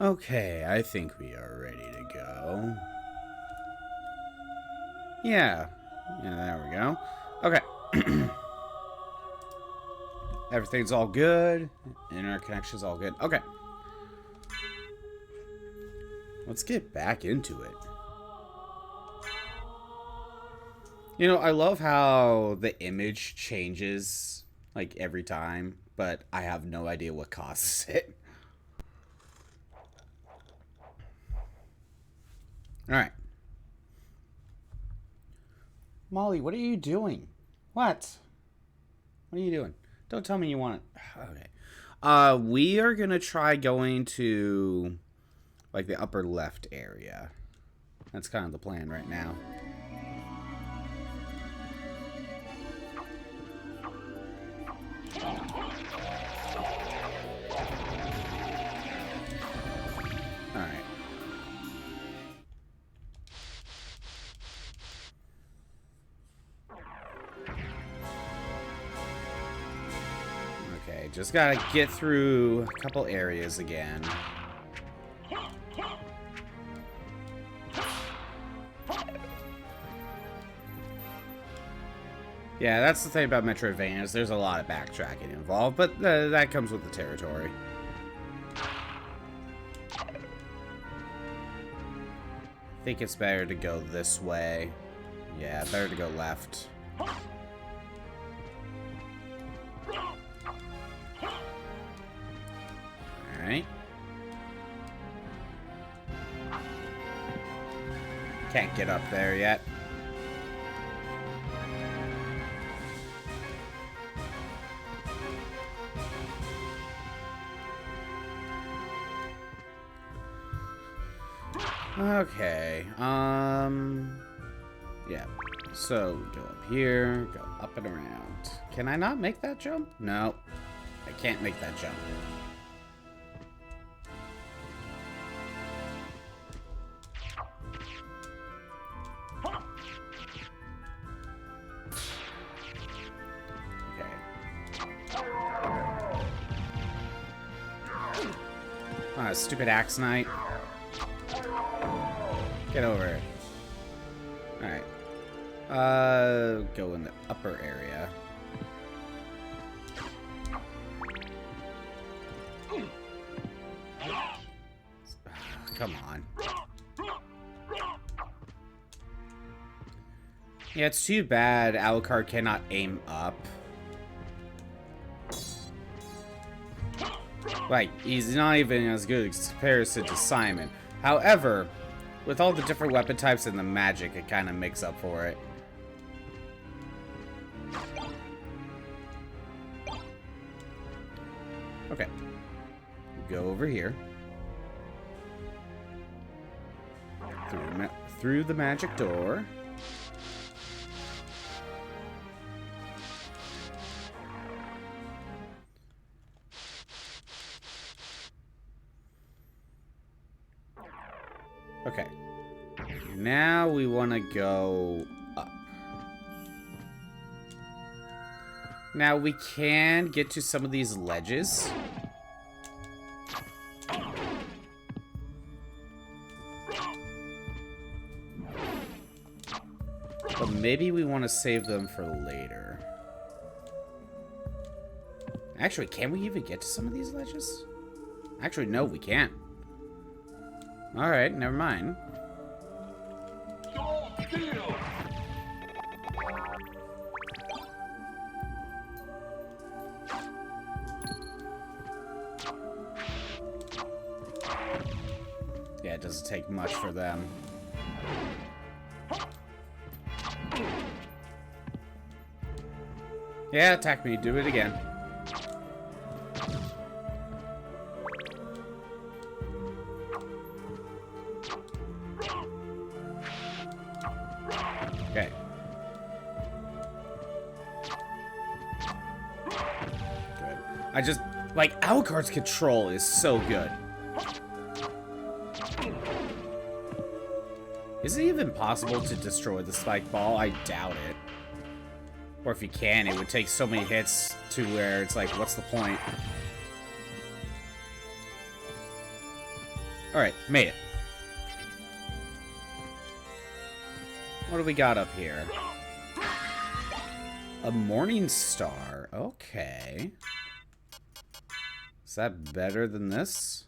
Okay, I think we are ready to go. Yeah. Yeah, there we go. Okay. Everything's all good. Internet connection's all good. Okay. Let's get back into it. You know, I love how the image changes, like, every time, but I have no idea what causes it. Alright. Molly, what are you doing? What? What are you doing? Don't tell me you want it. Okay. We are gonna try going to, like, the upper left area. That's kind of the plan right now. Alright. Okay, just gotta get through a couple areas again. Yeah, that's the thing about Metroidvanias. There's a lot of backtracking involved, but that comes with the territory. I think it's better to go this way. Yeah, better to go left. Alright. Can't get up there yet. Okay, yeah. So, go up here, go up and around. Can I not make that jump? No, I can't make that jump. Okay. Ah, stupid Axe Knight. Get over it. Alright. Go in the upper area. Come on. Yeah, it's too bad Alucard cannot aim up. Like, he's not even as good in comparison to Simon. However, with all the different weapon types and the magic, it kind of makes up for it. Okay. Go over here. Through the magic door. Okay. Now we want to go up. Now we can get to some of these ledges. But maybe we want to save them for later. Actually, can we even get to some of these ledges? Actually, no, we can't. Alright, never mind. Yeah, it doesn't take much for them. Yeah, attack me. Do it again. Okay. Good. I just... Like, Alucard's control is so good. Is it even possible to destroy the spike ball? I doubt it. Or if you can, it would take so many hits to where it's like, what's the point? Alright, made it. What do we got up here? A morning star. Okay. Is that better than this?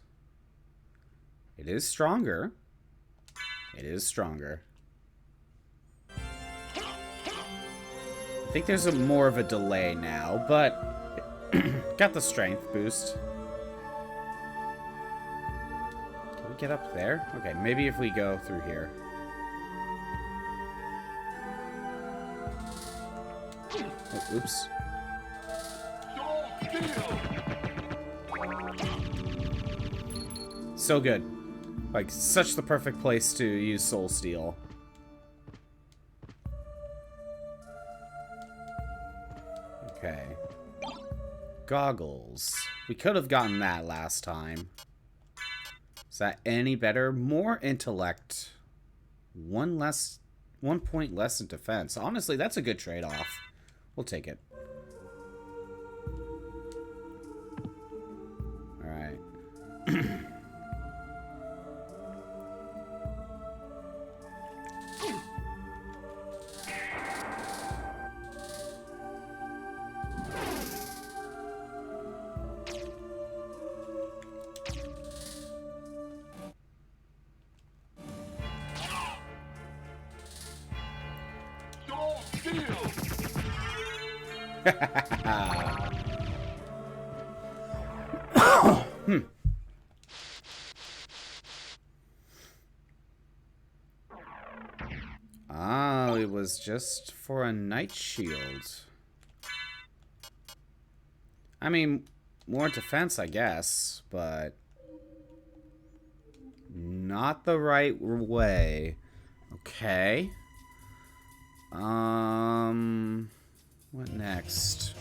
It is stronger. It is stronger. I think there's more of a delay now, but got the strength boost. Can we get up there? Okay, maybe if we go through here. Oh, oops. So good. Like, such the perfect place to use Soul Steel. Okay. Goggles. We could have gotten that last time. Is that any better? More intellect. One point less in defense. Honestly, that's a good trade-off. We'll take it. Alright. Oh, it was just for a Night Shield. I mean, more defense, I guess, but not the right way. Okay. What next?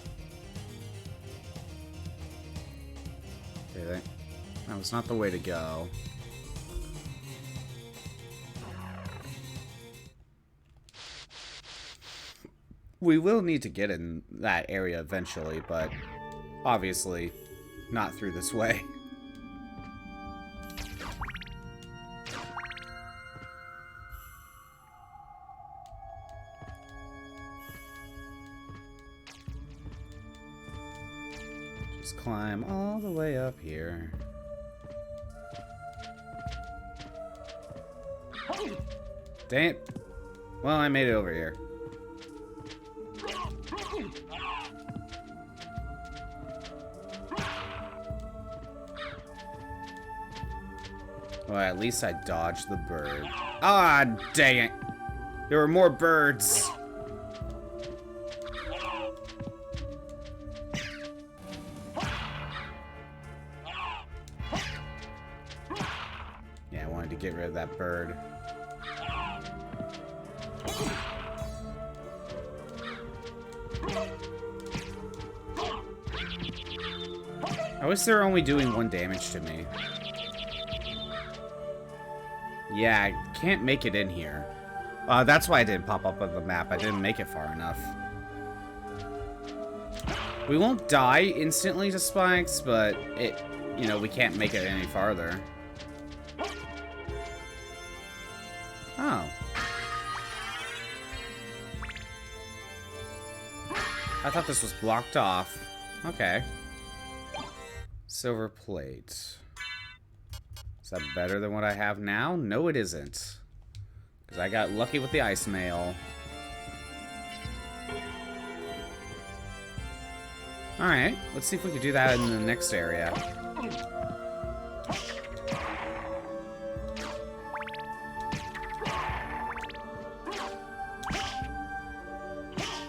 Okay, that was not the way to go. We will need to get in that area eventually, but obviously not through this way. Just climb all the way up here. Dang it. Well, I made it over here. Well, at least I dodged the bird. Ah, dang it. There were more birds. Yeah, I wanted to get rid of that bird. I wish they were only doing 1 damage to me. Yeah, I can't make it in here. That's why I didn't pop up on the map. I didn't make it far enough. We won't die instantly to spikes, but it, you know, we can't make it any farther. Oh. I thought this was blocked off. Okay. Silver plate. Is that better than what I have now? No, it isn't. Because I got lucky with the ice mail. Alright, let's see if we can do that in the next area.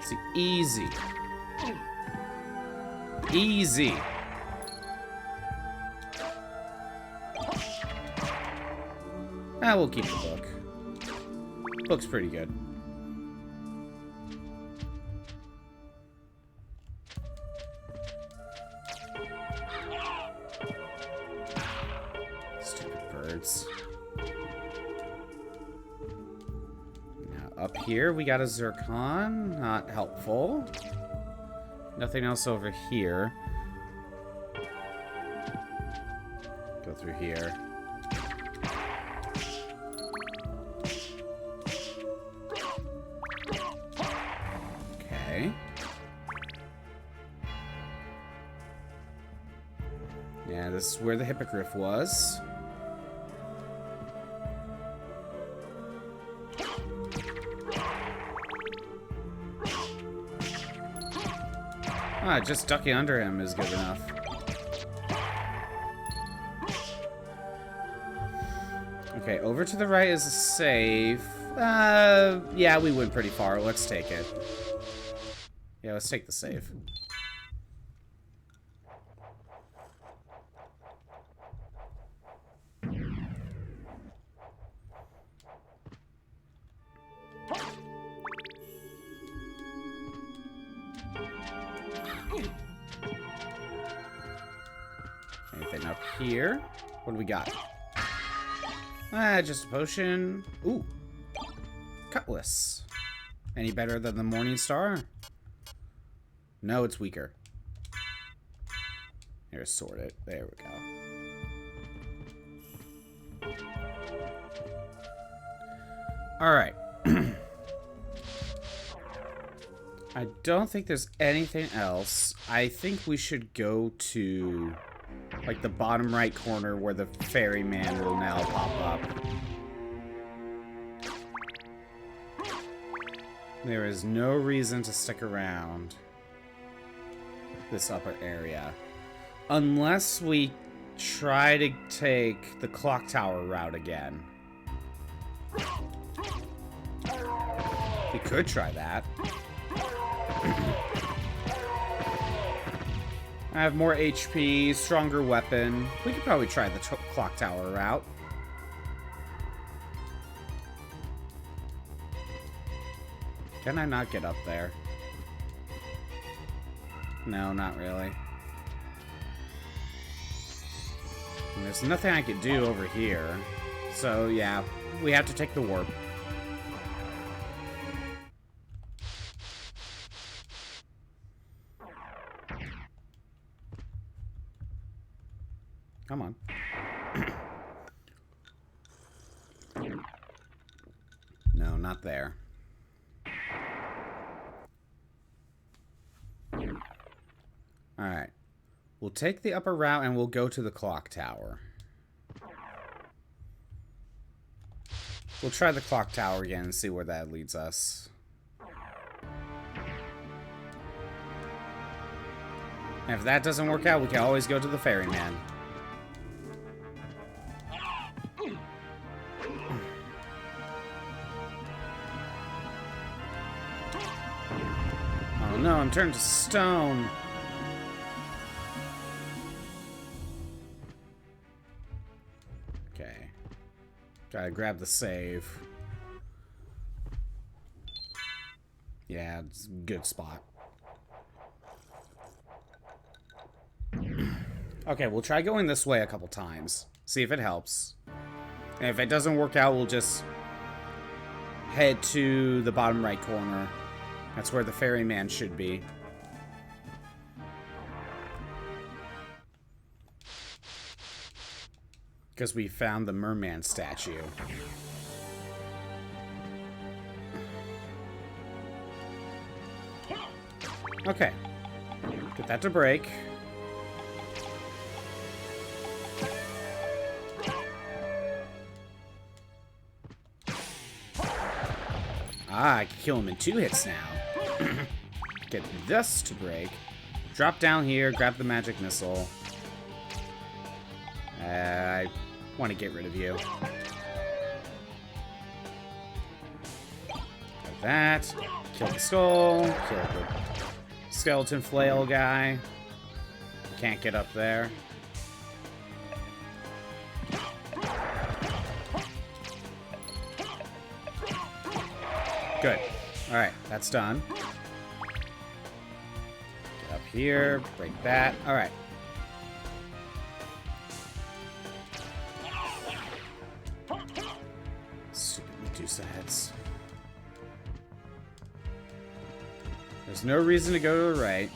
See, easy. Easy. Ah, we'll keep the book. Book's pretty good. Stupid birds. Now, up here, we got a Zircon. Not helpful. Nothing else over here. Go through here. Okay. Yeah, this is where the hippogriff was. Ah, just ducking under him is good enough. Okay, over to the right is a save. Yeah, we went pretty far. Let's take it. Yeah, let's take the save. Anything up here? What do we got? Just a potion. Ooh. Cutlass. Any better than the Morning Star? No, it's weaker. Here, sort it. There we go. Alright. I don't think there's anything else. I think we should go to, like, the bottom right corner where the ferryman will now pop up. There is no reason to stick around this upper area. Unless we try to take the clock tower route again. We could try that. I have more HP, stronger weapon. We could probably try the clock tower route. Can I not get up there? No, not really. And there's nothing I could do over here. So, yeah, we have to take the warp. Come on. No, not there. Alright. We'll take the upper route and we'll go to the clock tower. We'll try the clock tower again and see where that leads us. And if that doesn't work out, we can always go to the ferryman. Oh no, I'm turned to stone. Okay. Gotta grab the save. Yeah, it's a good spot. Okay, we'll try going this way a couple times. See if it helps. And if it doesn't work out, we'll just head to the bottom right corner. That's where the ferryman should be. Because we found the merman statue. Okay. Get that to break. Ah, I can kill him in 2 hits now. Get this to break. Drop down here, grab the magic missile. I want to get rid of you. Like that. Kill the skull. Kill the skeleton flail guy. Can't get up there. Good. Alright, that's done. Get up here, break that. Alright. Stupid Medusa heads. There's no reason to go to the right.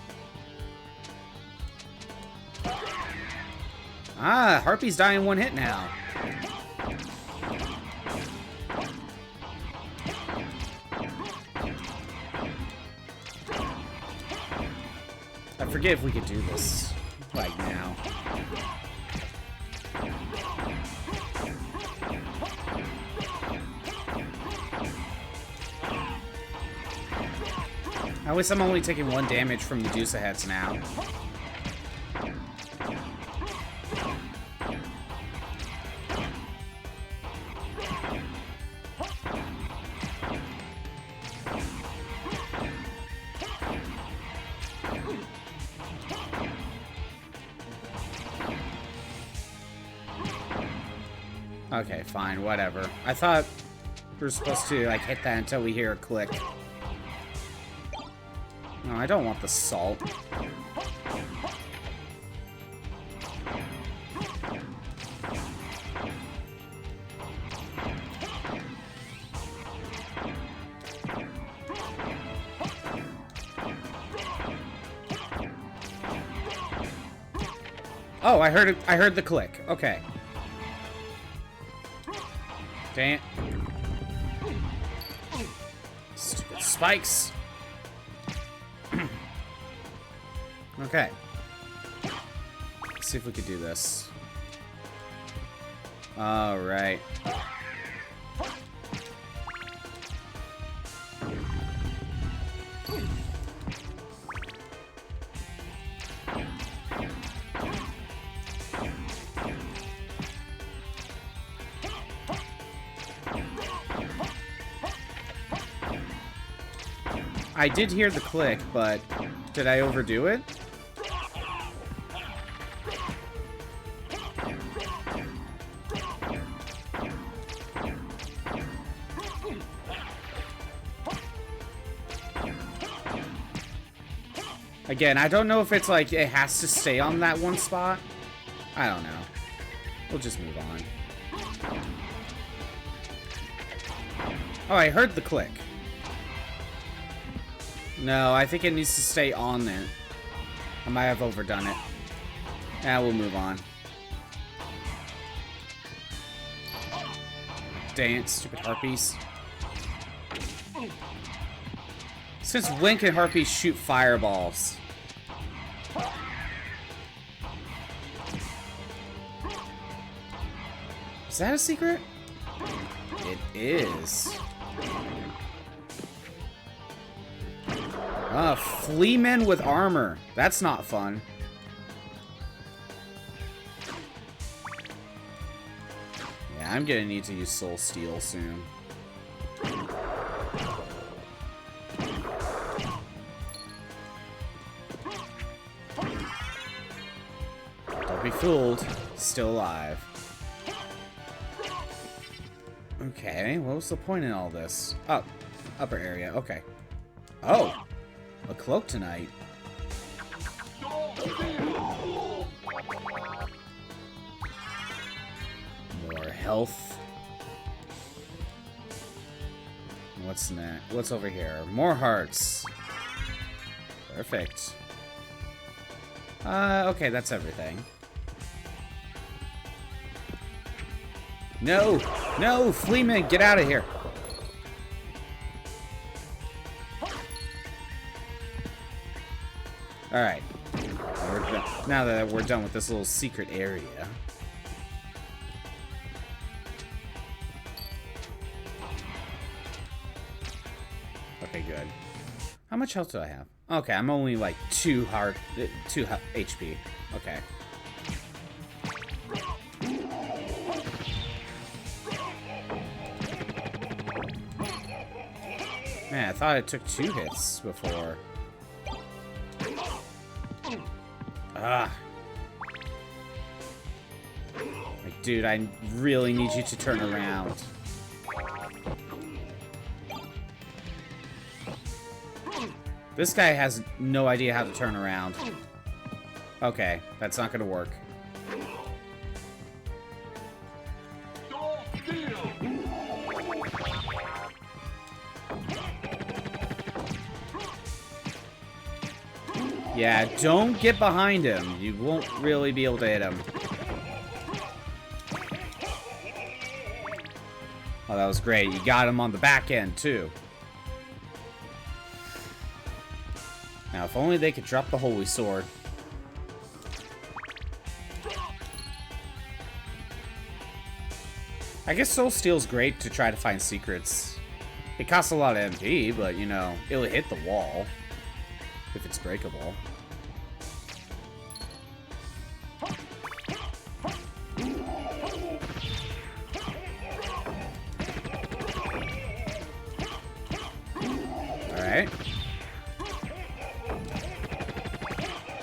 Ah, Harpy's dying in 1 hit now. I forget if we could do this like now. At least I'm only taking 1 damage from Medusa heads now. Okay, fine, whatever. I thought we were supposed to, like, hit that until we hear a click. No, I don't want the salt. Oh, I heard it. I heard the click. Okay. Dang it. Stupid spikes. Okay. Let's see if we could do this. All right. I did hear the click, but did I overdo it? Again, I don't know if it's like it has to stay on that one spot. I don't know. We'll just move on. Oh, I heard the click. No, I think it needs to stay on there. I might have overdone it. Yeah, we'll move on. Dang it, stupid harpies. Since when can harpies shoot fireballs? Is that a secret? It is. Fleamen with armor. That's not fun. Yeah, I'm gonna need to use Soul Steel soon. Don't be fooled. Still alive. Okay, what was the point in all this? Oh, upper area. Okay. Oh, a cloak tonight. More health. What's next? What's over here? More hearts. Perfect. Okay, that's everything. No! No! Fleaman, get out of here! Alright. Now that we're done with this little secret area. Okay, good. How much health do I have? Okay, I'm only like 2 HP. Okay. Man, I thought it took 2 hits before. Ah. Like, dude, I really need you to turn around. This guy has no idea how to turn around. Okay, that's not gonna work. Yeah, don't get behind him. You won't really be able to hit him. Oh, that was great. You got him on the back end, too. Now, if only they could drop the Holy Sword. I guess Soul Steel's great to try to find secrets. It costs a lot of MP, but, you know, it'll hit the wall if it's breakable. Alright.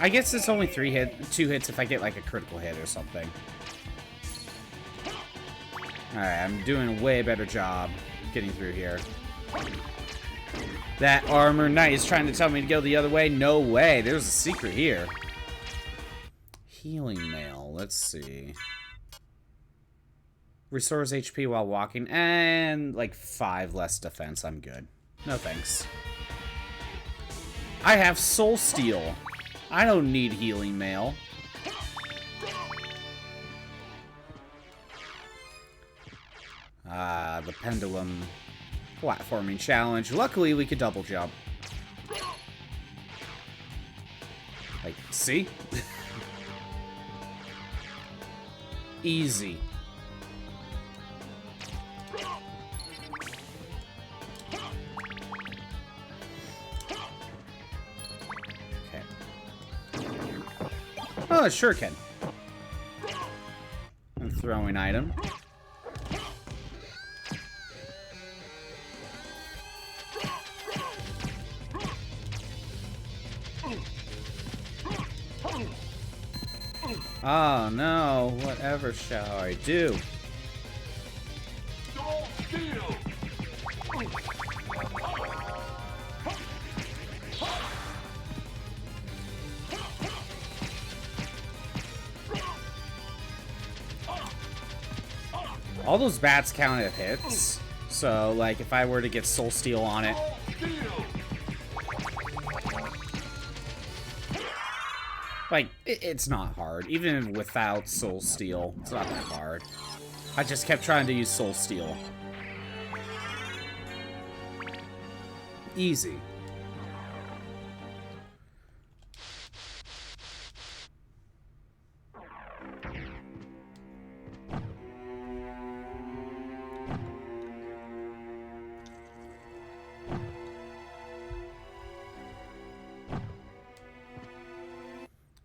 I guess it's only 2 hits if I get, like, a critical hit or something. Alright, I'm doing a way better job getting through here. That Armor Knight is trying to tell me to go the other way. No way. There's a secret here. Healing Mail. Let's see. Restores HP while walking. And, like, 5 less defense. I'm good. No thanks. I have Soul Steel. I don't need Healing Mail. The Pendulum platforming challenge. Luckily, we could double jump. Like, see? Easy. Okay. Oh, it sure can. And throwing item. Oh no, whatever shall I do? All those bats count as hits, so like if I were to get Soul Steel on it, like, it's not hard. Even without Soul Steel, it's not that hard. I just kept trying to use Soul Steel. Easy.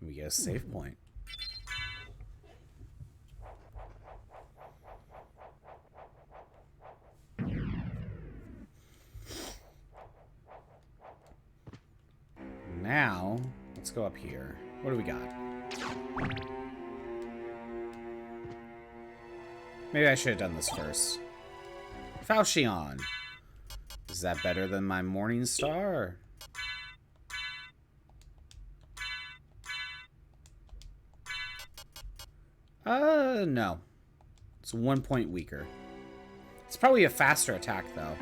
We get a save point. Now, let's go up here. What do we got? Maybe I should have done this first. Falchion. Is that better than my Morning Star? No. It's 1 point weaker. It's probably a faster attack, though.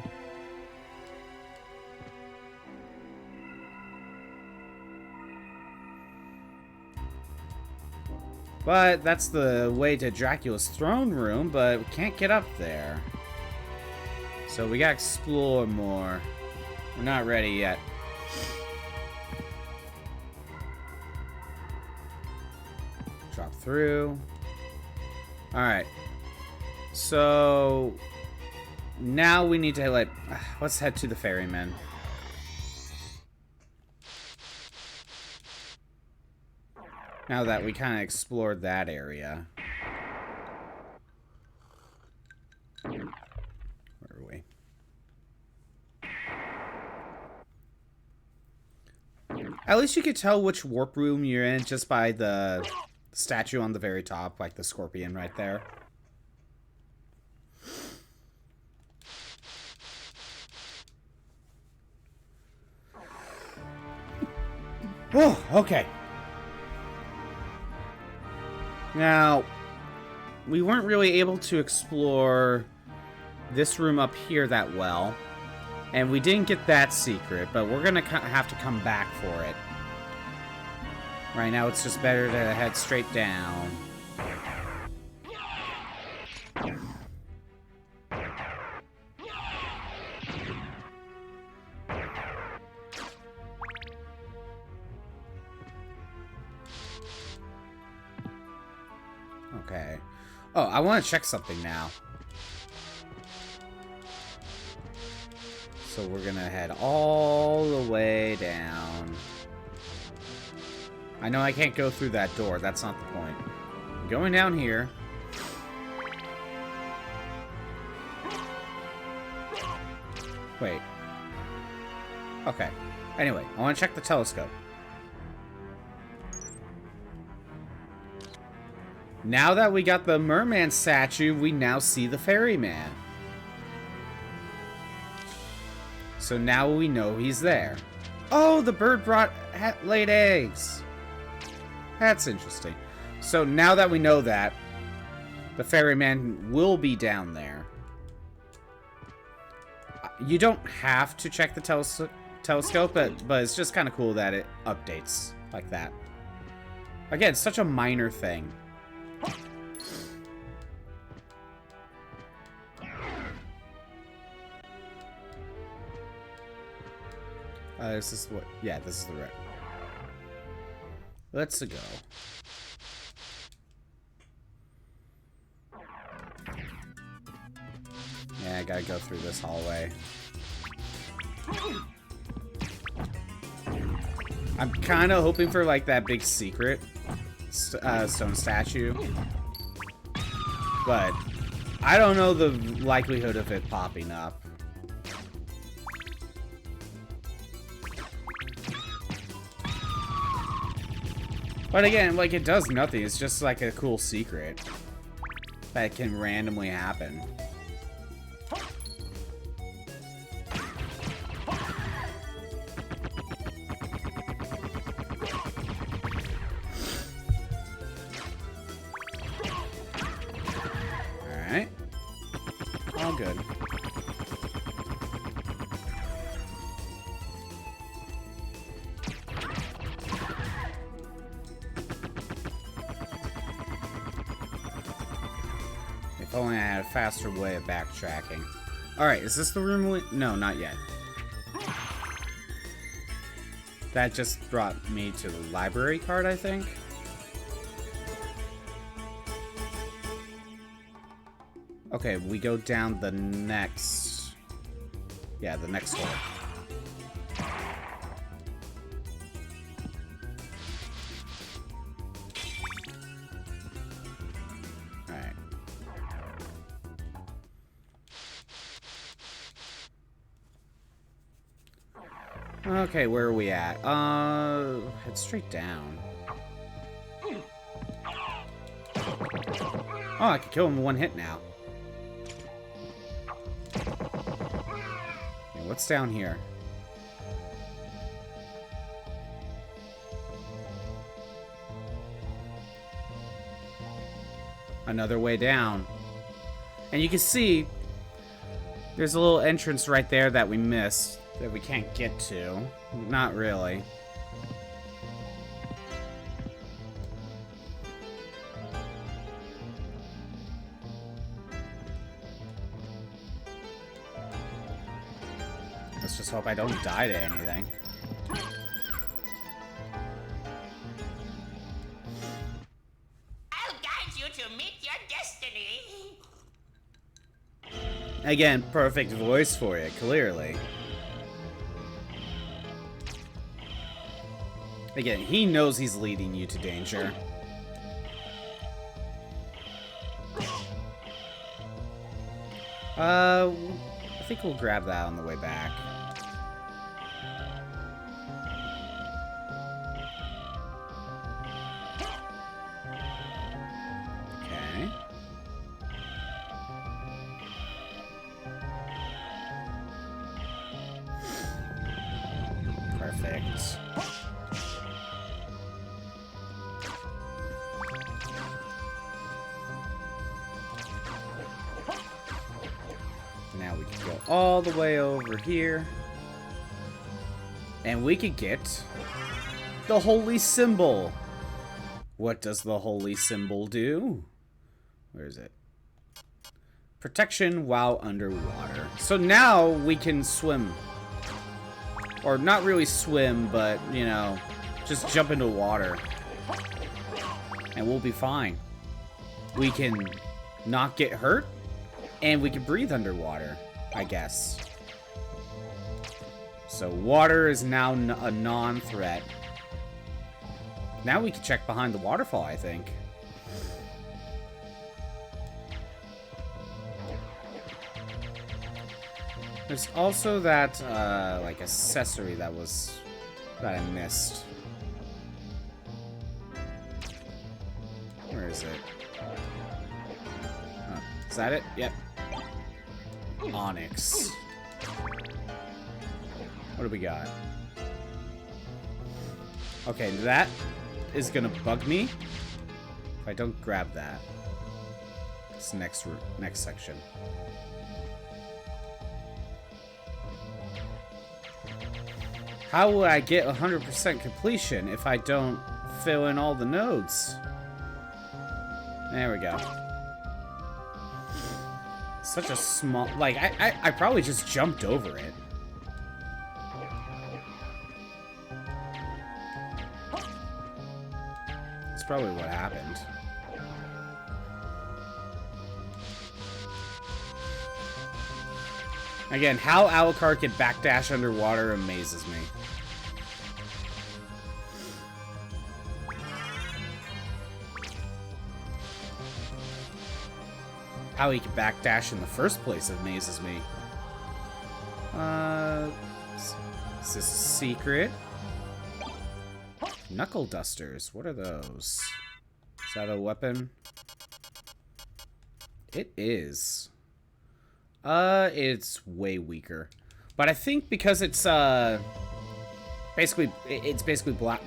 But that's the way to Dracula's throne room, but we can't get up there. So we gotta explore more. We're not ready yet. Drop through. Alright. So now we need to, like, let's head to the ferryman. Now that we kind of explored that area. Where are we? At least you could tell which warp room you're in just by the statue on the very top, like the scorpion right there. Oh, okay. Now, we weren't really able to explore this room up here that well, and we didn't get that secret, but we're gonna have to come back for it. Right now, it's just better to head straight down. Okay. Oh, I want to check something now. So we're gonna head all the way down. I know I can't go through that door. That's not the point. I'm going down here. Wait. Okay. Anyway, I want to check the telescope. Now that we got the merman statue, we now see the ferryman. So now we know he's there. Oh, the bird laid eggs. That's interesting. So now that we know that, the ferryman will be down there. You don't have to check the telescope, but it's just kind of cool that it updates like that. Again, such a minor thing. This is what... Yeah, this is the right. Let's go. Yeah, I gotta go through this hallway. I'm kind of hoping for, like, that big secret stone statue. But I don't know the likelihood of it popping up. But again, like, it does nothing. It's just like a cool secret that can randomly happen. Alright. All good. If only I had a faster way of backtracking. Alright, is this the room No, not yet. That just brought me to the library card, I think. Okay, we go down the next... Yeah, the next door. Alright. Okay, where are we at? Head straight down. Oh, I can kill him in one hit now. Okay, what's down here? Another way down. And you can see there's a little entrance right there that we missed. That we can't get to. Not really. Let's just hope I don't die to anything. I'll guide you to meet your destiny. Again, perfect voice for you, clearly. Again, he knows he's leading you to danger. I think we'll grab that on the way back. Okay. Perfect. Now we can go all the way over here. And we could get the holy symbol. What does the holy symbol do? Where is it? Protection while underwater. So now we can swim. Or not really swim, but, you know, just jump into water. And we'll be fine. we can not get hurt, and we can breathe underwater, I guess. So water is now a non-threat. Now we can check behind the waterfall, I think. There's also that, like, accessory that I missed. Where is it? Oh, is that it? Yep. Onyx. What do we got? Okay, that is gonna bug me if I don't grab that. This next section. How will I get 100% completion if I don't fill in all the nodes? There we go. Such a small... Like, I probably just jumped over it. That's probably what happened. Again, how Alucard can backdash underwater amazes me. How he can backdash in the first place amazes me. Is this a secret? Knuckle dusters. What are those? Is that a weapon? It is. It's way weaker. But I think because it's, basically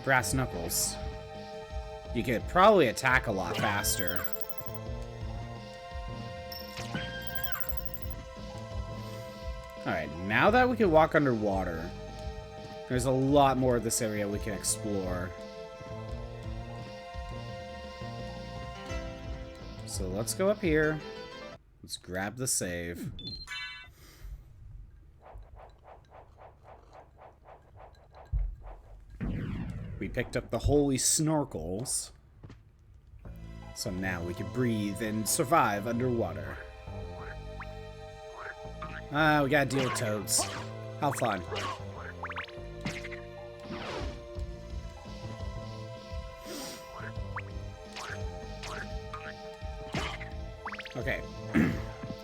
brass knuckles, you could probably attack a lot faster. Alright, now that we can walk underwater, there's a lot more of this area we can explore. So let's go up here. Let's grab the save. We picked up the holy snorkels. So now we can breathe and survive underwater. We gotta deal with toads. How fun. Okay.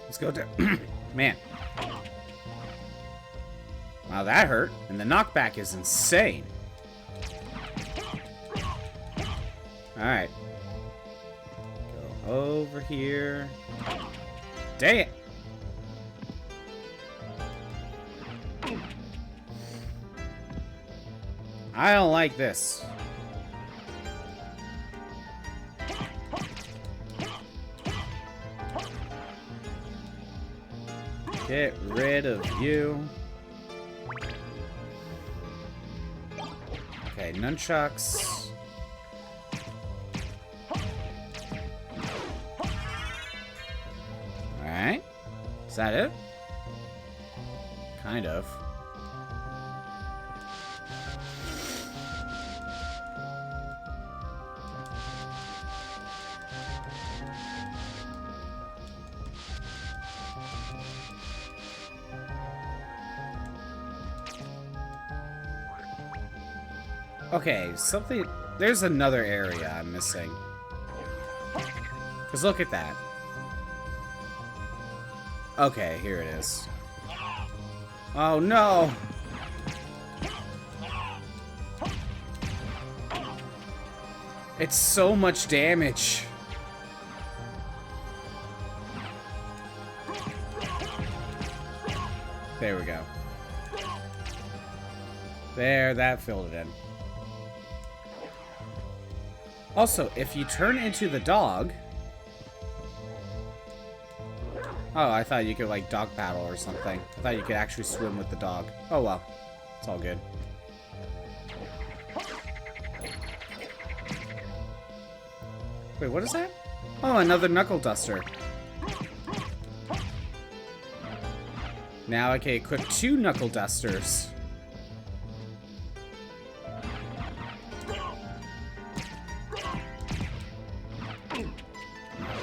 Let's go to... Man. Wow, that hurt. And the knockback is insane. Alright. Go over here. Dang it! I don't like this. Get rid of you. Okay, nunchucks. Alright. Is that it? Kind of. Okay, something... There's another area I'm missing. Because look at that. Okay, here it is. Oh, no! It's so much damage. There we go. There, that filled it in. Also, if you turn into the dog... Oh, I thought you could, like, dog paddle or something. I thought you could actually swim with the dog. Oh, well. It's all good. Wait, what is that? Oh, another knuckle duster. Now I can equip 2 knuckle dusters.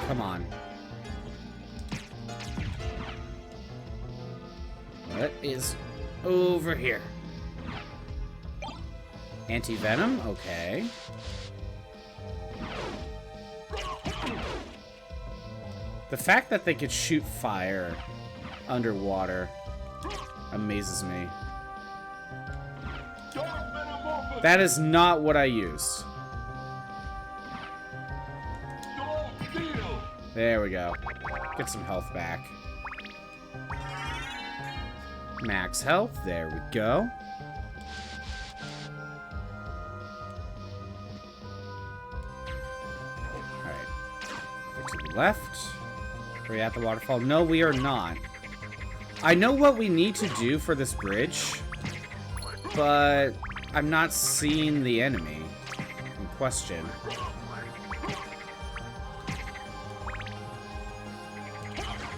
Come Come on. What is over here? Anti-venom? Okay. The fact that they could shoot fire underwater amazes me. That is not what I used. There we go. Get some health back. Max health. There we go. Alright. To the left. Are we at the waterfall? No, we are not. I know what we need to do for this bridge, but I'm not seeing the enemy in question.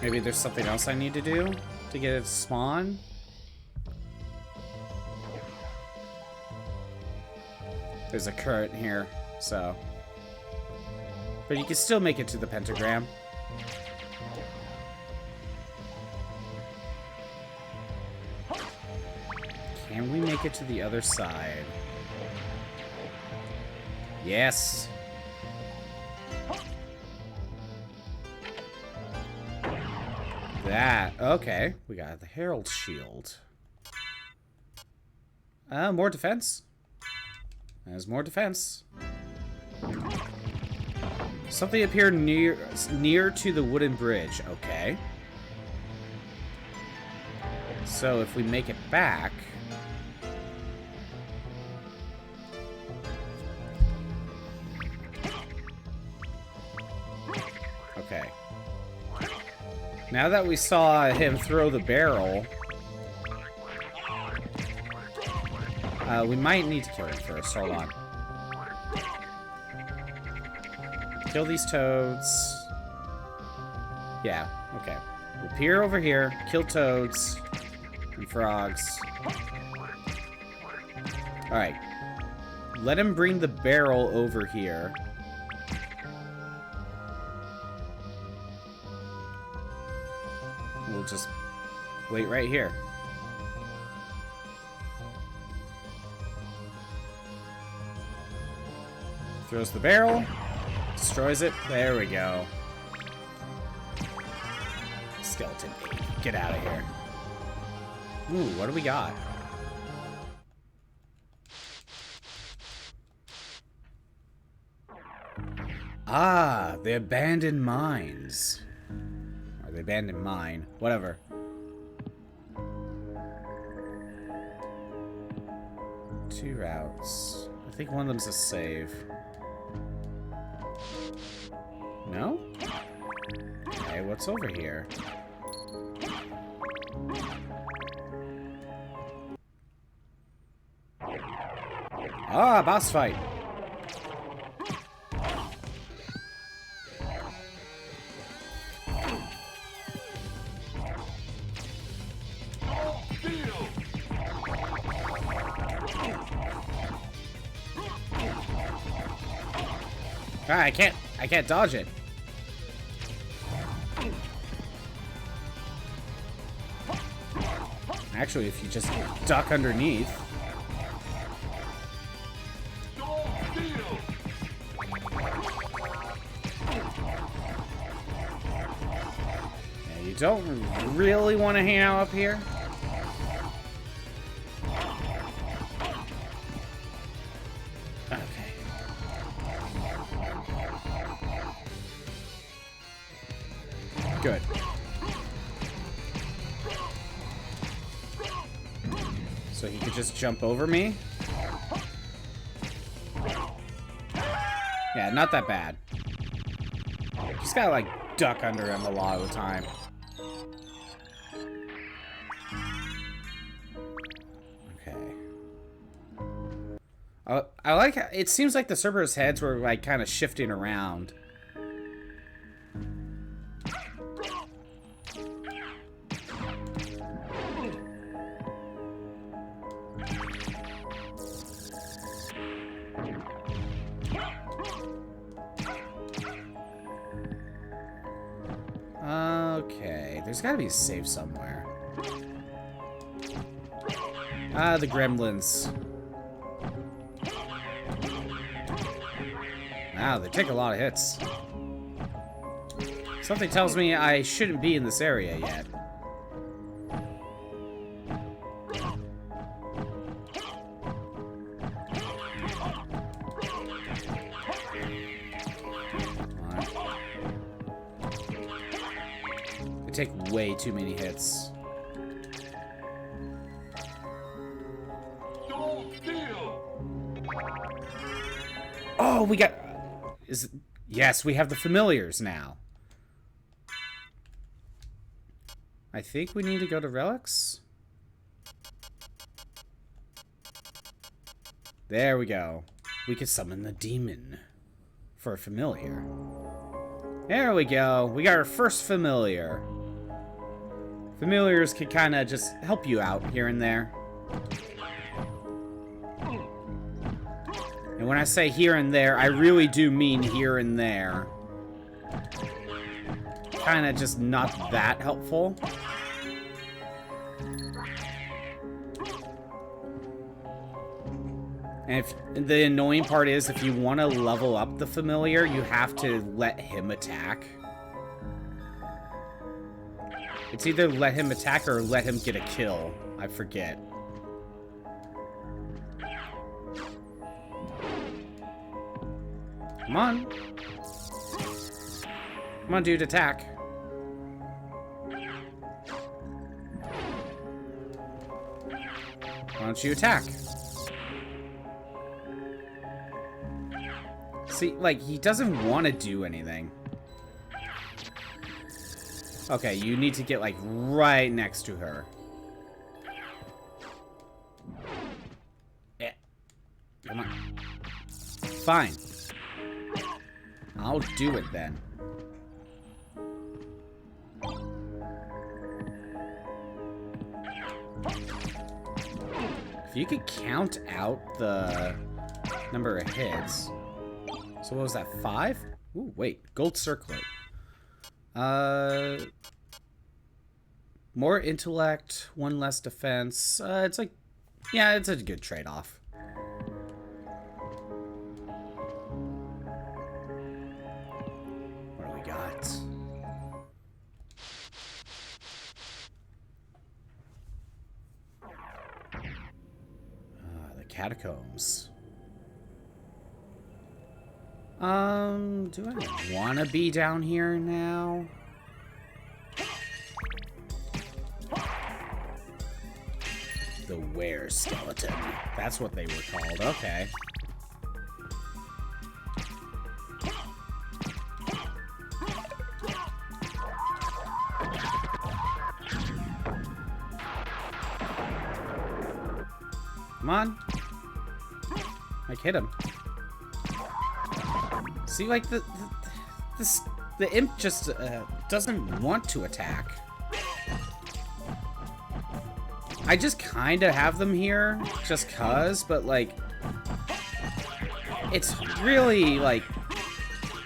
Maybe there's something else I need to do to get it to spawn? There's a current here, so. But you can still make it to the pentagram. Can we make it to the other side? Yes. That. Okay. We got the Herald Shield. More defense. There's more defense. Something appeared near to the wooden bridge. Okay. So if we make it back... Okay. Now that we saw him throw the barrel, we might need to kill him first. Hold on. Kill these toads. Yeah, okay. We'll peer over here, kill toads and frogs. Alright. Let him bring the barrel over here. We'll just wait right here. Throws the barrel. Destroys it. There we go. Skeleton 8. Get out of here. Ooh, what do we got? Ah, the abandoned mines. Or the abandoned mine. Whatever. Two routes. I think one of them's a save. No? Okay, what's over here? Ah, boss fight! Ah, I can't dodge it. Actually, if you just duck underneath. Yeah, you don't really want to hang out up here. Okay. Good. So he could just jump over me? Yeah, not that bad. Just gotta, like, duck under him a lot of the time. Okay. I like how it seems like the Cerberus heads were, like, kind of shifting around. There's gotta be a save somewhere. Ah, the gremlins. Wow, they take a lot of hits. Something tells me I shouldn't be in this area yet. They take way too many hits. Oh, we got... Yes, we have the familiars now. I think we need to go to relics. There we go. We can summon the demon for a familiar. There we go. We got our first familiar. Familiars can kind of just help you out here and there. And when I say here and there, I really do mean here and there. Kind of just not that helpful. And if the annoying part is, if you want to level up the familiar, you have to let him attack. It's either let him attack or let him get a kill. I forget. Come on. Come on, dude, attack. Why don't you attack? See, like, he doesn't want to do anything. Okay, you need to get, like, right next to her. Yeah. Come on. Fine. I'll do it then. If you could count out the number of hits. So what was that, 5? Ooh, wait, gold circlet. More intellect, 1 less defense. It's like, yeah, it's a good trade-off. What do we got? The catacombs. Do I want to be down here now? The were skeleton. That's what they were called. Okay. Come on. Like, hit him. See, like, the imp just doesn't want to attack. I just kind of have them here, just cuz, but, like, it's really, like,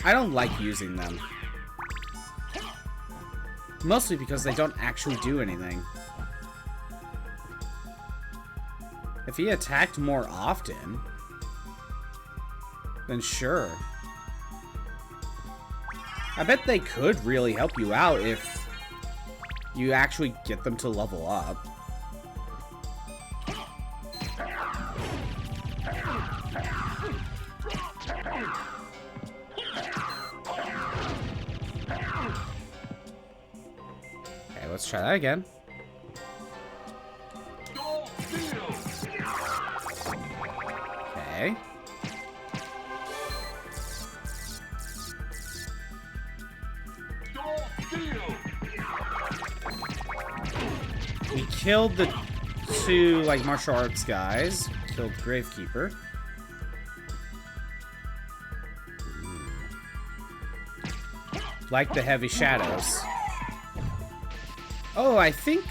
I don't like using them. Mostly because they don't actually do anything. If he attacked more often, then sure. I bet they could really help you out if you actually get them to level up. Okay, let's try that again. Okay. We killed the 2, like, martial arts guys. Killed Gravekeeper. Like the heavy shadows. Oh, I think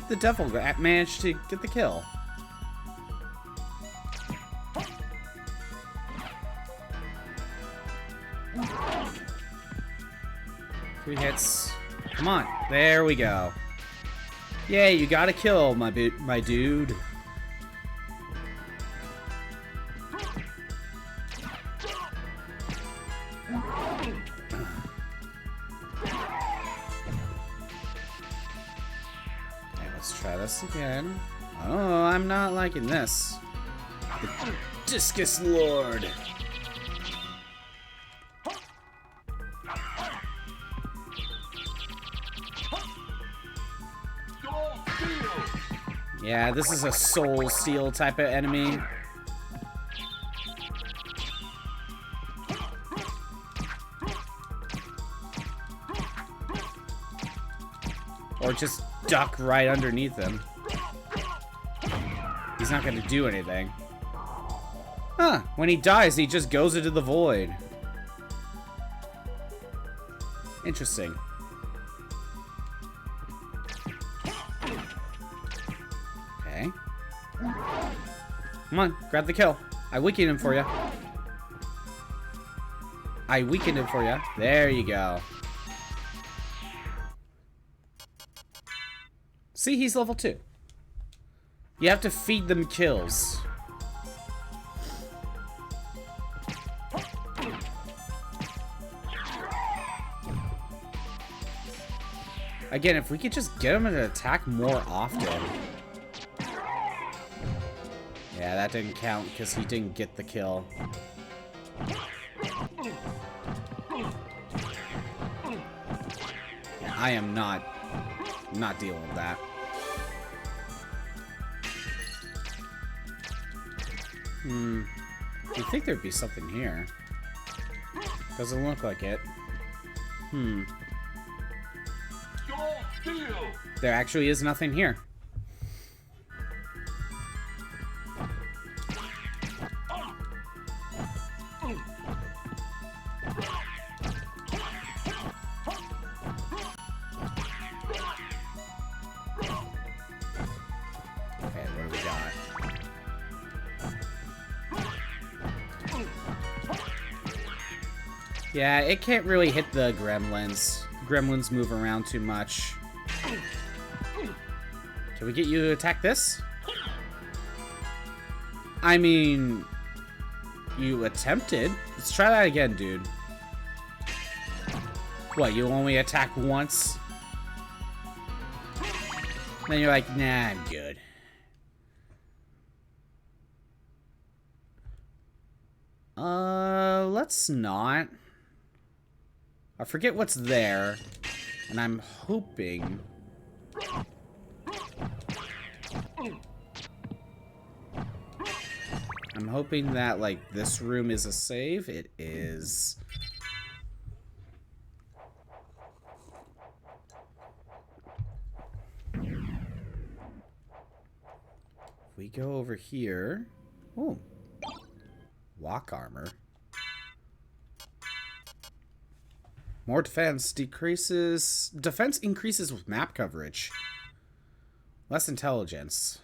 the devil managed to get the kill. Three hits. Come on. There we go. Yay, you got a kill, my dude. Okay, let's try this again. Oh, I'm not liking this. The Discus Lord. Yeah, this is a Soul Steel type of enemy. Or just duck right underneath him. He's not going to do anything. Huh, when he dies, he just goes into the void. Interesting. Okay. Come on, grab the kill. I weakened him for you. I weakened him for you. There you go. See, he's level 2. You have to feed them kills. Again, if we could just get him to attack more often. Yeah, that didn't count because he didn't get the kill. Yeah, I am not dealing with that. You'd think there'd be something here. Doesn't look like it. There actually is nothing here. Okay, what do we got? Yeah, it can't really hit the gremlins. Gremlins move around too much. Can we get you to attack this? I mean, you attempted. Let's try that again, dude. What, you only attack once? Then you're like, nah, I'm good. Let's not. I forget what's there, and I'm hoping... that, like, this room is a save. It is. If we go over here... Oh. Walk armor. More defense decreases... Defense increases with map coverage. Less intelligence.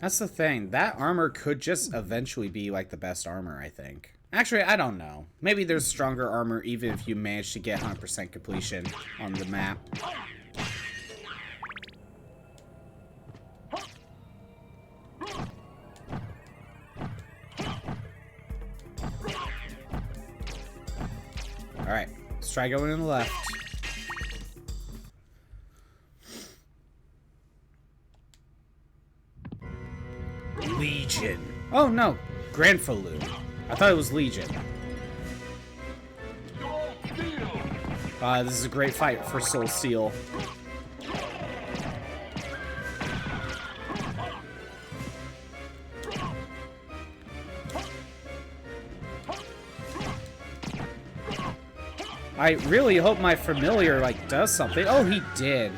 That's the thing. That armor could just eventually be, like, the best armor, I think. Actually, I don't know. Maybe there's stronger armor even if you manage to get 100% completion on the map. Alright, let's try going in the left. Legion. Oh no, Granfalu. I thought it was Legion. This is a great fight for Soul Steel. I really hope my familiar, like, does something. Oh, he did.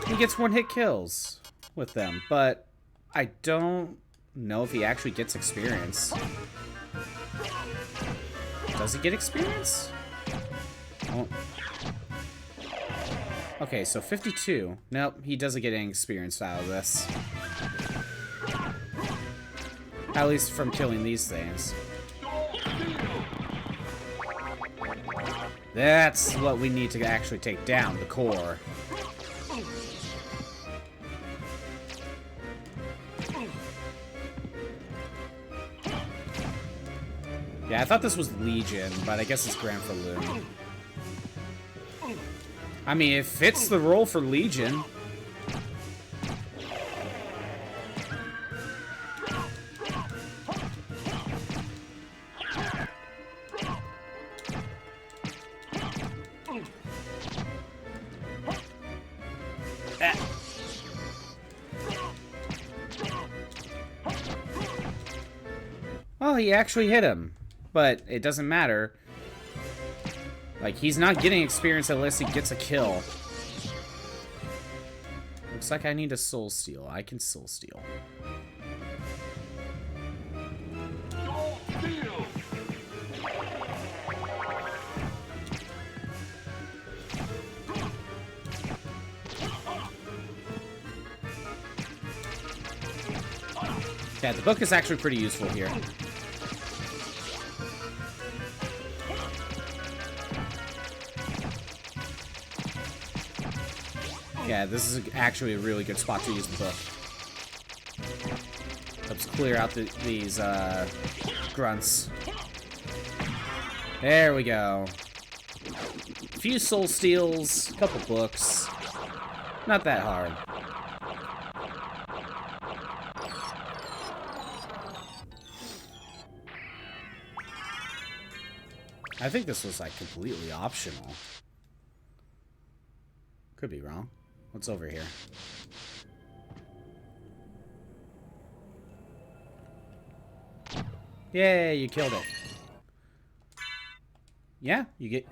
He gets one-hit kills with them, but I don't know if he actually gets experience. Does he get experience? Oh. Okay, so 52. Nope, he doesn't get any experience out of this. At least from killing these things. That's what we need to actually take down, the core. Yeah, I thought this was Legion, but I guess it's Granfaloon. I mean, it fits the role for Legion. Well, he actually hit him, but it doesn't matter. Like, he's not getting experience unless he gets a kill. Looks like I need a soul steal. I can soul steal. Yeah, the book is actually pretty useful here. Yeah, this is actually a really good spot to use the book. Helps clear out these grunts. There we go. A few soul steals, a couple books. Not that hard. I think this was like completely optional. Could be wrong. What's over here? Yay, you killed it. Yeah, he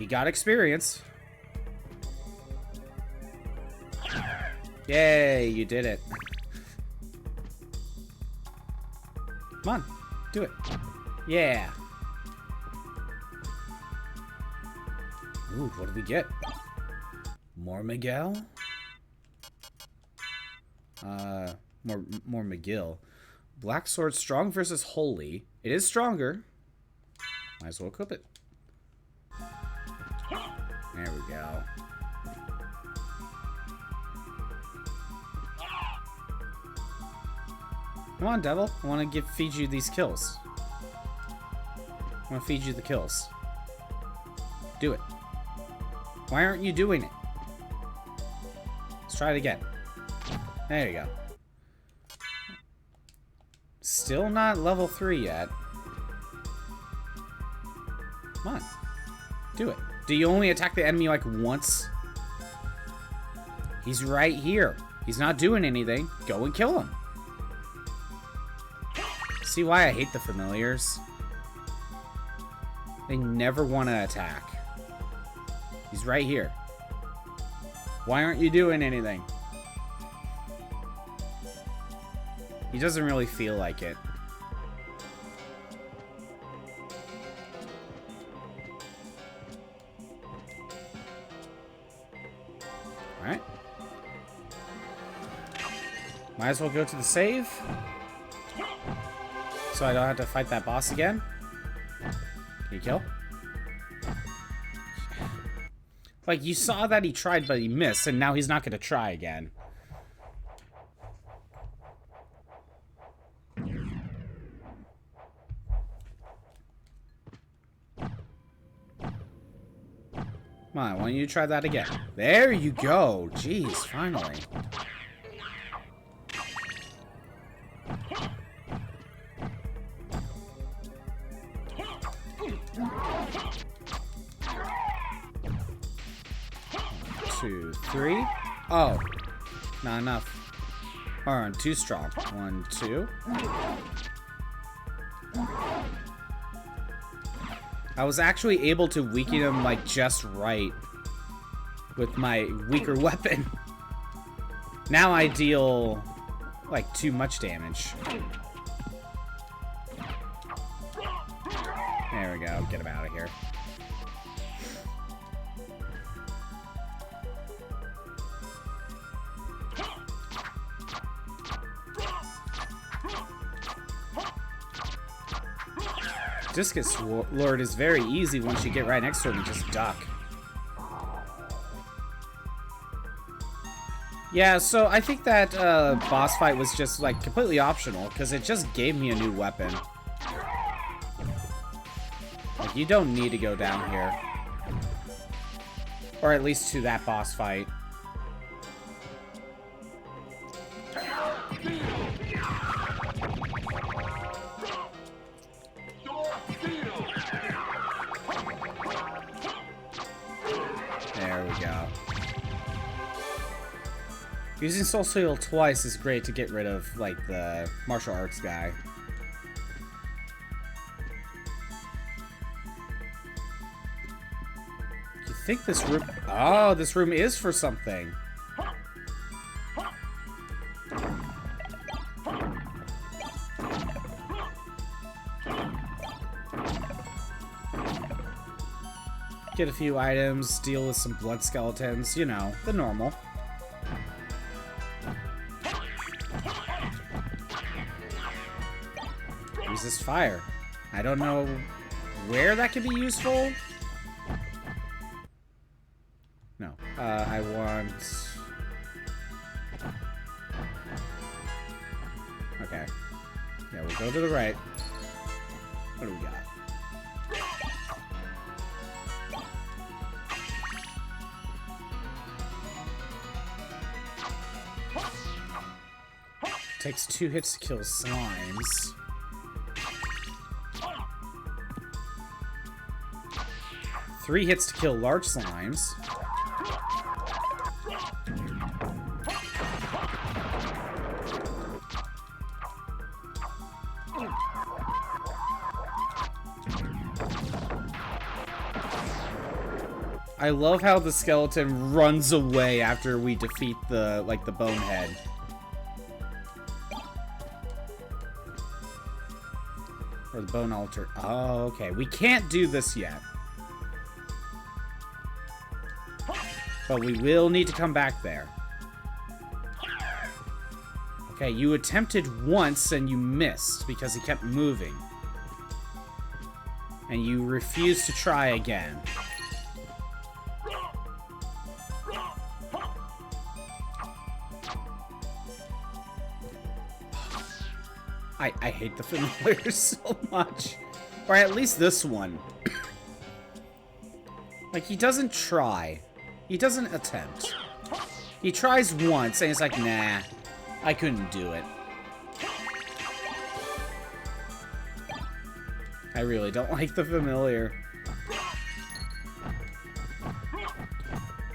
got experience. Yay, you did it. Come on, do it. Yeah. Ooh, what did we get? More Miguel? More McGill. Black Sword, strong versus holy. It is stronger. Might as well equip it. There we go. Come on, devil. I want to feed you these kills. I want to feed you the kills. Do it. Why aren't you doing it? Let's try it again. There you go. Still not level 3 yet. Come on. Do it. Do you only attack the enemy like once? He's right here. He's not doing anything. Go and kill him. See why I hate the familiars? They never want to attack. He's right here. Why aren't you doing anything? He doesn't really feel like it. Alright. Might as well go to the save. So I don't have to fight that boss again. Can you kill? Like, you saw that he tried, but he missed, and now he's not going to try again. Come on, why don't you try that again? There you go. Jeez, finally. Two, three. Oh, not enough. Or too strong. 1, 2. I was actually able to weaken him like just right with my weaker weapon. Now I deal like too much damage. There we go. Get him out of here. Discus Lord is very easy once you get right next to him and just duck. Yeah, so I think that boss fight was just like completely optional because it just gave me a new weapon. Like, you don't need to go down here. Or at least to that boss fight. There we go. Using Soul Seal twice is great to get rid of, like, the martial arts guy. You think this room... Oh, this room is for something. Get a few items, deal with some blood skeletons, you know, the normal. Resist fire. I don't know where that could be useful. No. I want... Okay. Yeah, we'll go to the right. What do we got? Takes 2 hits to kill slimes. Three hits to kill large slimes. I love how the skeleton runs away after we defeat the, like, the bonehead. Or the bone altar. Oh, okay. We can't do this yet. But we will need to come back there. Okay, you attempted once and you missed because he kept moving. And you refused to try again. I hate the familiars so much. Or at least this one. Like, he doesn't try. He doesn't attempt. He tries once and he's like, nah, I couldn't do it. I really don't like the familiar.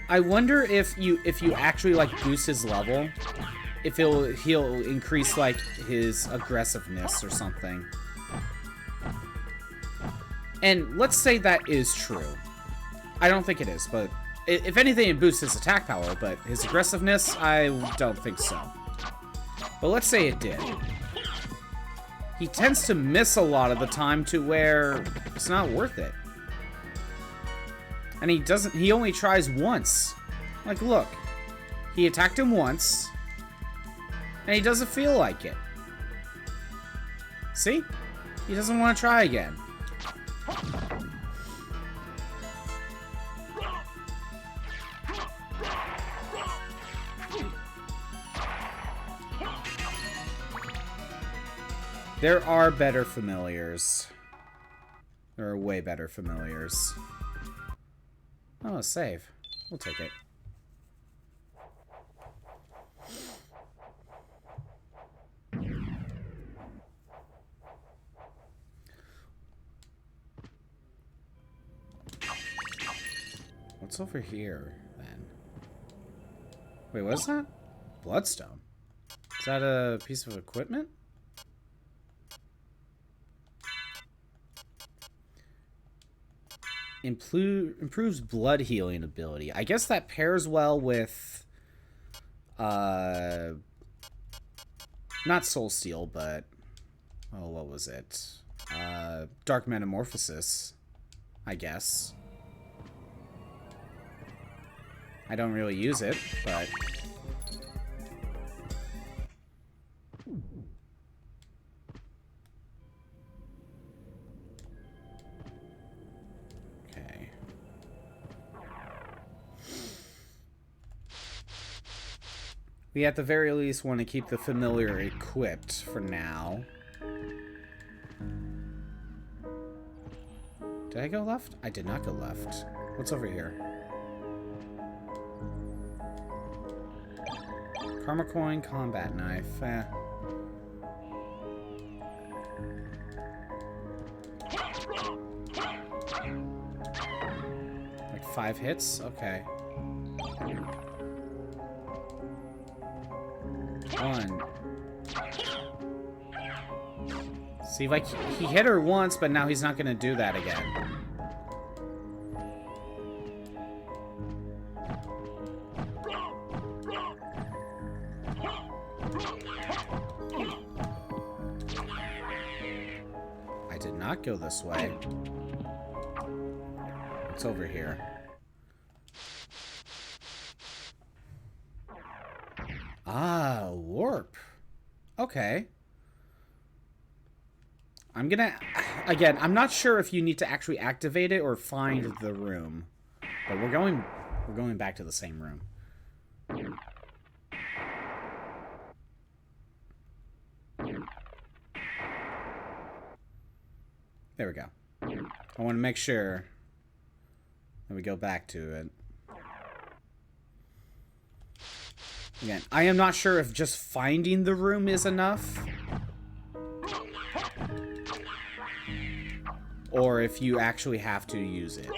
I wonder if you actually, like, boost his level, if he'll increase, like, his aggressiveness or something. And let's say that is true. I don't think it is, but if anything, it boosts his attack power, but his aggressiveness, I don't think so. But let's say it did. He tends to miss a lot of the time to where it's not worth it. And he only tries once. Like, look. He attacked him once. And he doesn't feel like it. See? He doesn't want to try again. There are better familiars. There are way better familiars. Oh, save. We'll take it. What's over here, then? Wait, what's that? Bloodstone. Is that a piece of equipment? Improves blood healing ability. I guess that pairs well with... not Soul Steel, but... Oh, what was it? Dark Metamorphosis, I guess. I don't really use it, but... We at the very least want to keep the familiar equipped for now. Did I go left? I did not go left. What's over here? Karma coin, combat knife. Like 5 hits? Okay. 1. See, like, he hit her once, but now he's not gonna do that again. I did not go this way. It's over here. Ah, warp. Okay. I'm gonna... Again, I'm not sure if you need to actually activate it or find the room. But we're going back to the same room. There we go. I want to make sure that we go back to it. Again, I am not sure if just finding the room is enough. Or if you actually have to use it.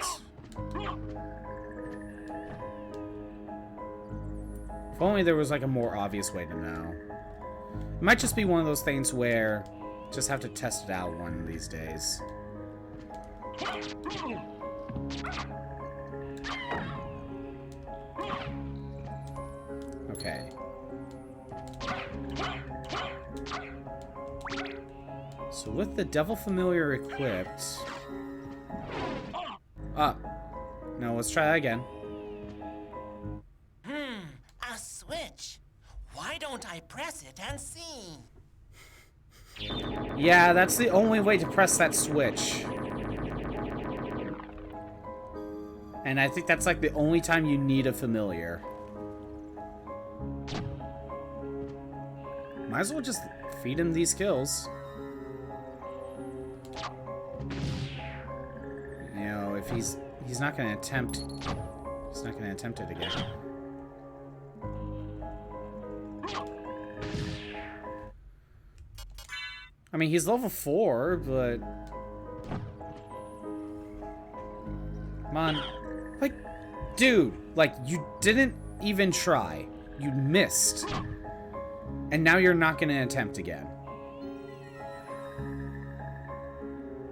If only there was like a more obvious way to know. It might just be one of those things where just have to test it out one of these days. Okay. So with the Devil Familiar equipped... No, let's try that again. A switch. Why don't I press it and see? Yeah, that's the only way to press that switch. And I think that's like the only time you need a familiar. Might as well just feed him these kills. You know, if he's not gonna attempt it again. I mean, he's level 4, but... Come on. Like, dude, like, you didn't even try. You missed. And now you're not gonna attempt again.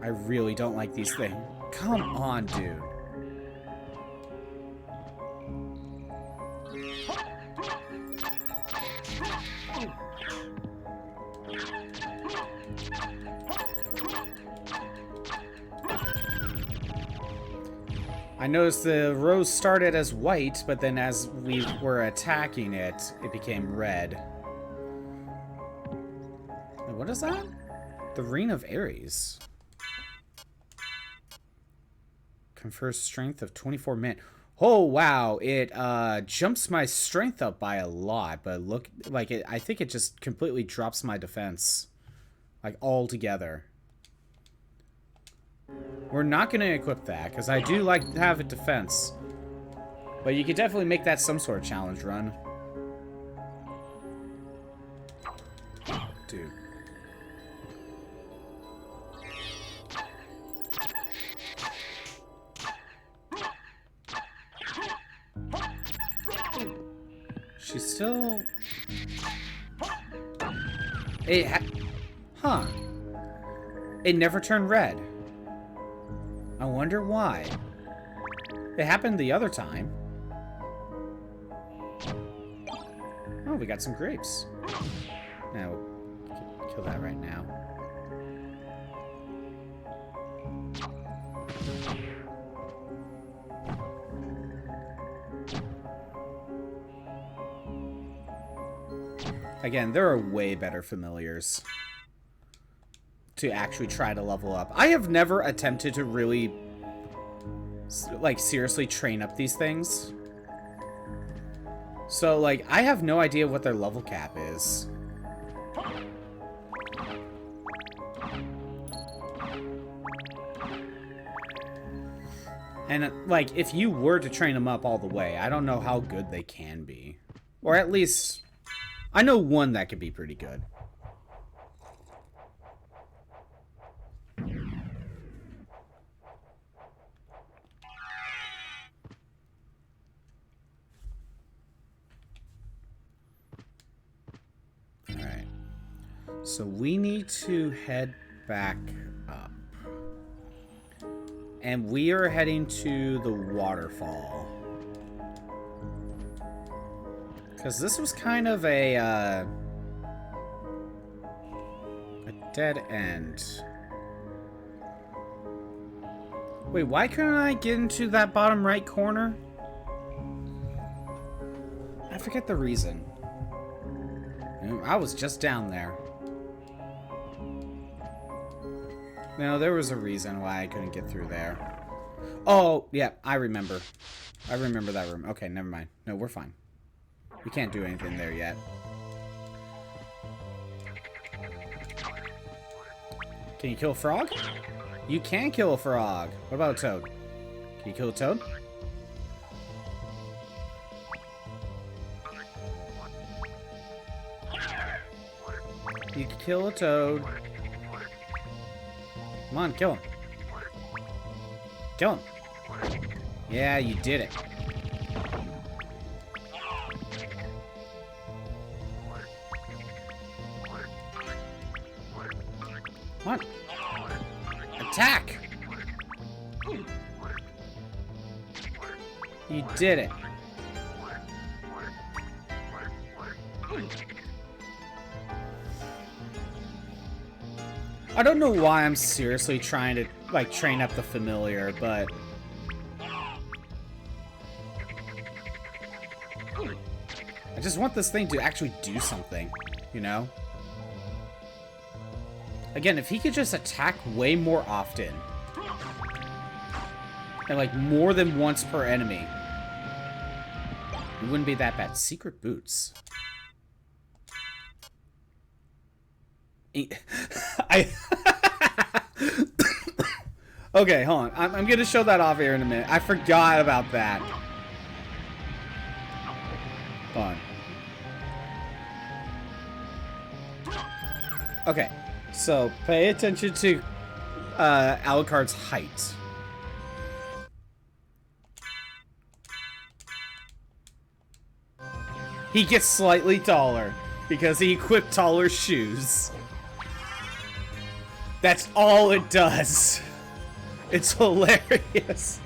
I really don't like these things. Come on, dude. I noticed the rose started as white, but then as we were attacking it, it became red. Wait, what is that? The Ring of Ares. Confers strength of 24 men. Oh, wow. It jumps my strength up by a lot, but look, like, I think it just completely drops my defense. Like, altogether. We're not going to equip that, because I do like to have a defense. But you could definitely make that some sort of challenge run. Dude. She's still... Huh. It never turned red. I wonder why. It happened the other time. Oh, we got some grapes. Now, we'll kill that right now. Again, there are way better familiars to actually try to level up. I have never attempted to really, like, seriously train up these things. So, like, I have no idea what their level cap is. And, like, if you were to train them up all the way, I don't know how good they can be. Or at least, I know one that could be pretty good. Alright. So we need to head back up. And we are heading to the waterfall. Because this was kind of a dead end. Wait, why couldn't I get into that bottom right corner? I forget the reason. I was just down there. No, there was a reason why I couldn't get through there. Oh, yeah, I remember. I remember that room. Okay, never mind. No, we're fine. We can't do anything there yet. Can you kill a frog? You can kill a frog. What about a toad? Can you kill a toad? You can kill a toad. Come on, kill him. Kill him. Yeah, you did it. Come on. Attack! You did it. I don't know why I'm seriously trying to, like, train up the familiar, but... I just want this thing to actually do something, you know? Again, if he could just attack way more often, and, like, more than once per enemy, it wouldn't be that bad. Secret boots. Okay, hold on. I'm gonna show that off here in a minute. I forgot about that. Hold on. Okay, so pay attention to Alucard's height. He gets slightly taller because he equipped taller shoes. That's all it does. It's hilarious.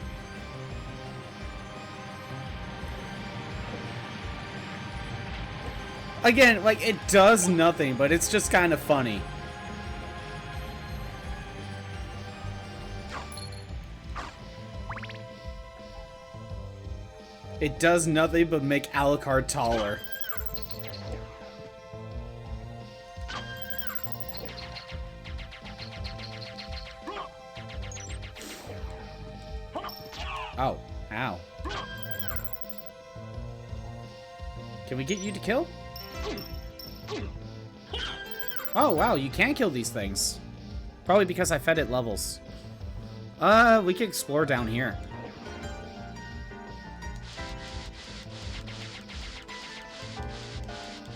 Again, like, it does nothing, but it's just kind of funny. It does nothing but make Alucard taller. Oh, ow. Can we get you to kill? Oh, wow, you can kill these things. Probably because I fed it levels. We can explore down here.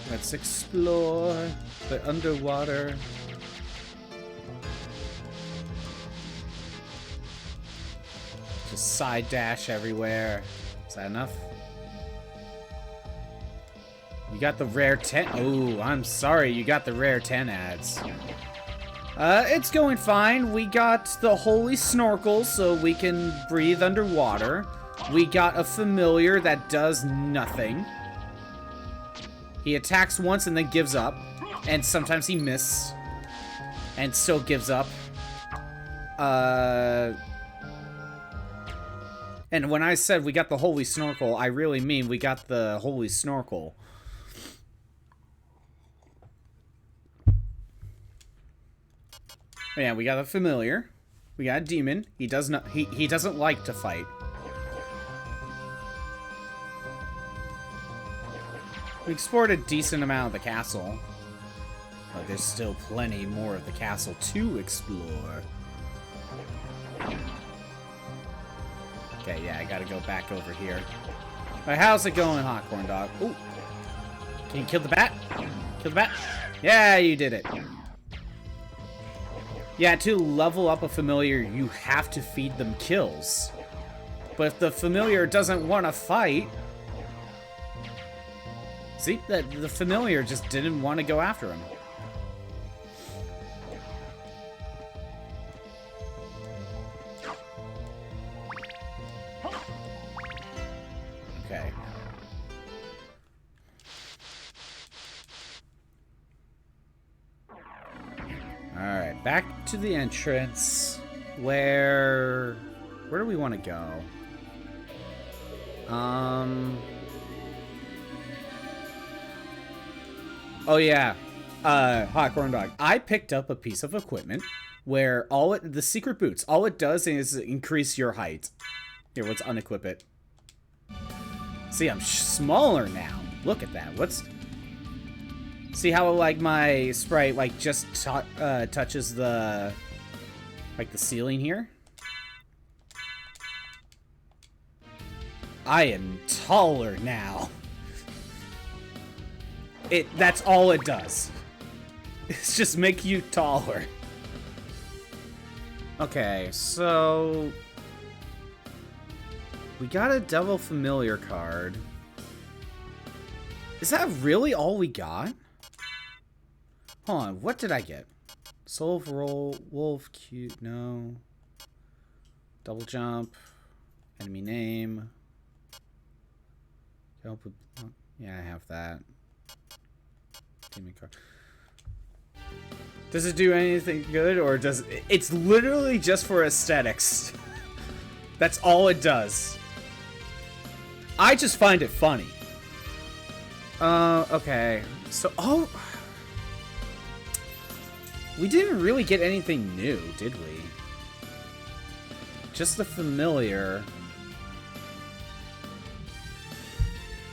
Let's explore the underwater. Just side dash everywhere. Is that enough? You got the rare 10. Oh, I'm sorry. You got the rare 10 ads. It's going fine. We got the holy snorkel so we can breathe underwater. We got a familiar that does nothing. He attacks once and then gives up. And sometimes he misses. And still gives up. And when I said we got the holy snorkel, I really mean we got the holy snorkel. Yeah, we got a familiar. We got a demon. He does not. He doesn't like to fight. We explored a decent amount of the castle. But there's still plenty more of the castle to explore. Okay, yeah, I gotta go back over here. Alright, how's it going, Hot Corn Dog? Ooh. Can you kill the bat? Kill the bat? Yeah, you did it. Yeah, to level up a familiar, you have to feed them kills. But if the familiar doesn't want to fight... See, the familiar just didn't want to go after him. Okay. Alright, back to the entrance. Where do we want to go? Oh yeah, Hot Corn Dog. I picked up a piece of equipment where the secret boots, all it does is increase your height. Here, let's unequip it. See, I'm smaller now. Look at that. See how like my sprite like just touches the the ceiling here? I am taller now. That's all it does. It's just make you taller. Okay, so we got a Devil Familiar card. Is that really all we got? Hold on, what did I get? Soul of Roll, Wolf, Cute, no. Double Jump, Enemy Name. Help with, yeah, I have that. Demon card. Does it do anything good, or does it? It's literally just for aesthetics. That's all it does. I just find it funny. Okay. So, we didn't really get anything new, did we? Just the familiar.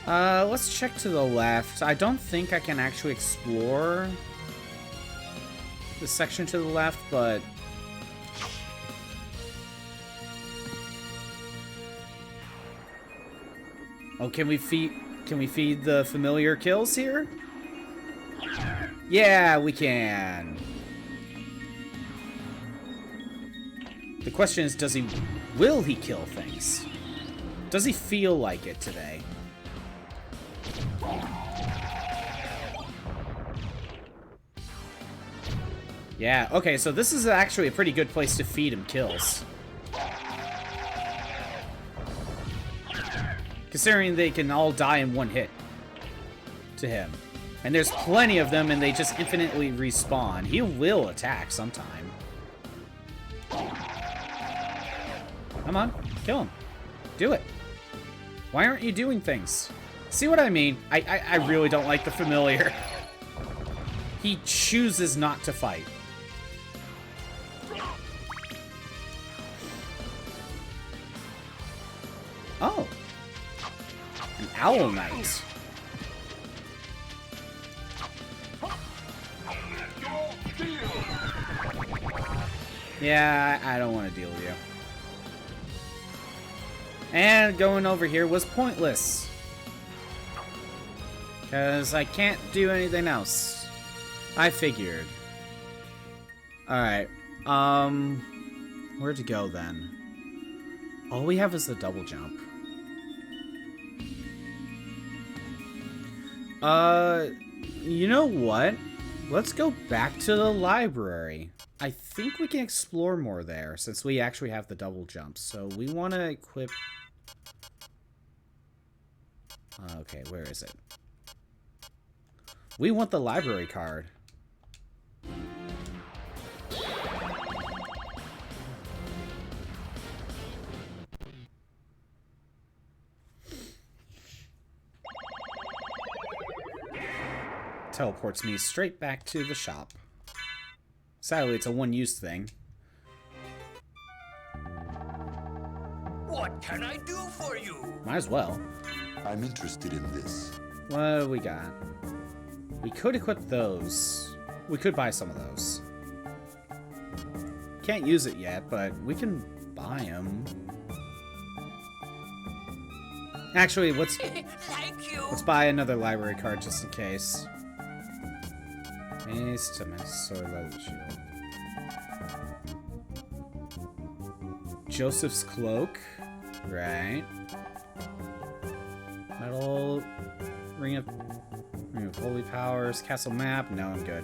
Let's check to the left. I don't think I can actually explore the section to the left, but... Oh, can we feed the familiar kills here? Yeah, we can. The question is, will he kill things? Does he feel like it today? Yeah, okay, so this is actually a pretty good place to feed him kills. Considering they can all die in one hit to him. And there's plenty of them and they just infinitely respawn. He will attack sometime. Come on, kill him. Do it. Why aren't you doing things? See what I mean? I really don't like the familiar. He chooses not to fight. Oh. An Owl Knight. Yeah, I don't want to deal with you. And going over here was pointless. Because I can't do anything else. I figured. Alright. Where to go then? All we have is the double jump. You know what? Let's go back to the library. I think we can explore more there since we actually have the double jump. So we want to equip... okay, where is it? We want the library card. Teleports me straight back to the shop. Sadly, it's a one-use thing. What can I do for you? Might as well. I'm interested in this. What do we got? We could equip those. We could buy some of those. Can't use it yet, but we can buy them. Actually, let's buy another library card just in case. Ace to Sword Leather Shield. Joseph's Cloak. Right. Metal. Ring of Holy Powers. Castle Map. No, I'm good.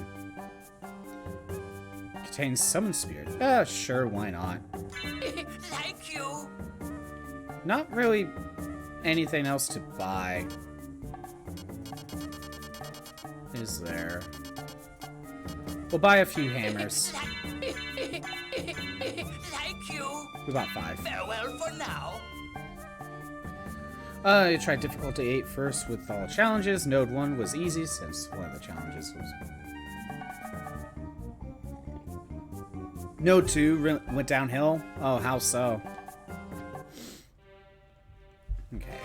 Contains Summon Spirit. Sure, why not? Thank you. Not really anything else to buy. Is there? We'll buy a few hammers. Thank you. We bought 5. Farewell for now. You tried difficulty 8 first with all challenges. Node 1 was easy since one of the challenges was... Node 2 went downhill. Oh, how so? Okay.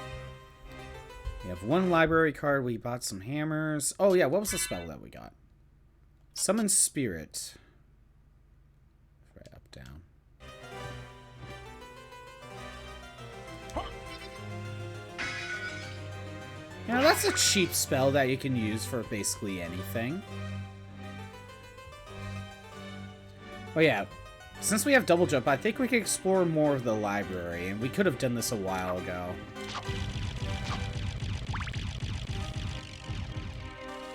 We have 1 library card. We bought some hammers. Oh, yeah. What was the spell that we got? Summon Spirit. Right, up, down. Now, that's a cheap spell that you can use for basically anything. Oh, yeah. Since we have double jump, I think we can explore more of the library, and we could have done this a while ago.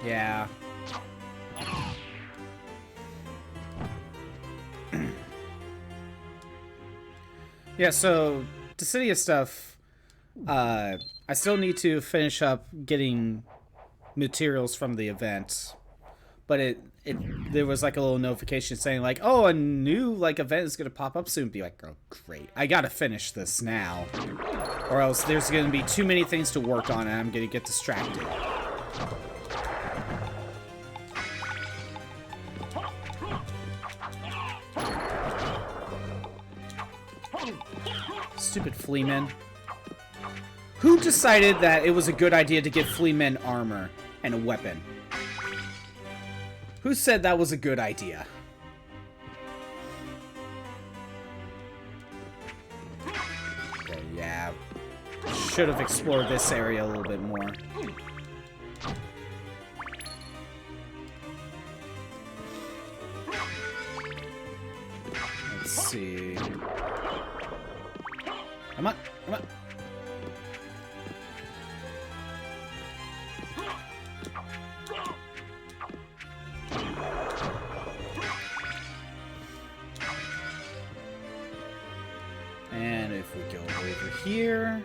Yeah. Yeah, so, Dissidia stuff, I still need to finish up getting materials from the event. But there was like a little notification saying like, oh, a new like event is gonna pop up soon. Be like, oh great, I gotta finish this now, or else there's gonna be too many things to work on and I'm gonna get distracted. Stupid fleamen. Who decided that it was a good idea to give fleamen armor and a weapon? Who said that was a good idea? Okay, yeah. Should have explored this area a little bit more. Let's see. Come on, come on. And if we go over here...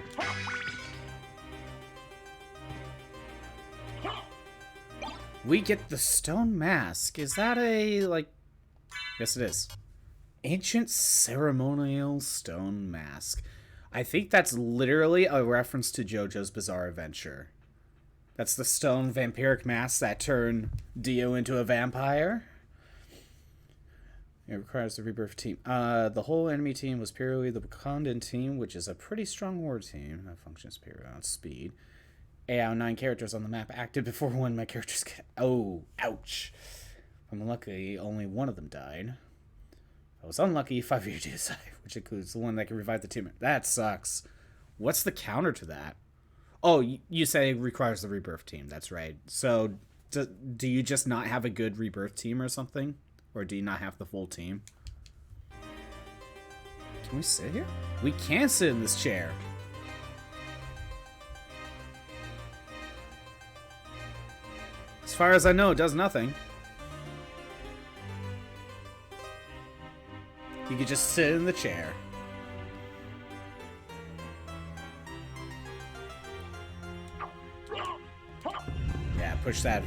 we get the stone mask. Is that a, like... yes, it is. Ancient ceremonial stone mask. I think that's literally a reference to JoJo's Bizarre Adventure. That's the stone vampiric mask that turned Dio into a vampire. It requires the rebirth team. The whole enemy team was purely the Wakandan team, which is a pretty strong war team that functions purely on speed. 8 out of 9 characters on the map active before one of my characters get... oh, ouch. I'm unlucky, only one of them died. I was unlucky, 5 years to decide, which includes the one that can revive the team. That sucks. What's the counter to that? Oh, you say it requires the rebirth team. That's right. So, do you just not have a good rebirth team or something? Or do you not have the full team? Can we sit here? We can sit in this chair. As far as I know, it does nothing. You could just sit in the chair. Yeah, push that.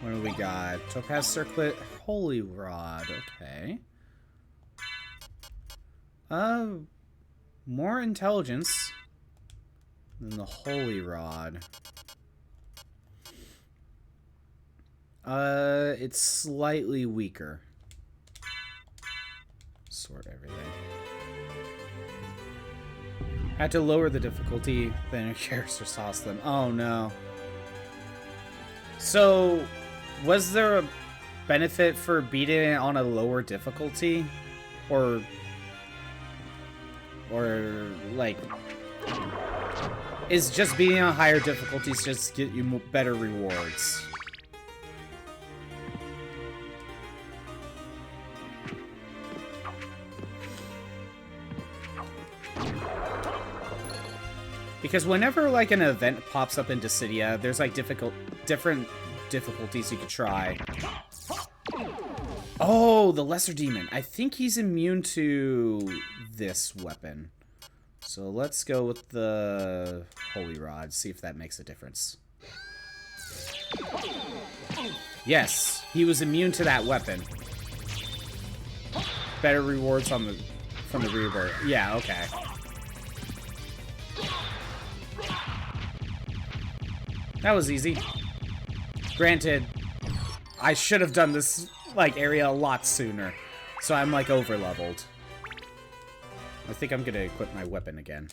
What do we got? Topaz Circlet, Holy Rod, okay. More intelligence than the Holy Rod. It's slightly weaker. Sort everything. Had to lower the difficulty, then your character sauced them. Oh no. So, was there a benefit for beating it on a lower difficulty? Or like, is just beating on higher difficulties just get you better rewards? Because whenever like an event pops up in Dissidia, there's like different difficulties you could try. Oh, the Lesser Demon. I think he's immune to this weapon. So let's go with the Holy Rod, see if that makes a difference. Yes, he was immune to that weapon. Better rewards on the from the rebirth. Yeah, okay. That was easy. Granted, I should have done this like area a lot sooner, so I'm like over leveled. I think I'm gonna equip my weapon again.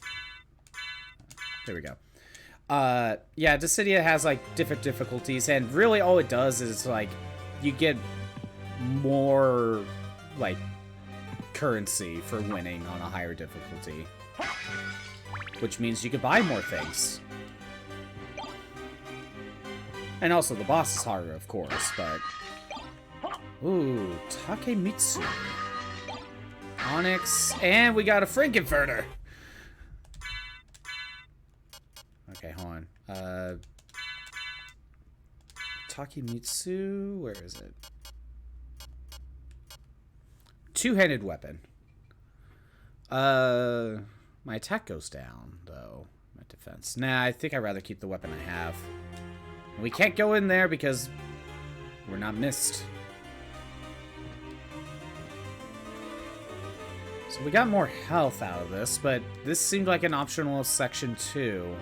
There we go. Yeah, Dissidia has like different difficulties, and really all it does is like you get more like currency for winning on a higher difficulty, which means you could buy more things. And also the boss is harder, of course, but ooh, Takemitsu. Onyx, and we got a Frankenfurter. Okay, hold on. Takemitsu, where is it? Two-handed weapon. My attack goes down, though. My defense. Nah, I think I'd rather keep the weapon I have. We can't go in there because we're not missed. So we got more health out of this, but this seemed like an optional section too.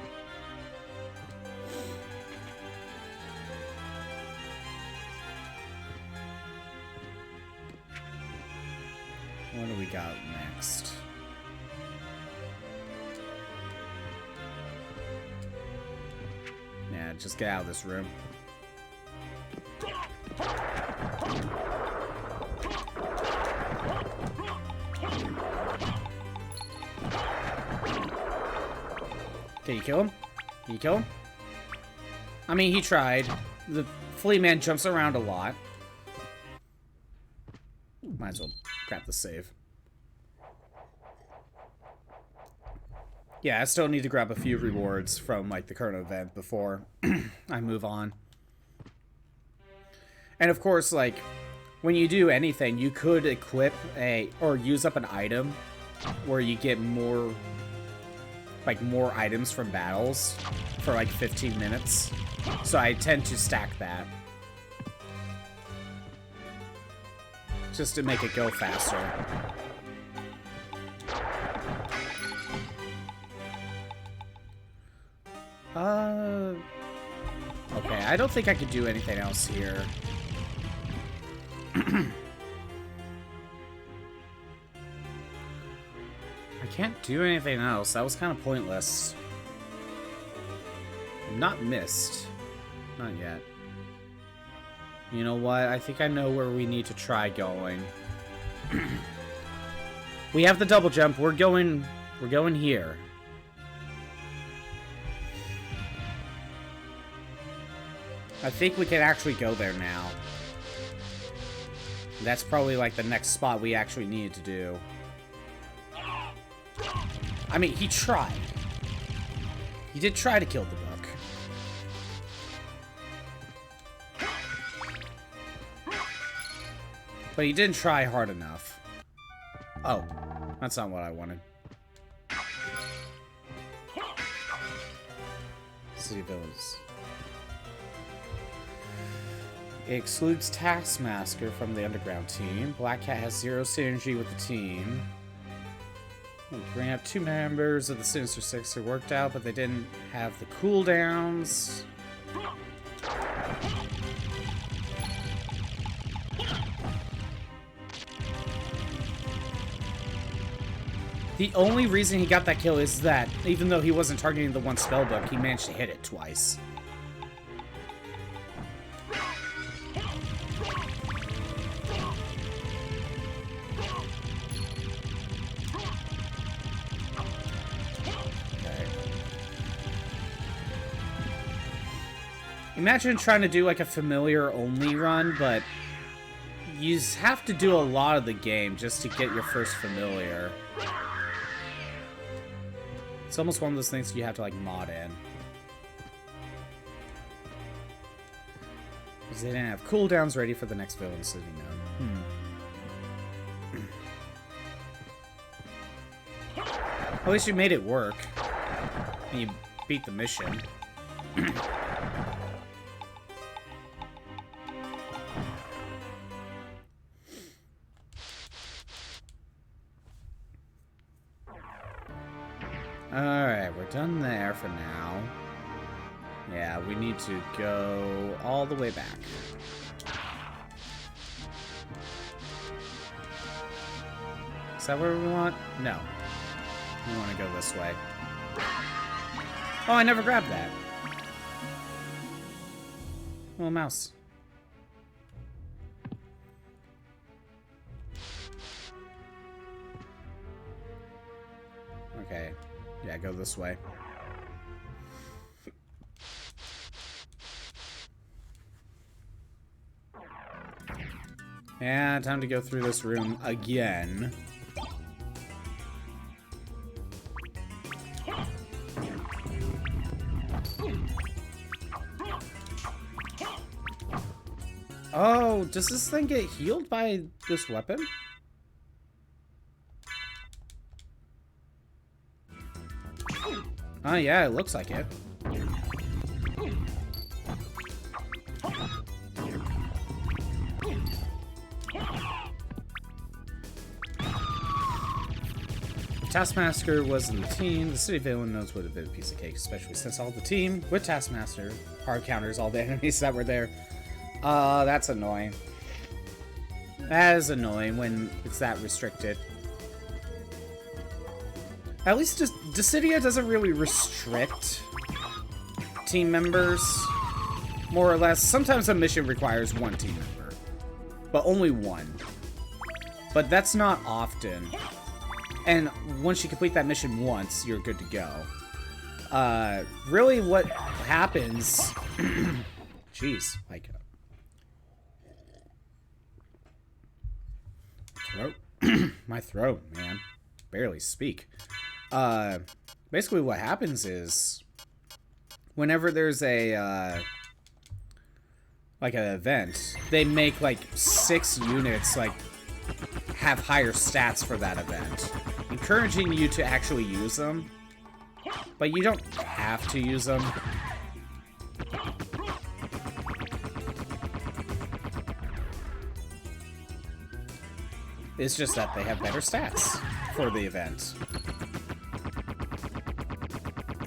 What do we got next? Yeah, just get out of this room. Can you kill him? Can you kill him? I mean, he tried. The flea man jumps around a lot. Might as well grab the save. Yeah, I still need to grab a few rewards from like the current event before I move on. And of course, like when you do anything, you could equip or use up an item where you get more items from battles for like 15 minutes. So I tend to stack that just to make it go faster. Okay, I don't think I could do anything else here. I can't do anything else. That was kind of pointless. I'm not missed. Not yet. You know what? I think I know where we need to try going. We have the double jump. We're going here. I think we can actually go there now. That's probably like the next spot we actually needed to do. I mean, he tried. He did try to kill the book. But he didn't try hard enough. Oh, that's not what I wanted. Let's see those. It excludes Taskmaster from the underground team. Black Cat has 0 synergy with the team. We'll bring up 2 members of the Sinister Six who worked out, but they didn't have the cooldowns. The only reason he got that kill is that, even though he wasn't targeting the one spellbook, he managed to hit it twice. Okay. Imagine trying to do like a familiar only run, but you have to do a lot of the game just to get your first familiar. It's almost one of those things you have to like mod in. Because they didn't have cooldowns ready for the next villain city node. At least you made it work. And you beat the mission. Alright, we're done there for now. Yeah, we need to go all the way back. Is that where we want? No. We want to go this way. Oh, I never grabbed that. Little mouse. Okay. Yeah, go this way. Yeah, time to go through this room again. Oh, does this thing get healed by this weapon? Oh yeah, it looks like it. If Taskmaster was in the team, the city villain knows would have been a piece of cake, especially since all the team with Taskmaster hard counters all the enemies that were there. That's annoying. That is annoying when it's that restricted. At least Dissidia doesn't really restrict team members, more or less. Sometimes a mission requires one team member, but only one. But that's not often. And once you complete that mission once, you're good to go. Really what happens... Jeez, like... Throat? My throat, man. Barely speak. Basically what happens is whenever there's a like an event, they make like 6 units like have higher stats for that event, encouraging you to actually use them, but you don't have to use them. It's just that they have better stats for the event.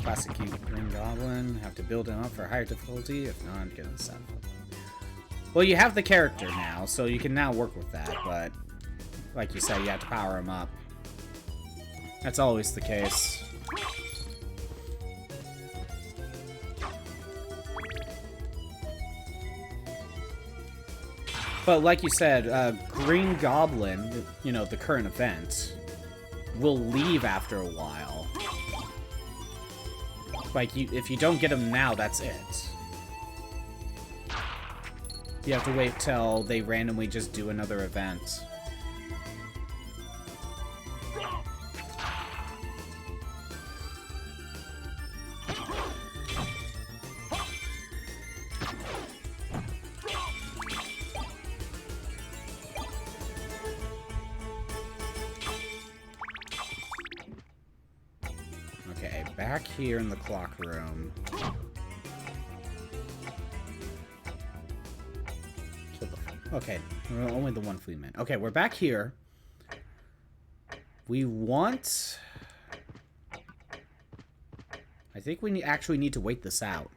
Classic Green Goblin. Have to build him up for higher difficulty. If not, get him set. Well, you have the character now, so you can now work with that, but like you said, you have to power him up. That's always the case. But like you said, Green Goblin, you know, the current event, will leave after a while. Like, if you don't get him now, that's it. You have to wait till they randomly just do another event. Okay, back here in the clock room. Okay, only the one fleet man. Okay, we're back here. We want... I think we actually need to wait this out.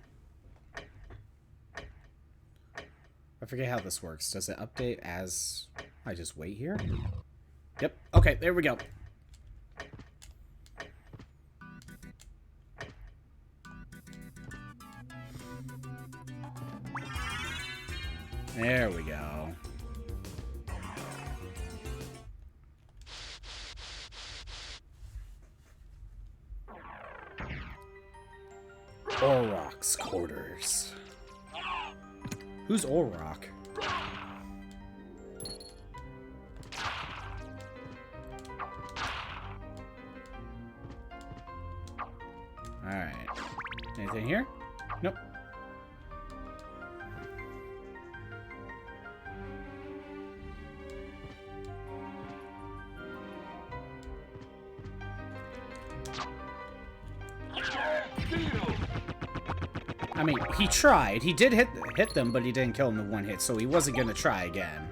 I forget how this works. Does it update as I just wait here? Yep. Okay, there we go. There we go. Oroc's quarters. Who's Oroc? Alright. Anything here? Nope. I mean, he tried. He did hit them, but he didn't kill them in one hit, so he wasn't gonna try again.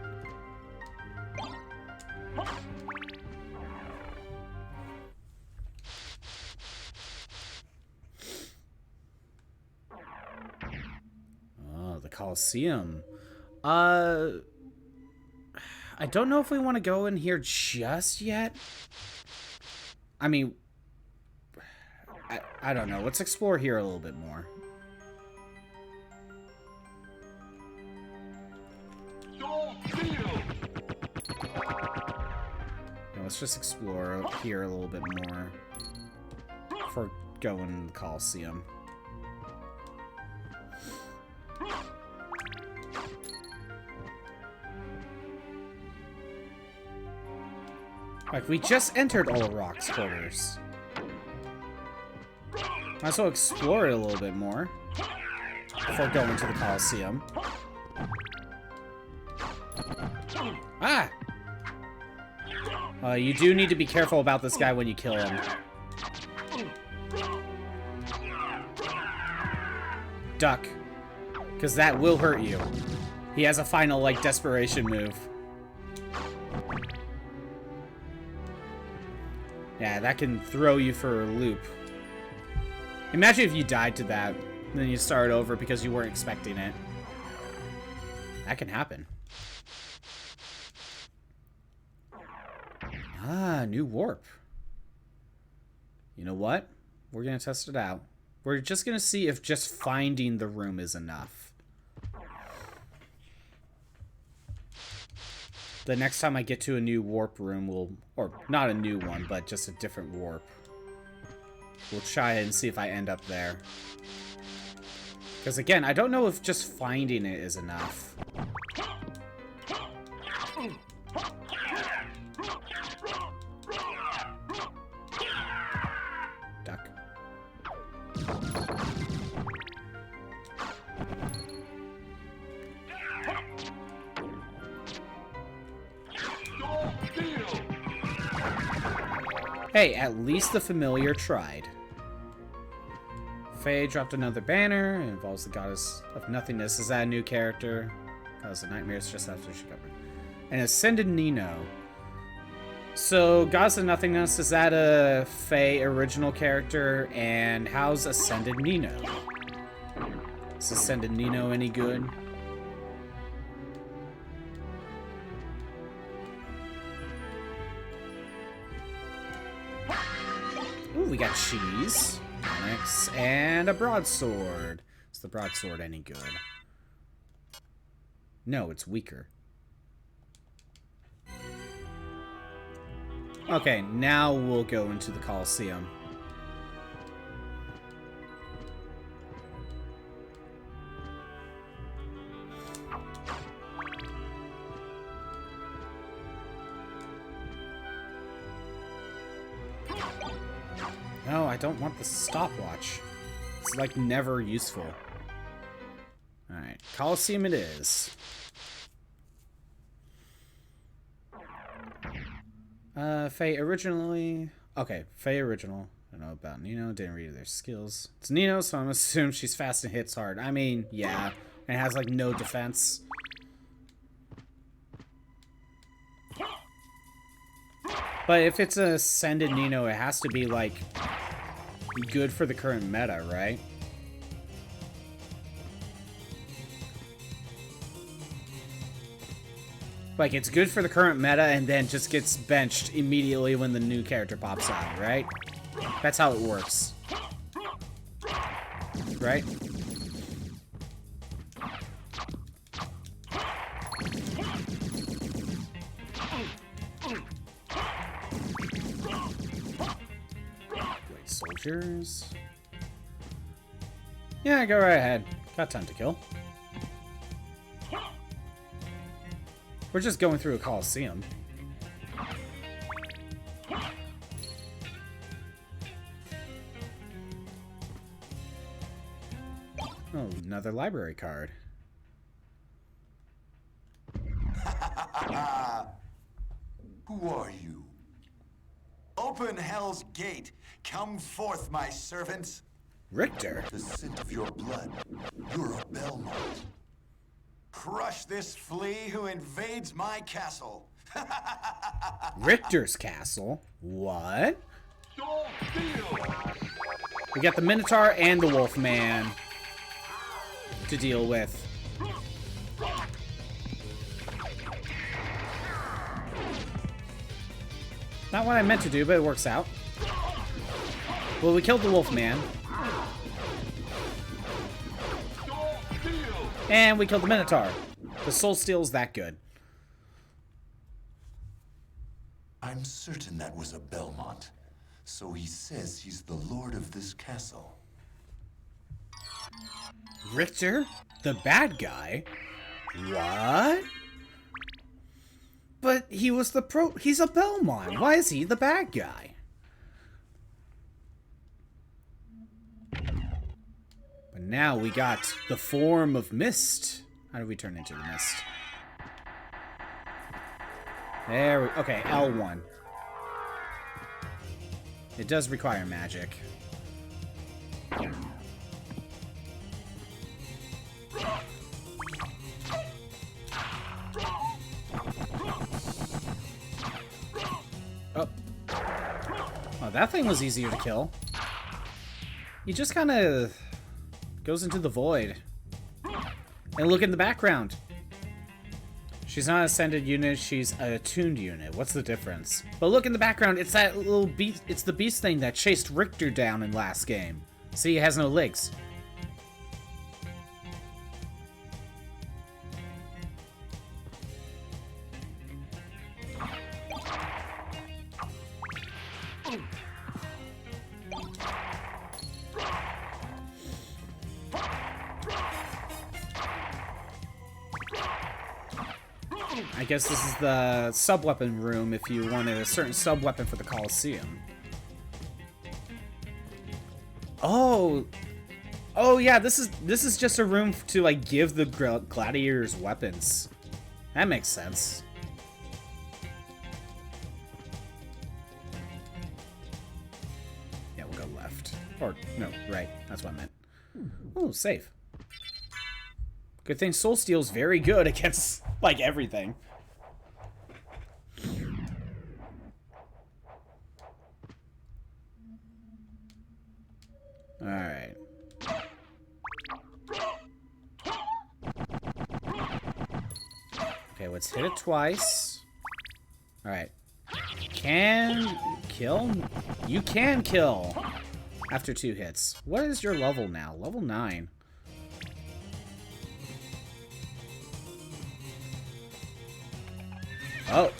Oh, the Colosseum. I don't know if we want to go in here just yet. I mean, I don't know. Let's explore here a little bit more. Yeah, let's just explore up here a little bit more before going to the Colosseum. Like, we just entered Oroc's quarters. Might as well explore it a little bit more before going to the Colosseum. Ah! You do need to be careful about this guy when you kill him. Duck. Because that will hurt you. He has a final, like, desperation move. Yeah, that can throw you for a loop. Imagine if you died to that, and then you start over because you weren't expecting it. That can happen. Ah, new warp. You know what? We're going to test it out. We're just going to see if just finding the room is enough. The next time I get to a new warp room, or not a new one, but just a different warp. We'll try it and see if I end up there. Because again, I don't know if just finding it is enough. Duck. Hey, at least the familiar tried. Faye dropped another banner. It involves the goddess of nothingness. Is that a new character? Goddess of nightmares just after she got rid. And Ascended Nino. So, goddess of nothingness, is that a Faye original character? And how's Ascended Nino? Is Ascended Nino any good? Ooh, we got cheese. Onyx, and a broadsword. Is the broadsword any good? No, it's weaker. Okay, now we'll go into the Colosseum. No, I don't want the stopwatch. It's like never useful. Alright, Colosseum it is. Faye originally... Okay, Faye original. I don't know about Nino, didn't read their skills. It's Nino, so I'm assuming she's fast and hits hard. I mean, yeah. And has like no defense. But if it's a Ascended Nino, it has to be, like, good for the current meta, right? Like, it's good for the current meta and then just gets benched immediately when the new character pops out, right? That's how it works. Right? Rangers. Yeah, go right ahead. Got time to kill. We're just going through a Coliseum. Oh, another library card. Who are you? Open Hell's Gate. Come forth, my servants. Richter? The scent of your blood. You're a Belmont. Crush this flea who invades my castle. Richter's castle? What? We got the Minotaur and the Wolfman to deal with. Not what I meant to do, but it works out. Well, we killed the Wolfman. And we killed the Minotaur. The Soul Steel's that good. I'm certain that was a Belmont. So he says he's the lord of this castle. Richter? The bad guy? What? But he was the he's a Belmont. Why is he the bad guy? But now we got the form of mist. How do we turn into the mist? There we... Okay, L1. It does require magic. Oh. Oh, that thing was easier to kill. He just kind of goes into the void. And look in the background. She's not an ascended unit, she's an attuned unit. What's the difference? But look in the background, it's that little beast, it's the beast thing that chased Richter down in last game. See, it has no legs. I guess this is the sub-weapon room if you wanted a certain sub-weapon for the Coliseum. Oh! Oh yeah, this is just a room to like give the gladiators weapons. That makes sense. Yeah, we'll go left. Or, no, right. That's what I meant. Oh, safe. Good thing Soul Steel's very good against, like, everything. Alright. Okay, let's hit it twice. Alright. Can kill? You can kill after 2 hits. What is your level now? Level 9. Oh.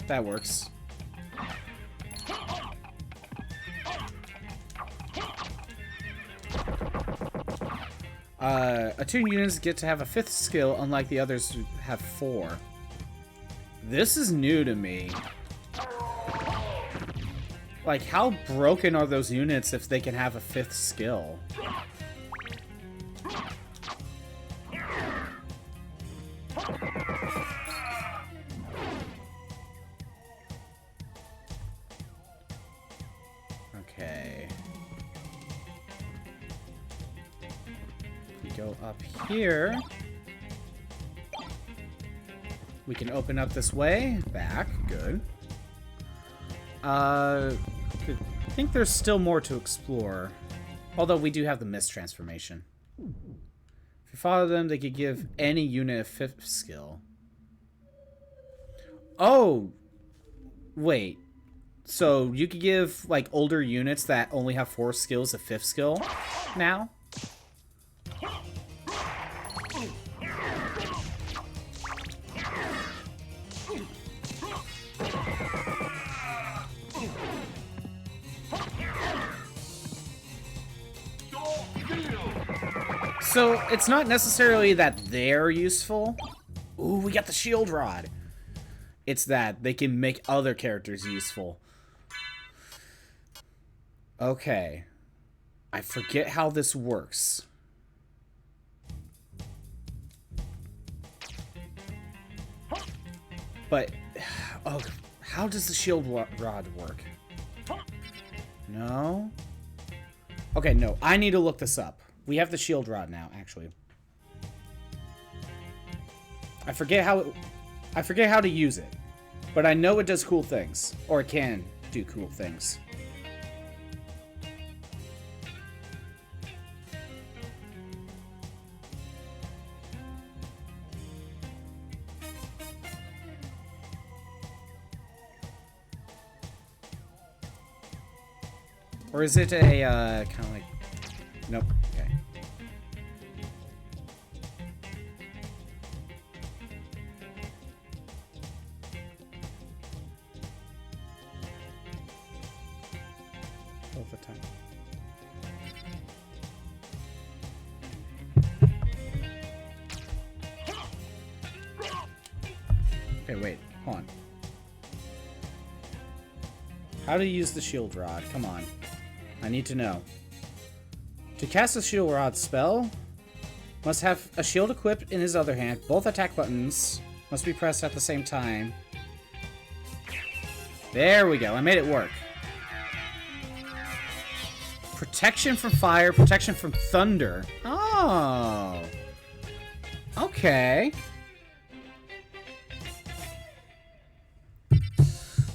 That works. Attuned units get to have a 5th skill, unlike the others who have 4. This is new to me. Like, how broken are those units if they can have a 5th skill? Okay. If we go up here, we can open up this way. Back. Good. I think there's still more to explore. Although we do have the mist transformation. If you follow them, they could give any unit a 5th skill. Oh! Wait. So you could give, like, older units that only have 4 skills a 5th skill now? So it's not necessarily that they're useful. Ooh, we got the shield rod. It's that they can make other characters useful. Okay. I forget how this works. But, oh, how does the shield rod work? No? Okay, no, I need to look this up. We have the shield rod now, actually. I forget how to use it. But I know it does cool things. Or it can do cool things. Or is it a, kind of like... Nope. Okay. All the time. Okay, wait. Hold on. How to use the shield rod? Come on. I need to know. To cast a shield rod spell, must have a shield equipped in his other hand. Both attack buttons must be pressed at the same time. There we go. I made it work. Protection from fire, protection from thunder. Oh. Okay.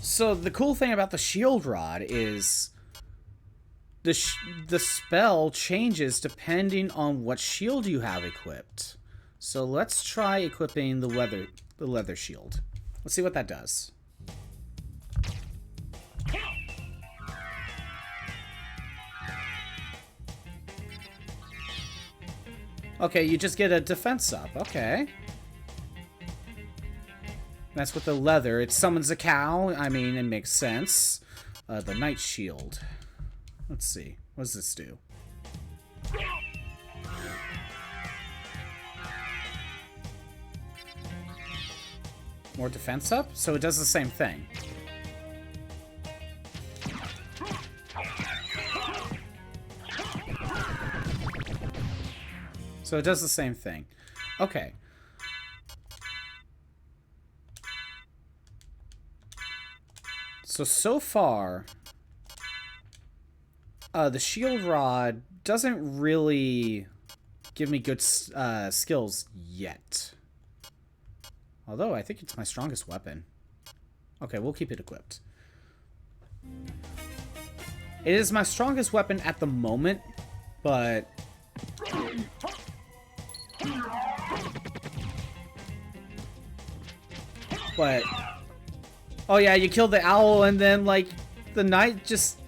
So the cool thing about the shield rod is the spell changes depending on what shield you have equipped. So let's try equipping the leather shield. Let's see what that does. Okay, you just get a defense up. Okay. That's with the leather. It summons a cow. I mean, it makes sense. The knight shield. Let's see. What does this do? More defense up? So it does the same thing. So it does the same thing. Okay. So far, the shield rod doesn't really give me good skills yet. Although, I think it's my strongest weapon. Okay, we'll keep it equipped. It is my strongest weapon at the moment, but... Oh yeah, you killed the owl and then, like, the knight just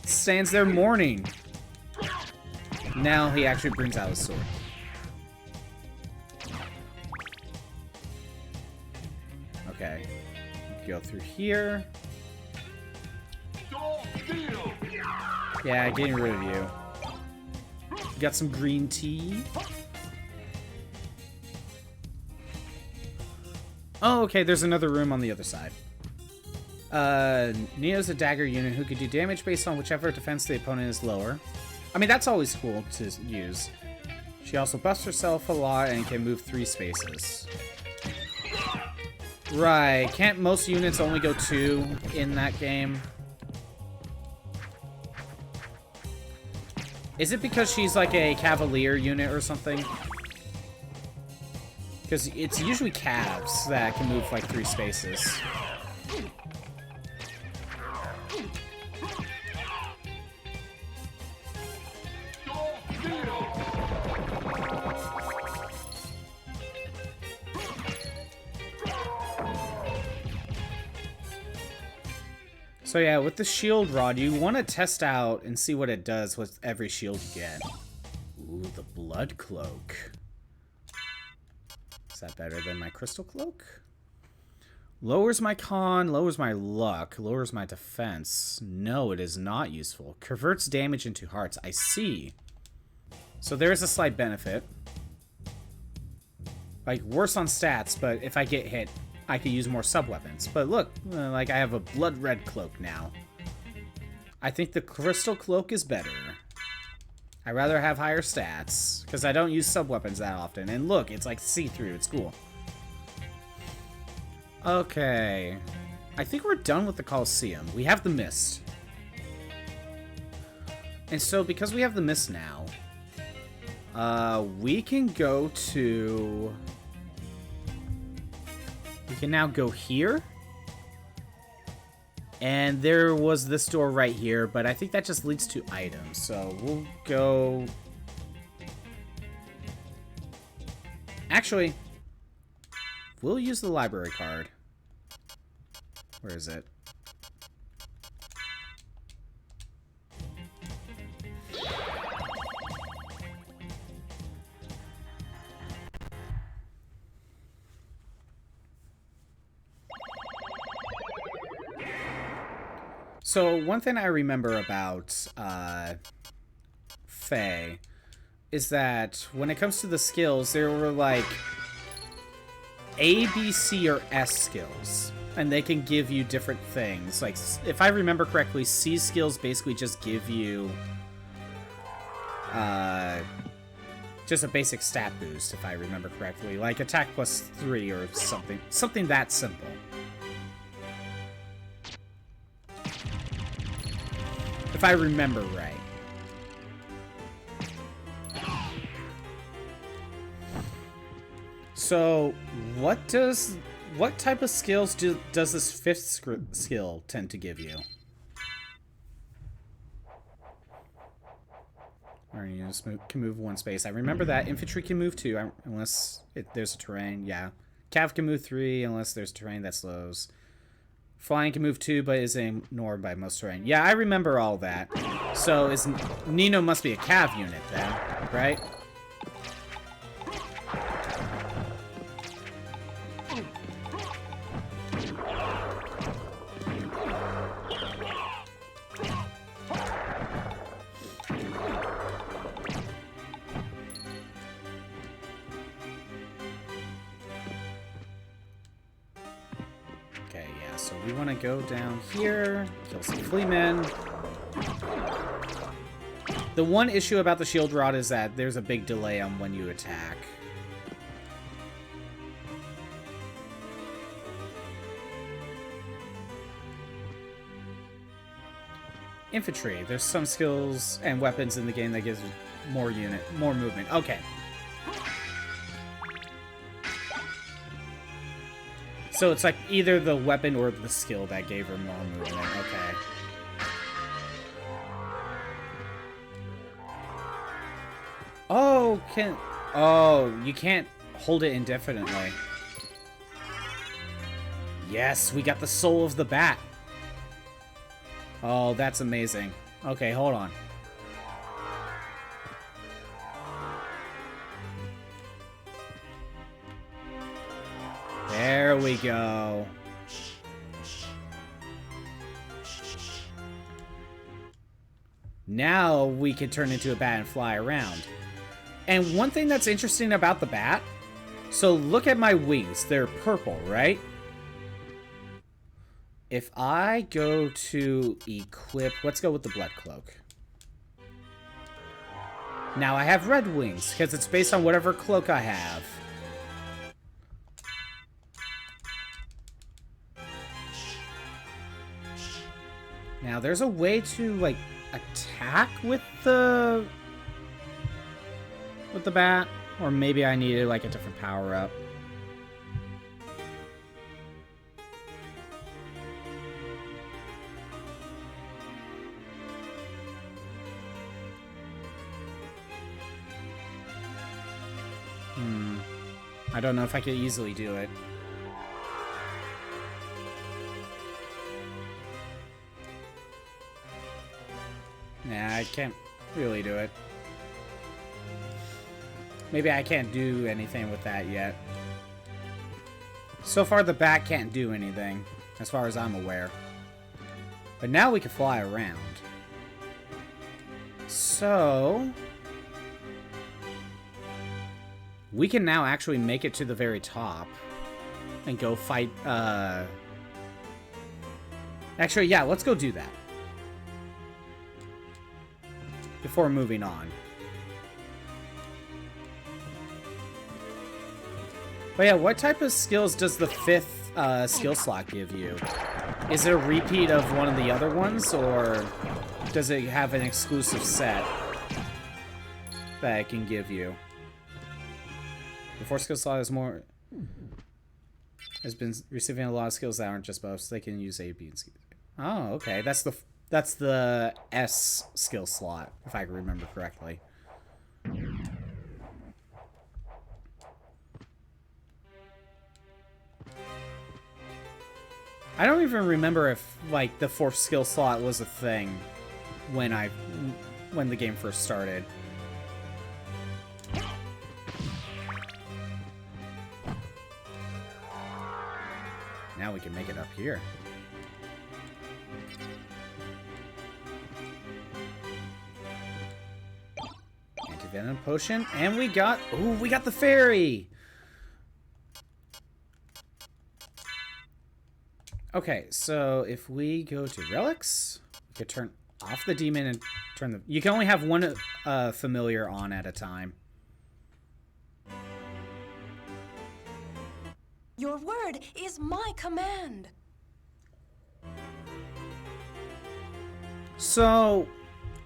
stands there mourning. Now he actually brings out his sword. Okay. Go through here. Yeah, getting rid of you. Got some green tea. Oh, okay, there's another room on the other side. Neo's a dagger unit who can do damage based on whichever defense the opponent is lower. I mean, that's always cool to use. She also buffs herself a lot and can move 3 spaces. Right, can't most units only go 2 in that game? Is it because she's like a cavalier unit or something? Because it's usually calves that can move like 3 spaces. So yeah, with the shield rod, you want to test out and see what it does with every shield you get. Ooh, the blood cloak. Is that better than my crystal cloak? Lowers my con, lowers my luck, lowers my defense. No, it is not useful. Converts damage into hearts. I see. So there is a slight benefit. Like, worse on stats, but if I get hit, I could use more sub-weapons. But look, like, I have a blood red cloak now. I think the crystal cloak is better. I'd rather have higher stats, because I don't use sub-weapons that often. And look, it's like see-through. It's cool. Okay. I think we're done with the Colosseum. We have the mist. And so, because we have the mist now, we can go to... We can now go here. And there was this door right here, but I think that just leads to items. So we'll go... Actually, we'll use the library card. Where is it? So, one thing I remember about Faye is that when it comes to the skills, there were like A, B, C, or S skills. And they can give you different things. Like, if I remember correctly, C skills basically just give you just a basic stat boost, if I remember correctly. Like attack +3 or something. Something that simple. If I remember right. So, what type of skills does this fifth skill tend to give you? Or you just can move one space. I remember that. Infantry can move 2, unless there's a terrain. Yeah. Cav can move 3, unless there's terrain that slows. Flying can move 2, but is ignored by most terrain. Yeah, I remember all that. So Nino must be a Cav unit then, right? So we want to go down here, kill some fleamen. The one issue about the shield rod is that there's a big delay on when you attack. Infantry. There's some skills and weapons in the game that gives more movement. Okay. So it's like either the weapon or the skill that gave her more movement. Okay. Oh, you can't hold it indefinitely. Yes, we got the soul of the bat. Oh, that's amazing. Okay, hold on. There we go. Now we can turn into a bat and fly around. And one thing that's interesting about the bat, so look at my wings. They're purple, right? If I go to equip, let's go with the blood cloak. Now I have red wings because it's based on whatever cloak I have. Now, there's a way to, like, attack with the bat. Or maybe I needed, like, a different power-up. I don't know if I could easily do it. Nah, I can't really do it. Maybe I can't do anything with that yet. So far, the bat can't do anything, as far as I'm aware. But now we can fly around. So... we can now actually make it to the very top and go fight, Actually, yeah, let's go do that. Before moving on. But yeah, what type of skills does the 5th skill slot give you? Is it a repeat of one of the other ones, or does it have an exclusive set that it can give you? The 4th skill slot is more... has been receiving a lot of skills that aren't just buffs. They can use A, B, and C. Oh, okay. That's the S skill slot, if I remember correctly. I don't even remember if, like, the 4th skill slot was a thing when the game first started. Now we can make it up here. Anti-venom potion, and we got the fairy! Okay, so if we go to relics, we could turn off the demon and turn the... You can only have one familiar on at a time. Your word is my command. So,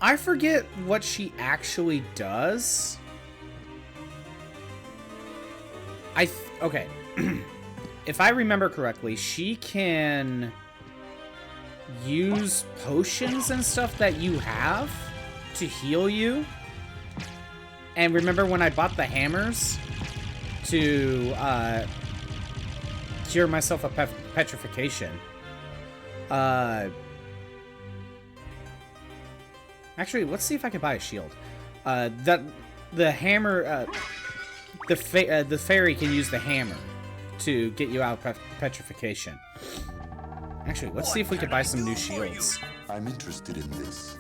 I forget what she actually does. Okay. If I remember correctly, she can use potions and stuff that you have to heal you. And remember when I bought the hammers to cure myself of petrification? Actually, let's see if I can buy a shield. The hammer, the fairy can use the hammer to get you out of petrification. Actually, let's see if we can buy some new shields. I'm interested in this.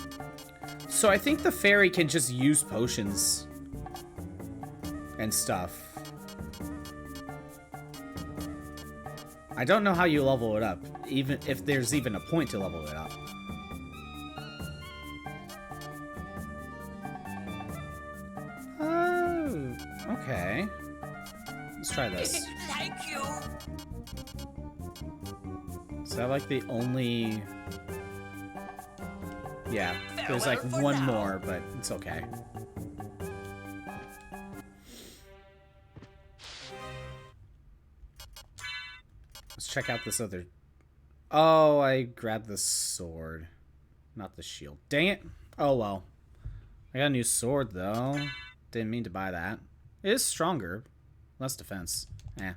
So I think the fairy can just use potions and stuff. I don't know how you level it up, even if there's even a point to level it up. Oh, okay. Let's try this. Thank you. Is that like the only... Yeah, there's like Farewell for one now. more, but it's okay. Let's check out this other... Oh, I grabbed the sword, not the shield. Dang it. Oh, well. I got a new sword, though. Didn't mean to buy that. It is stronger. Less defense. Eh.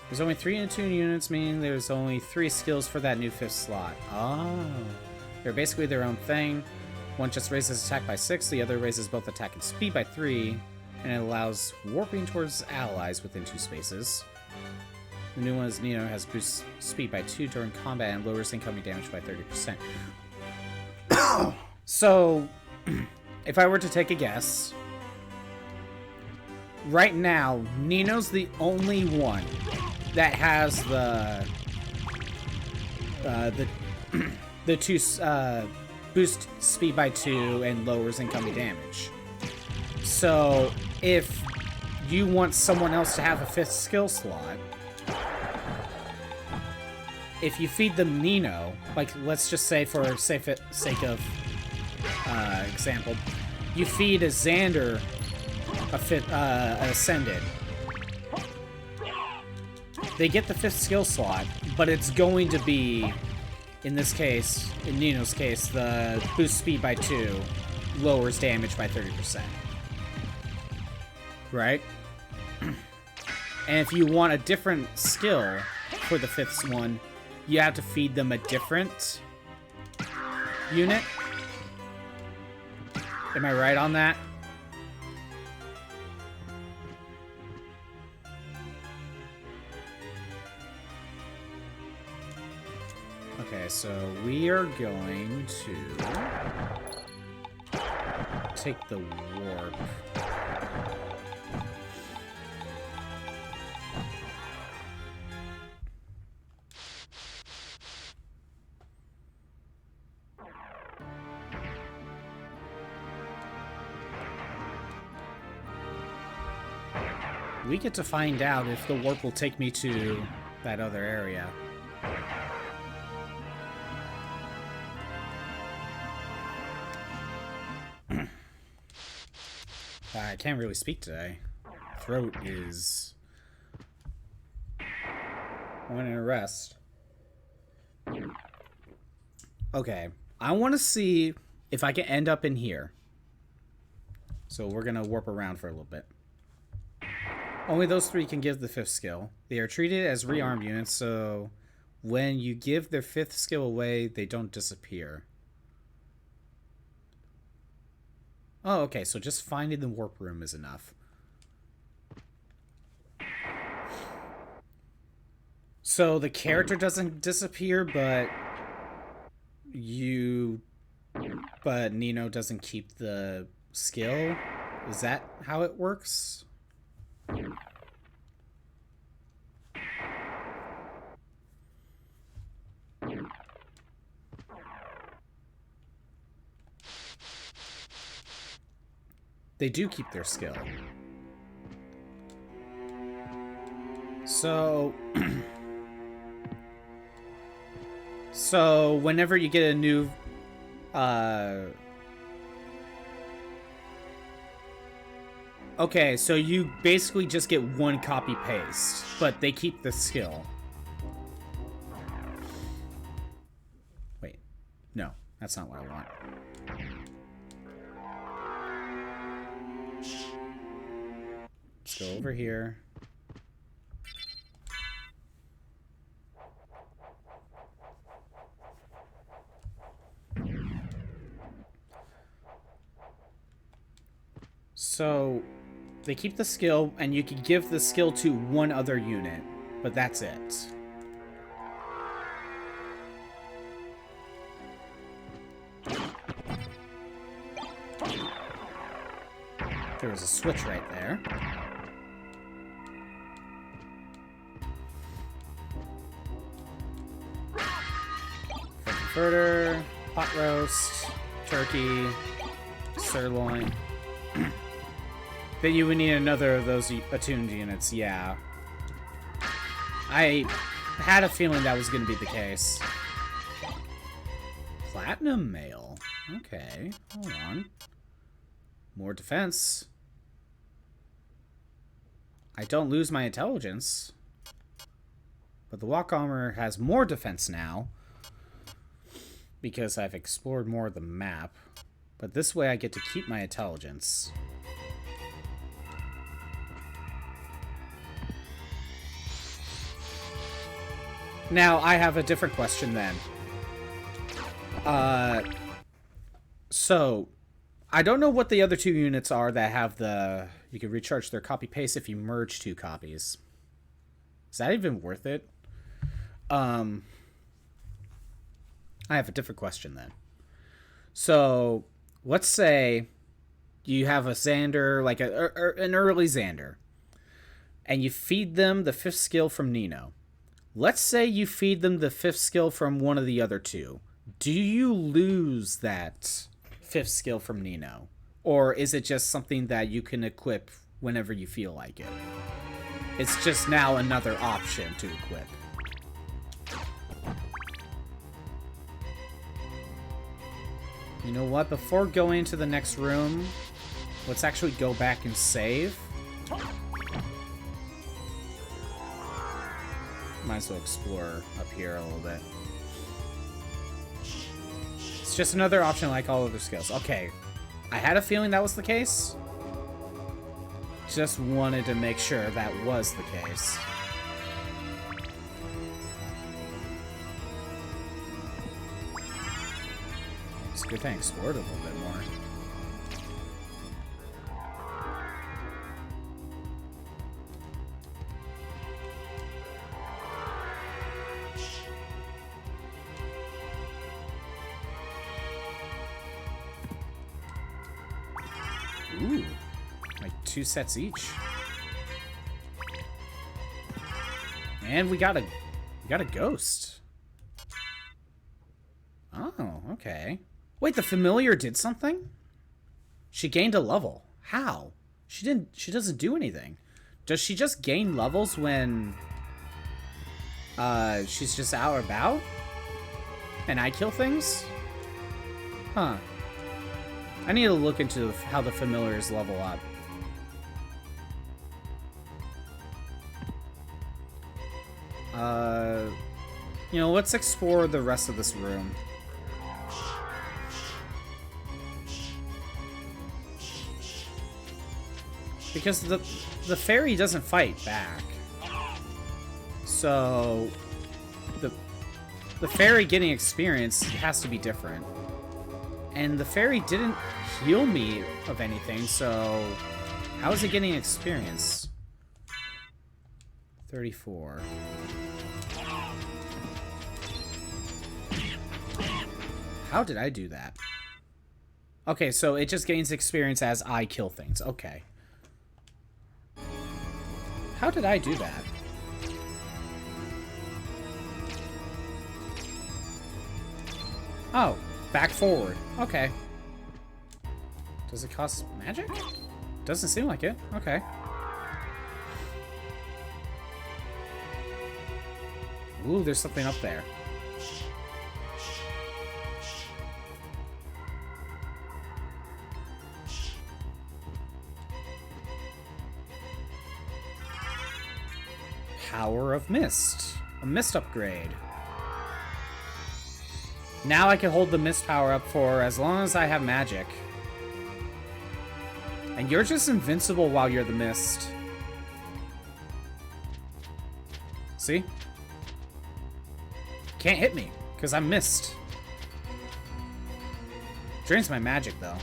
There's only 3 attuned units, meaning there's only 3 skills for that new 5th slot. Oh. They're basically their own thing. One just raises attack by 6, the other raises both attack and speed by 3, and it allows warping towards allies within 2 spaces. The new one is Nino, has boosts speed by 2 during combat and lowers incoming damage by 30%. So, if I were to take a guess, right now, Nino's the only one that has the 2 boost speed by 2 and lowers incoming damage. So, if you want someone else to have a 5th skill slot, if you feed them Nino, like let's just say for sake of example, you feed a Xander an Ascended. They get the 5th skill slot, but it's going to be, in this case, in Nino's case, the boost speed by 2 lowers damage by 30%. Right? And if you want a different skill for the 5th one, you have to feed them a different unit. Am I right on that? Okay, so we are going to take the warp. we get to find out if the warp will take me to that other area. I can't really speak today. Throat is wanting a rest. Okay, I want to see if I can end up in here. So we're gonna warp around for a little bit. Only those three can give the 5th skill. They are treated as rearmed units, so when you give their 5th skill away, they don't disappear. Oh, okay, so just finding the warp room is enough. So the character doesn't disappear, but Nino doesn't keep the skill? Is that how it works? They do keep their skill. So... so, whenever you get a new... okay, so you basically just get one copy-paste, but they keep the skill. Wait. No, that's not what I want. Let's go over here. So, they keep the skill, and you can give the skill to one other unit, but that's it. There was a switch right there. Converter, pot roast, turkey, sirloin. Then you would need another of those attuned units, yeah. I had a feeling that was going to be the case. Platinum mail. Okay, hold on. More defense. I don't lose my intelligence. But the walk armor has more defense now. Because I've explored more of the map. But this way I get to keep my intelligence. Now, I have a different question then. So, I don't know what the other two units are that have the... You can recharge their copy-paste if you merge two copies. Is that even worth it? I have a different question then. So, let's say you have a Xander, like an early Xander, and you feed them the 5th skill from Nino. Let's say you feed them the 5th skill from one of the other two. Do you lose that 5th skill from Nino? Or is it just something that you can equip whenever you feel like it? It's just now another option to equip. You know what? Before going to the next room, let's actually go back and save. Might as well explore up here a little bit. It's just another option like all other skills. Okay. I had a feeling that was the case. Just wanted to make sure that was the case. It's a good thing I explored a little bit more. Ooh, like 2 sets each. And we got a ghost. Oh, okay. Wait, the familiar did something? She gained a level. How? She doesn't do anything. Does she just gain levels when she's just out or about? And I kill things? Huh. I need to look into how the familiars level up. You know, let's explore the rest of this room. Because the fairy doesn't fight back. So the fairy getting experience has to be different. And the fairy didn't heal me of anything, so how is it getting experience? 34. How did I do that? Okay, so it just gains experience as I kill things. Okay. How did I do that? Oh, back forward. Okay. Does it cost magic? Doesn't seem like it. Okay. Ooh, there's something up there. Power of Mist. A mist upgrade. Now I can hold the mist power up for as long as I have magic. And you're just invincible while you're the mist. See? Can't hit me, because I'm mist. Drains my magic, though.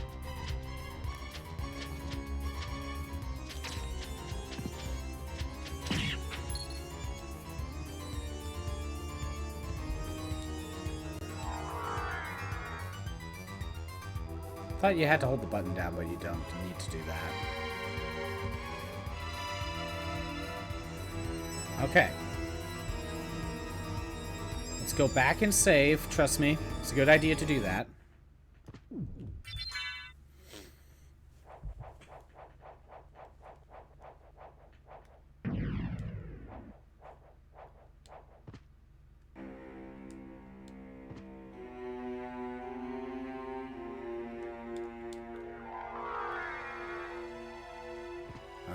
Thought you had to hold the button down, but you don't need to do that. Okay. Let's go back and save. Trust me, it's a good idea to do that.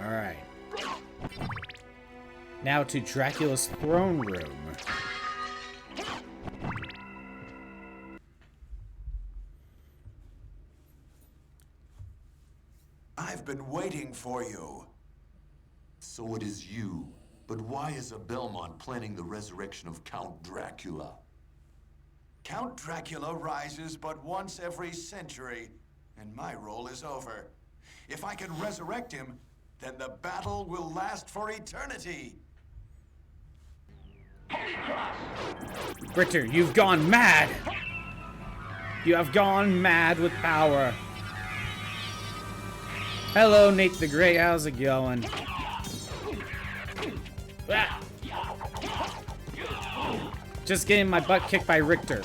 Alright. Now to Dracula's throne room. I've been waiting for you. So it is you. But why is a Belmont planning the resurrection of Count Dracula? Count Dracula rises but once every century, and my role is over. If I can resurrect him, then the battle will last for eternity. Richter, you've gone mad! You have gone mad with power. Hello, Nate the Great. How's it going? Ah. Just getting my butt kicked by Richter.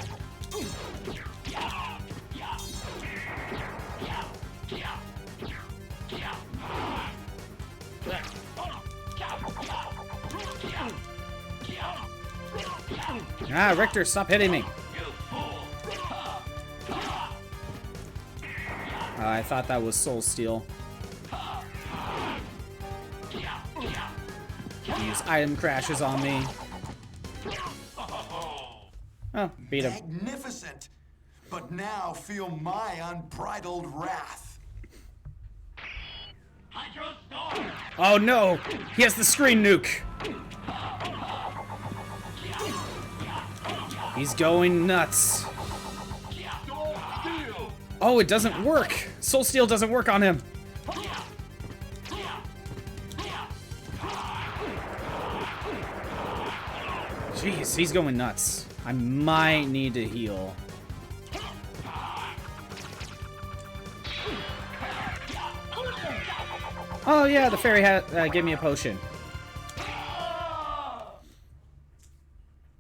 Ah, Richter, stop hitting me. I thought that was Soul Steel. Use item crashes on me. Oh, beat him. Magnificent! But now feel my unbridled wrath. Oh no! He has the screen nuke! He's going nuts. Oh, it doesn't work! Soul Steel doesn't work on him. Jeez, he's going nuts. I might need to heal. Oh yeah, the fairy gave me a potion.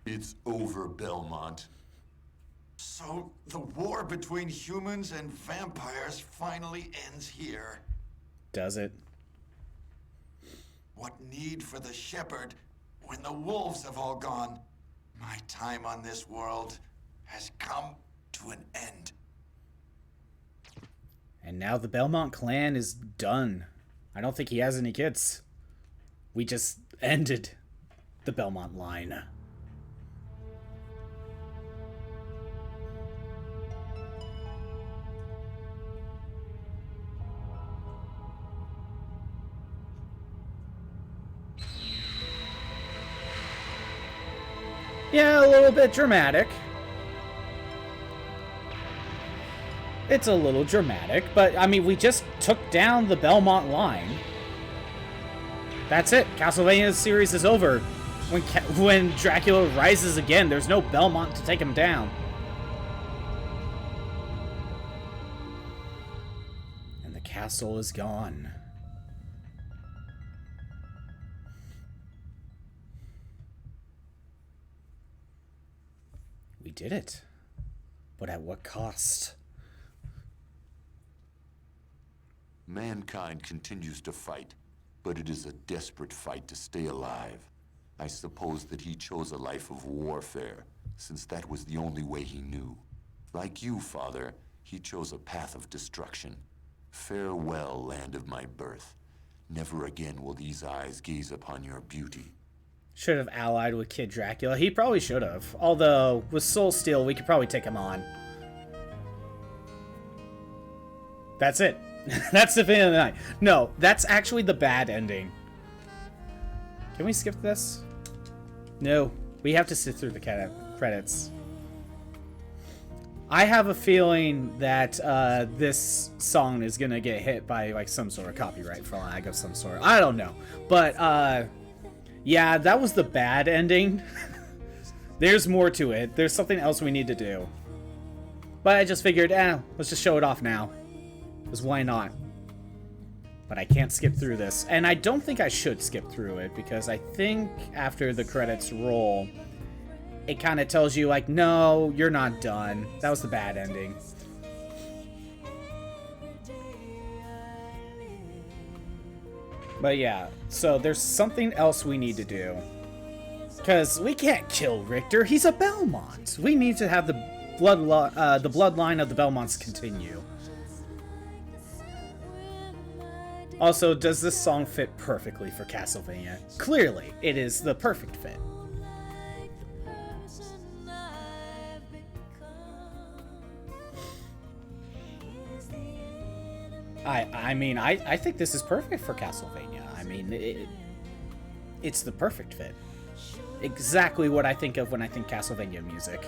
It's over, Belmont. So the war between humans and vampires finally ends here. Does it? What need for the shepherd when the wolves have all gone? My time on this world has come to an end. And now the Belmont clan is done. I don't think he has any kids. We just ended the Belmont line. Yeah, a little bit dramatic. It's a little dramatic, but I mean, we just took down the Belmont line. That's it. Castlevania series is over. When Dracula rises again, there's no Belmont to take him down. And the castle is gone. We did it. But at what cost? Mankind continues to fight, but it is a desperate fight to stay alive. I suppose that he chose a life of warfare, since that was the only way he knew. Like you, Father, he chose a path of destruction. Farewell, land of my birth. Never again will these eyes gaze upon your beauty. Should have allied with Kid Dracula. He probably should have. Although, with Soul Steel, we could probably take him on. That's it. That's the fin of the night. No, that's actually the bad ending. Can we skip this? No. We have to sit through the credits. I have a feeling that this song is going to get hit by like some sort of copyright flag of some sort. I don't know. But, yeah, that was the bad ending. There's more to it. There's something else we need to do. But I just figured, let's just show it off now. Because why not? But I can't skip through this. And I don't think I should skip through it, because I think after the credits roll, it kind of tells you, like, no, you're not done. That was the bad ending. But yeah, so there's something else we need to do. Because we can't kill Richter. He's a Belmont. We need to have the bloodline of the Belmonts continue. Also, does this song fit perfectly for Castlevania? Clearly, it is the perfect fit. I mean, I think this is perfect for Castlevania. I mean, it's the perfect fit. Exactly what I think of when I think Castlevania music.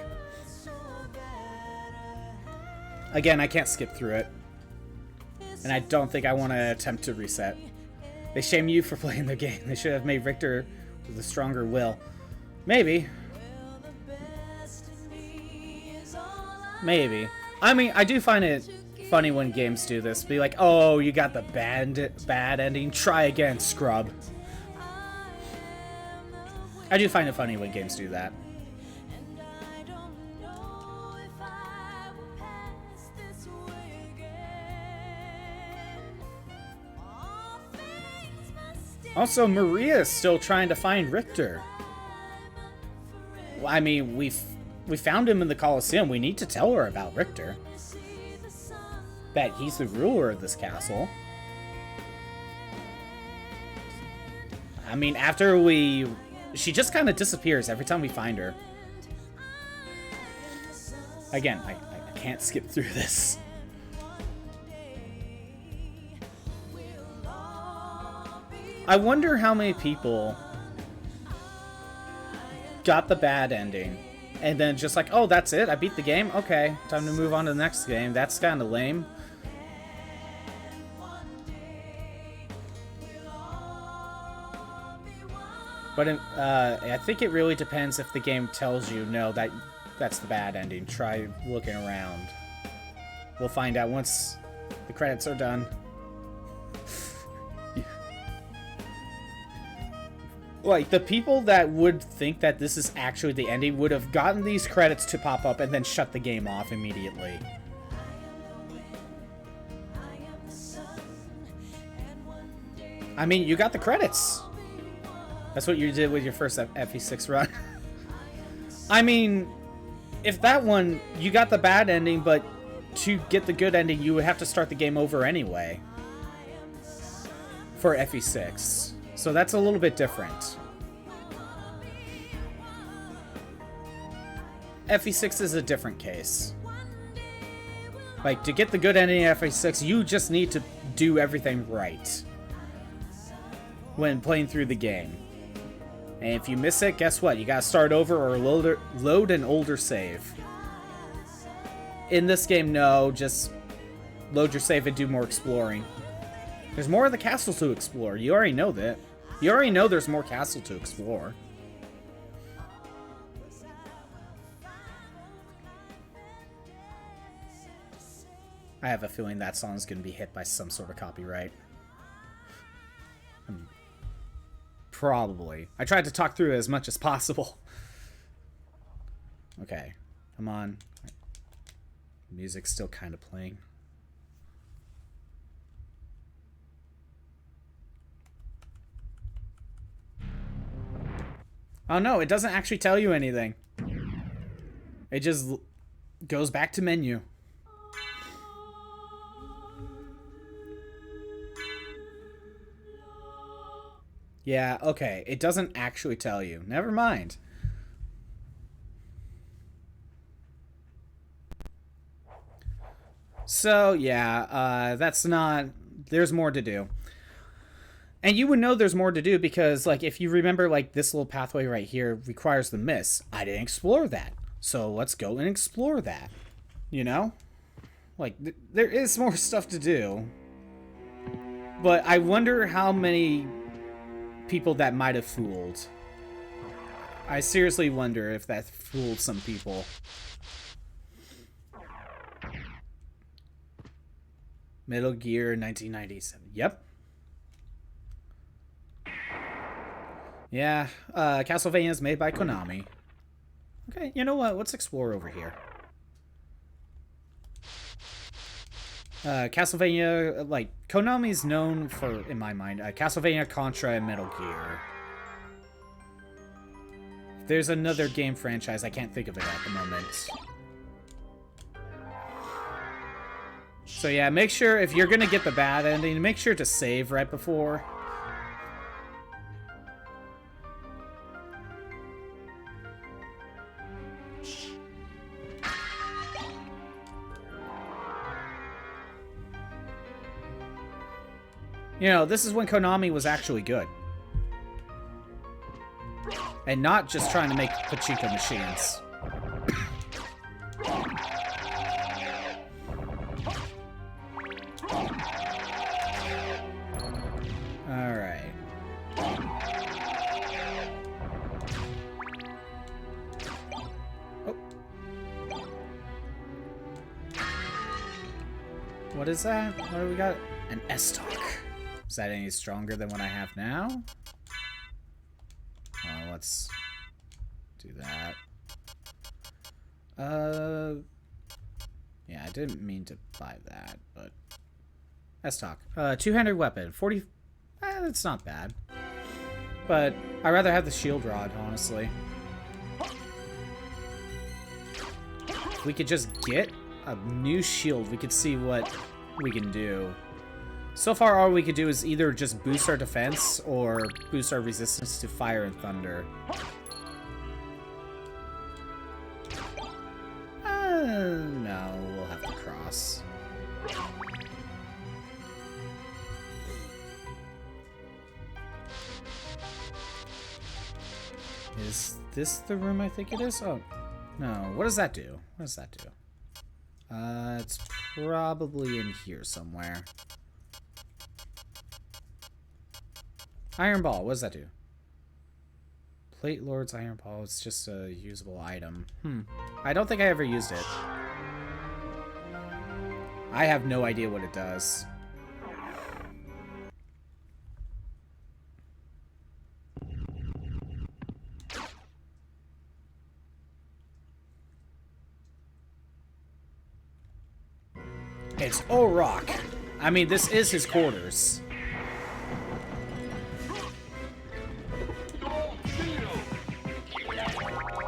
Again, I can't skip through it. And I don't think I want to attempt to reset. They shame you for playing the game. They should have made Richter with a stronger will. Maybe. Maybe. I mean, I do find it funny when games do this. Be like, oh, you got the bad ending. Try again, scrub. I do find it funny when games do that. Also, Maria is still trying to find Richter. Well, I mean, we found him in the Colosseum. We need to tell her about Richter. That he's the ruler of this castle. I mean, after she just kind of disappears every time we find her. Again, I can't skip through this. I wonder how many people got the bad ending and then just like, oh, that's it? I beat the game? Okay, time to move on to the next game. That's kind of lame. But I think it really depends if the game tells you, no, that's the bad ending. Try looking around. We'll find out once the credits are done. Like, the people that would think that this is actually the ending would have gotten these credits to pop up and then shut the game off immediately. I mean, you got the credits. That's what you did with your first FE6 run. I mean, if that one, you got the bad ending, but to get the good ending, you would have to start the game over anyway. For FE6. So that's a little bit different. FE6 is a different case. Like, to get the good ending in FE6, you just need to do everything right when playing through the game. And if you miss it, guess what? You gotta start over or load an older save. In this game, no, just load your save and do more exploring. There's more of the castle to explore. You already know that. You already know there's more castle to explore. I have a feeling that song is going to be hit by some sort of copyright. Probably. I tried to talk through it as much as possible. Okay. Come on. Music's still kind of playing. Oh no, it doesn't actually tell you anything. It just goes back to menu. Yeah, okay. It doesn't actually tell you. Never mind. So, yeah, that's not... There's more to do. And you would know there's more to do because, like, if you remember, like, this little pathway right here requires the miss. I didn't explore that. So let's go and explore that. You know? Like, there is more stuff to do. But I wonder how many people that might have fooled. I seriously wonder if that fooled some people. Metal Gear 1997. Yep. Yeah, Castlevania is made by Konami. Okay, you know what? Let's explore over here. Castlevania, like, Konami's known for, in my mind, Castlevania, Contra, and Metal Gear. There's another game franchise, I can't think of it at the moment. So yeah, make sure, if you're gonna get the bad ending, make sure to save right before. You know, this is when Konami was actually good. And not just trying to make pachinko machines. Alright. Oh. What is that? What do we got? An S-Talk. Is that any stronger than what I have now? Well, let's do that. Yeah, I didn't mean to buy that, but... S-Talk. Two-handed weapon. 40... that's not bad. But I'd rather have the shield rod, honestly. If we could just get a new shield, we could see what we can do. So far, all we could do is either just boost our defense or boost our resistance to fire and thunder. No, we'll have to cross. Is this the room I think it is? Oh, no. What does that do? What does that do? It's probably in here somewhere. Iron Ball, what does that do? Plate Lord's Iron Ball, it's just a usable item. I don't think I ever used it. I have no idea what it does. It's Orok. I mean, this is his quarters.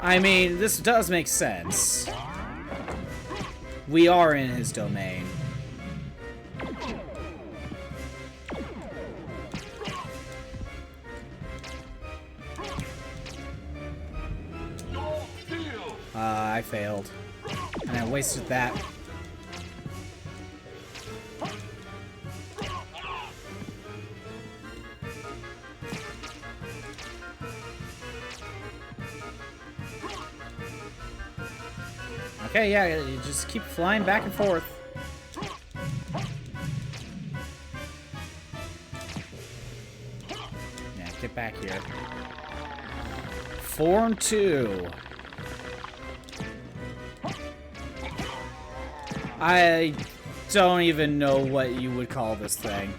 I mean, this does make sense. We are in his domain. I failed. And I wasted that. Okay, yeah, you just keep flying back and forth. Yeah, get back here. 4-2. I don't even know what you would call this thing.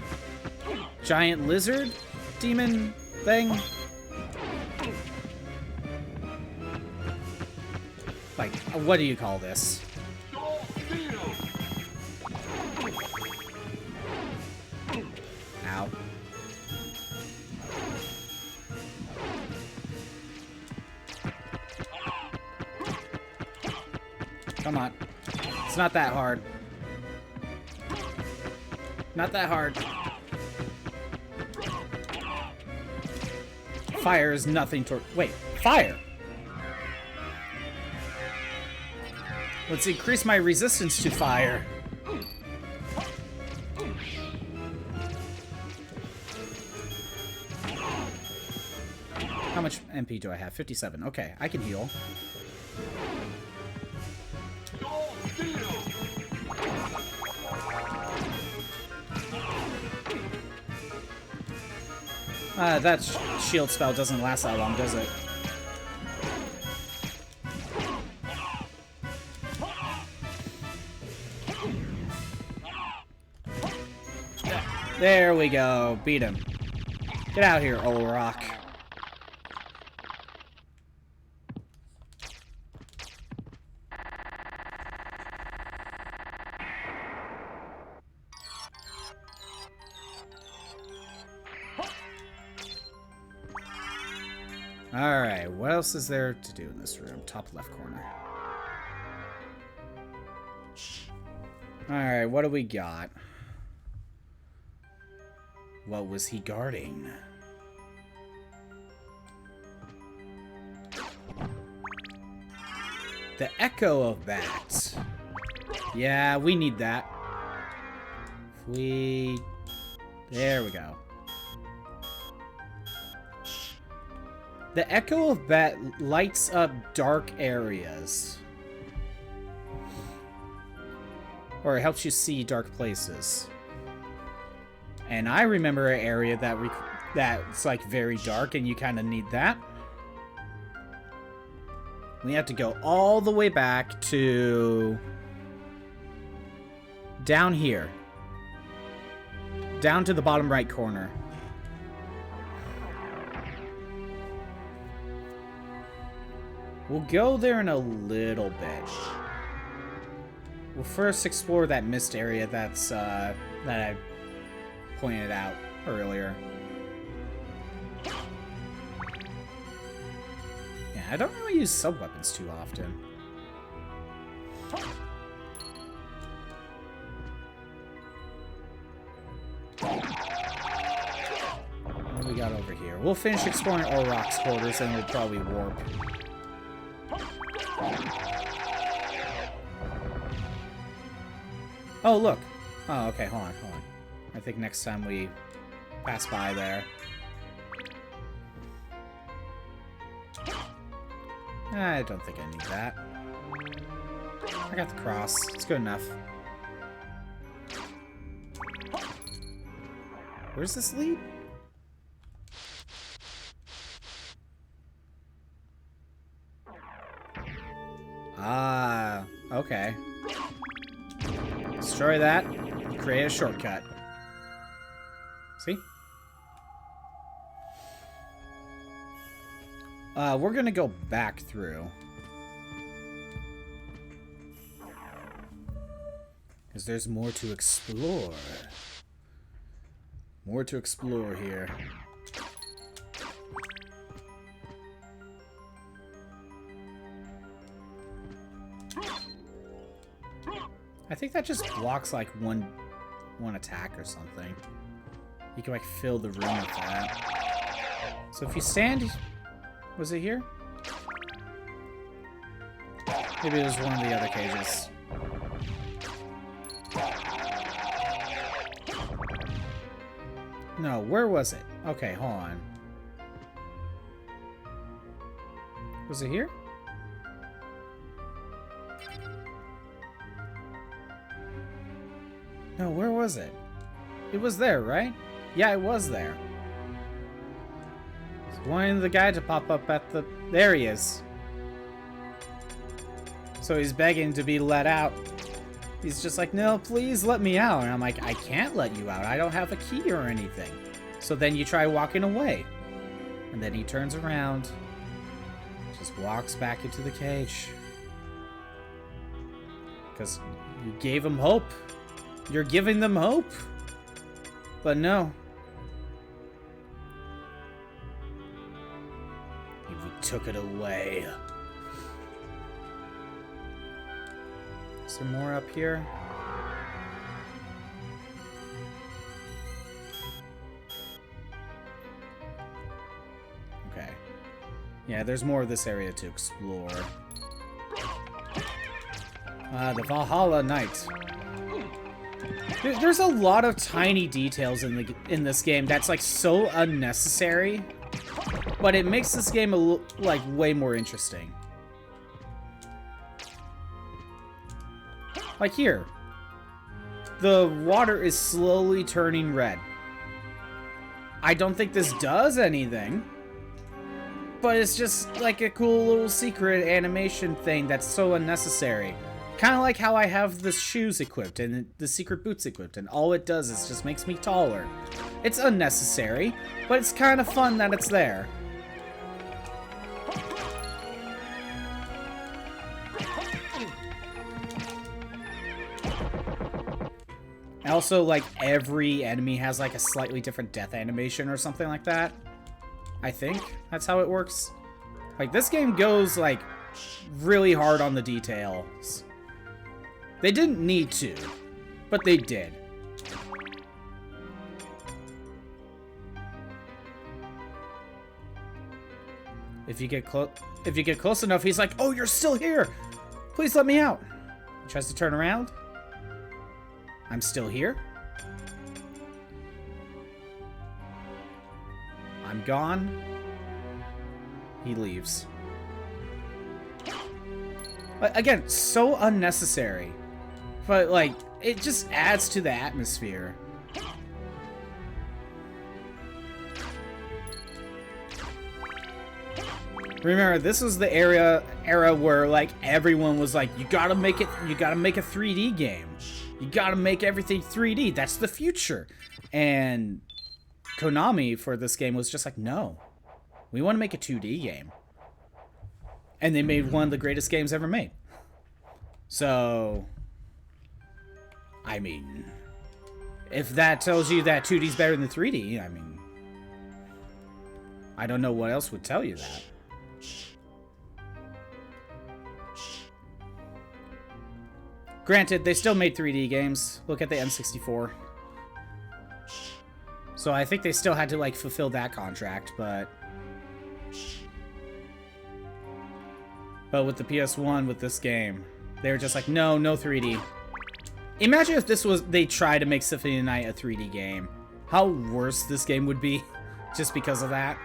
Giant lizard? Demon thing? Like, what do you call this? Ow. Come on. It's not that hard. Not that hard. Fire is nothing to... Wait, fire! Let's increase my resistance to fire. How much MP do I have? 57. Okay, I can heal. That shield spell doesn't last that long, does it? There we go. Beat him. Get out here, Olrock. Alright, what else is there to do in this room? Top left corner. Alright, what do we got? What was he guarding? The echo of that. Yeah, we need that. There we go. The echo of bat lights up dark areas. Or it helps you see dark places. And I remember an area that's like very dark and you kind of need that. We have to go all the way back to down here. Down to the bottom right corner. We'll go there in a little bit. We'll first explore that mist area that's that I pointed out earlier. Yeah, I don't really use sub-weapons too often. What do we got over here? We'll finish exploring Olrock's quarters and we'll probably warp. Oh, look. Oh, okay, hold on. I think next time we pass by there. I don't think I need that. I got the cross. It's good enough. Where's this lead? Ah, okay. Destroy that. Create a shortcut. See? We're gonna go back through. Because there's more to explore. More to explore here. I think that just blocks like one attack or something. You can like fill the room with that. So if you stand, was it here? Maybe it was one of the other cages. No, where was it? Okay, hold on. Was it here? No, where was it? It was there, right? Yeah, it was there. I wanted the guy to pop up at the... There he is. So he's begging to be let out. He's just like, no, please let me out. And I'm like, I can't let you out. I don't have a key or anything. So then you try walking away. And then he turns around. Just walks back into the cage. Because you gave him hope. You're giving them hope. But no. You took it away. Is there more up here? Okay. Yeah, there's more of this area to explore. The Valhalla Knight. There's a lot of tiny details in this game that's like so unnecessary, but it makes this game like way more interesting. Like here, the water is slowly turning red. I don't think this does anything, but it's just like a cool little secret animation thing that's so unnecessary. Kind of like how I have the shoes equipped and the secret boots equipped, and all it does is just makes me taller. It's unnecessary, but it's kind of fun that it's there. Also, like, every enemy has like a slightly different death animation or something like that. I think that's how it works. Like, this game goes like really hard on the details. They didn't need to, but they did. If you get close enough, he's like, "Oh, you're still here. Please let me out." He tries to turn around. I'm still here. I'm gone. He leaves. But again, so unnecessary. But, like, it just adds to the atmosphere. Remember, this was the era where, like, everyone was like, you gotta make a 3D game. You gotta make everything 3D. That's the future. And Konami for this game was just like, no. We want to make a 2D game. And they made one of the greatest games ever made. So, I mean, if that tells you that 2D is better than 3D, I mean, I don't know what else would tell you that. Granted, they still made 3D games. Look at the N64. So I think they still had to, like, fulfill that contract, but with the PS1, with this game, they were just like, no 3D. Imagine if they tried to make Symphony of the Night a 3D game. How worse this game would be, just because of that.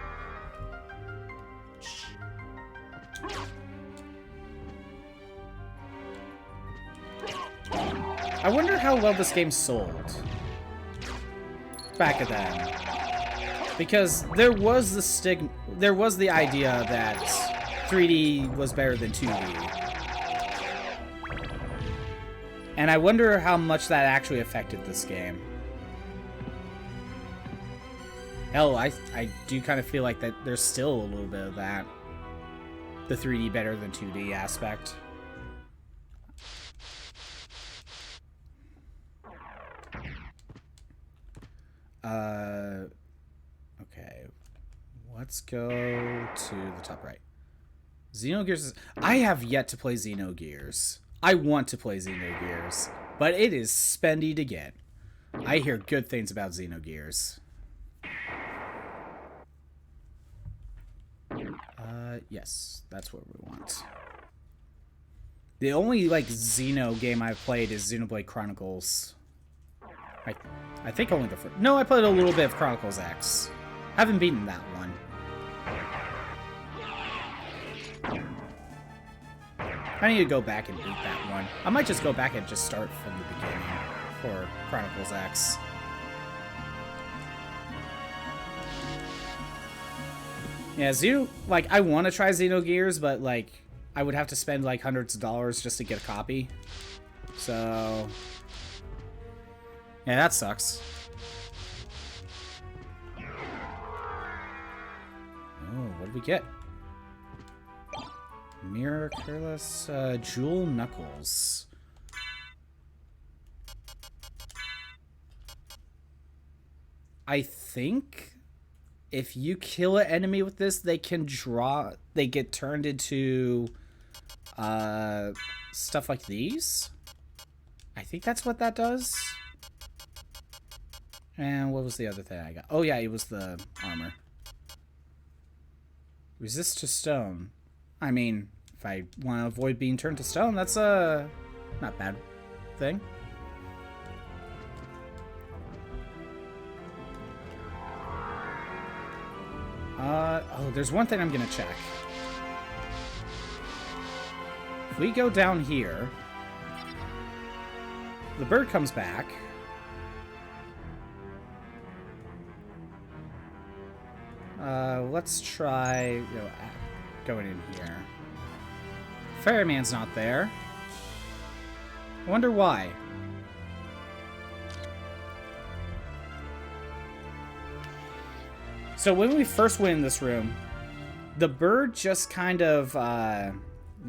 I wonder how well this game sold back then, because there was the idea that 3D was better than 2D. And I wonder how much that actually affected this game. Hell, I do kind of feel like that there's still a little bit of that. The 3D better than 2D aspect. Okay. Let's go to the top right. Xenogears is... I have yet to play Xenogears. I want to play Xenogears. but it is spendy to get. I hear good things about Xenogears. Yes, that's what we want. The only, like, Xeno game I've played is Xenoblade Chronicles. I think only the first... No, I played a little bit of Chronicles X. Haven't beaten that one. I need to go back and beat that one. I might just go back and just start from the beginning for Chronicles X. Yeah, like, I want to try Xenogears, but, like, I would have to spend, like, hundreds of dollars just to get a copy. So... yeah, that sucks. Oh, what did we get? Miraculous Jewel Knuckles. I think if you kill an enemy with this, they get turned into stuff like these. I think that's what that does. And what was the other thing I got? Oh yeah, it was the armor. Resist to stone. I mean, if I want to avoid being turned to stone, that's a not bad thing. Oh, there's one thing I'm gonna check. If we go down here, the bird comes back. Let's try going in here. Ferryman's not there. I wonder why. So when we first went in this room, the bird just kind of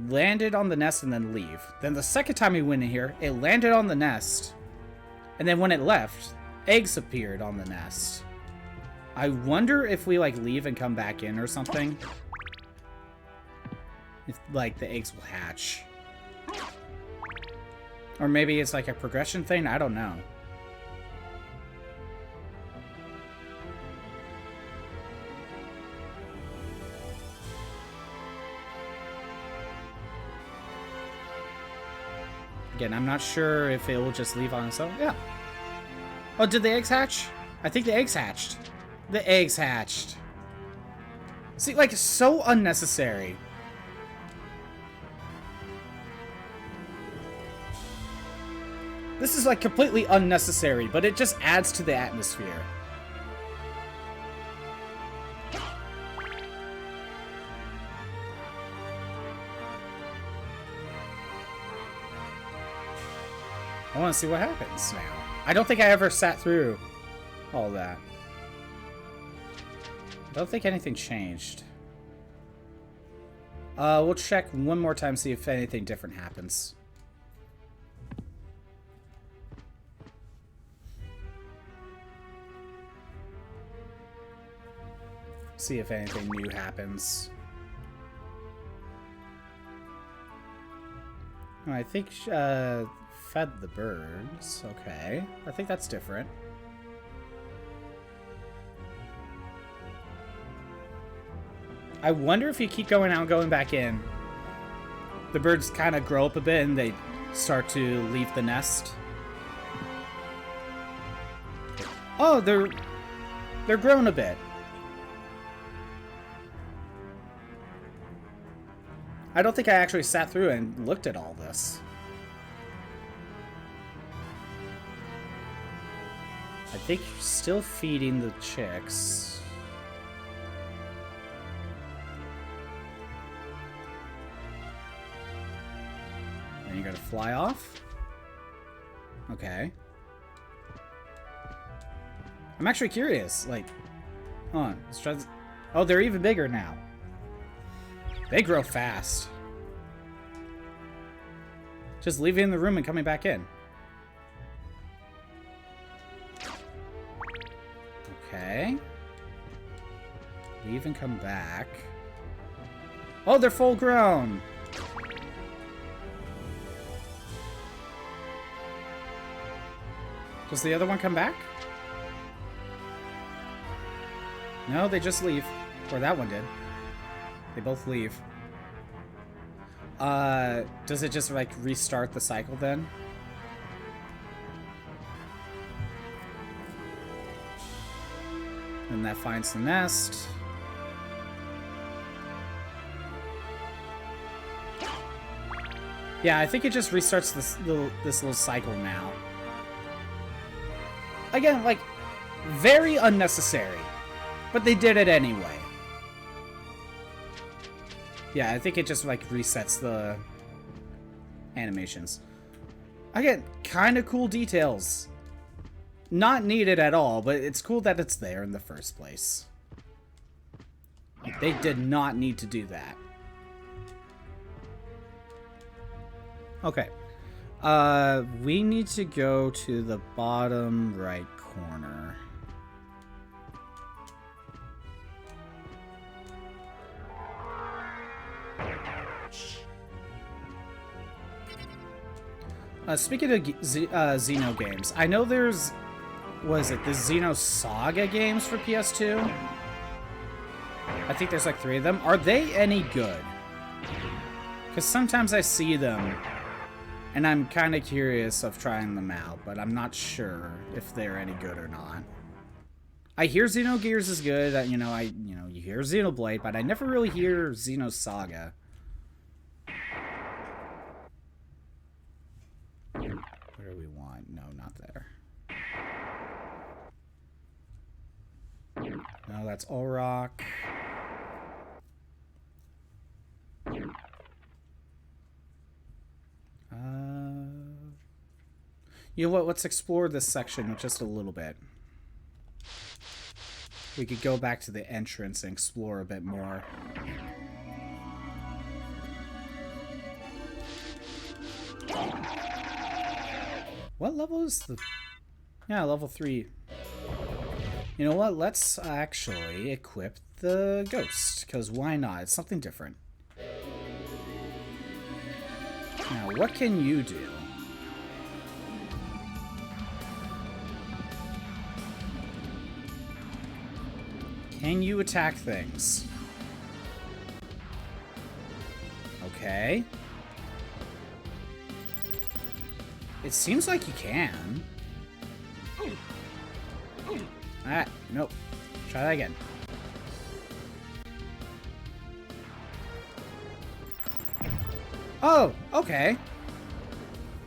landed on the nest and then leave. Then the second time we went in here, it landed on the nest. And then when it left, eggs appeared on the nest. I wonder if we, like, leave and come back in or something. If, like, the eggs will hatch. Or maybe it's, like, a progression thing? I don't know. Again, I'm not sure if it will just leave on its own. Yeah. Oh, did the eggs hatch? I think the eggs hatched. The eggs hatched. See, like, so unnecessary. This is, like, completely unnecessary, but it just adds to the atmosphere. I want to see what happens now. I don't think I ever sat through all that. I don't think anything changed. We'll check one more time, see if anything different happens. See if anything new happens. Oh, I think fed the birds. Okay. I think that's different. I wonder if you keep going out and going back in, the birds kind of grow up a bit and they start to leave the nest. Oh, they're grown a bit. I don't think I actually sat through and looked at all this. I think you're still feeding the chicks. You gotta fly off? Okay. I'm actually curious, like, hold on, let's try this. Oh, they're even bigger now. They grow fast. Just leaving in the room and coming back in. Okay. Leave and come back. Oh, they're full grown. Does the other one come back? No, they just leave. Or that one did. They both leave. Does it just, like, restart the cycle then? And that finds the nest. Yeah, I think it just restarts this little cycle now. Again, like, very unnecessary. But they did it anyway. Yeah, I think it just, like, resets the animations. Again, kind of cool details. Not needed at all, but it's cool that it's there in the first place. Like, they did not need to do that. Okay. We need to go to the bottom right corner. Speaking of Xeno games, I know there's, was it the Xenosaga games for PS2? I think there's like 3 of them. Are they any good? Because sometimes I see them, and I'm kind of curious of trying them out, but I'm not sure if they're any good or not. I hear Xenogears is good. You hear Xenoblade, but I never really hear Xenosaga. Where do we want? No, not there. No, that's Auroch. You know what? Let's explore this section just a little bit. We could go back to the entrance and explore a bit more. What level is the... Yeah, level 3. You know what? Let's actually equip the ghost, because why not? It's something different. Now, what can you do? Can you attack things? Okay. It seems like you can. Ah, nope. Try that again. Oh, okay.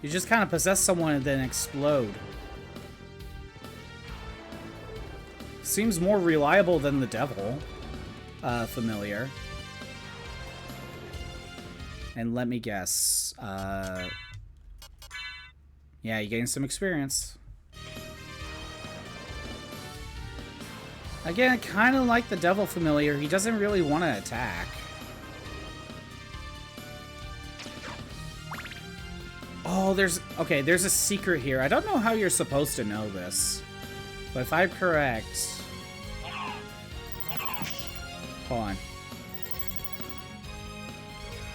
You just kind of possess someone and then explode. Seems more reliable than the devil familiar. And let me guess. Yeah, you gain some experience. Again, kind of like the devil familiar, he doesn't really want to attack. Oh, there's a secret here. I don't know how you're supposed to know this. But if I'm correct... Hold on.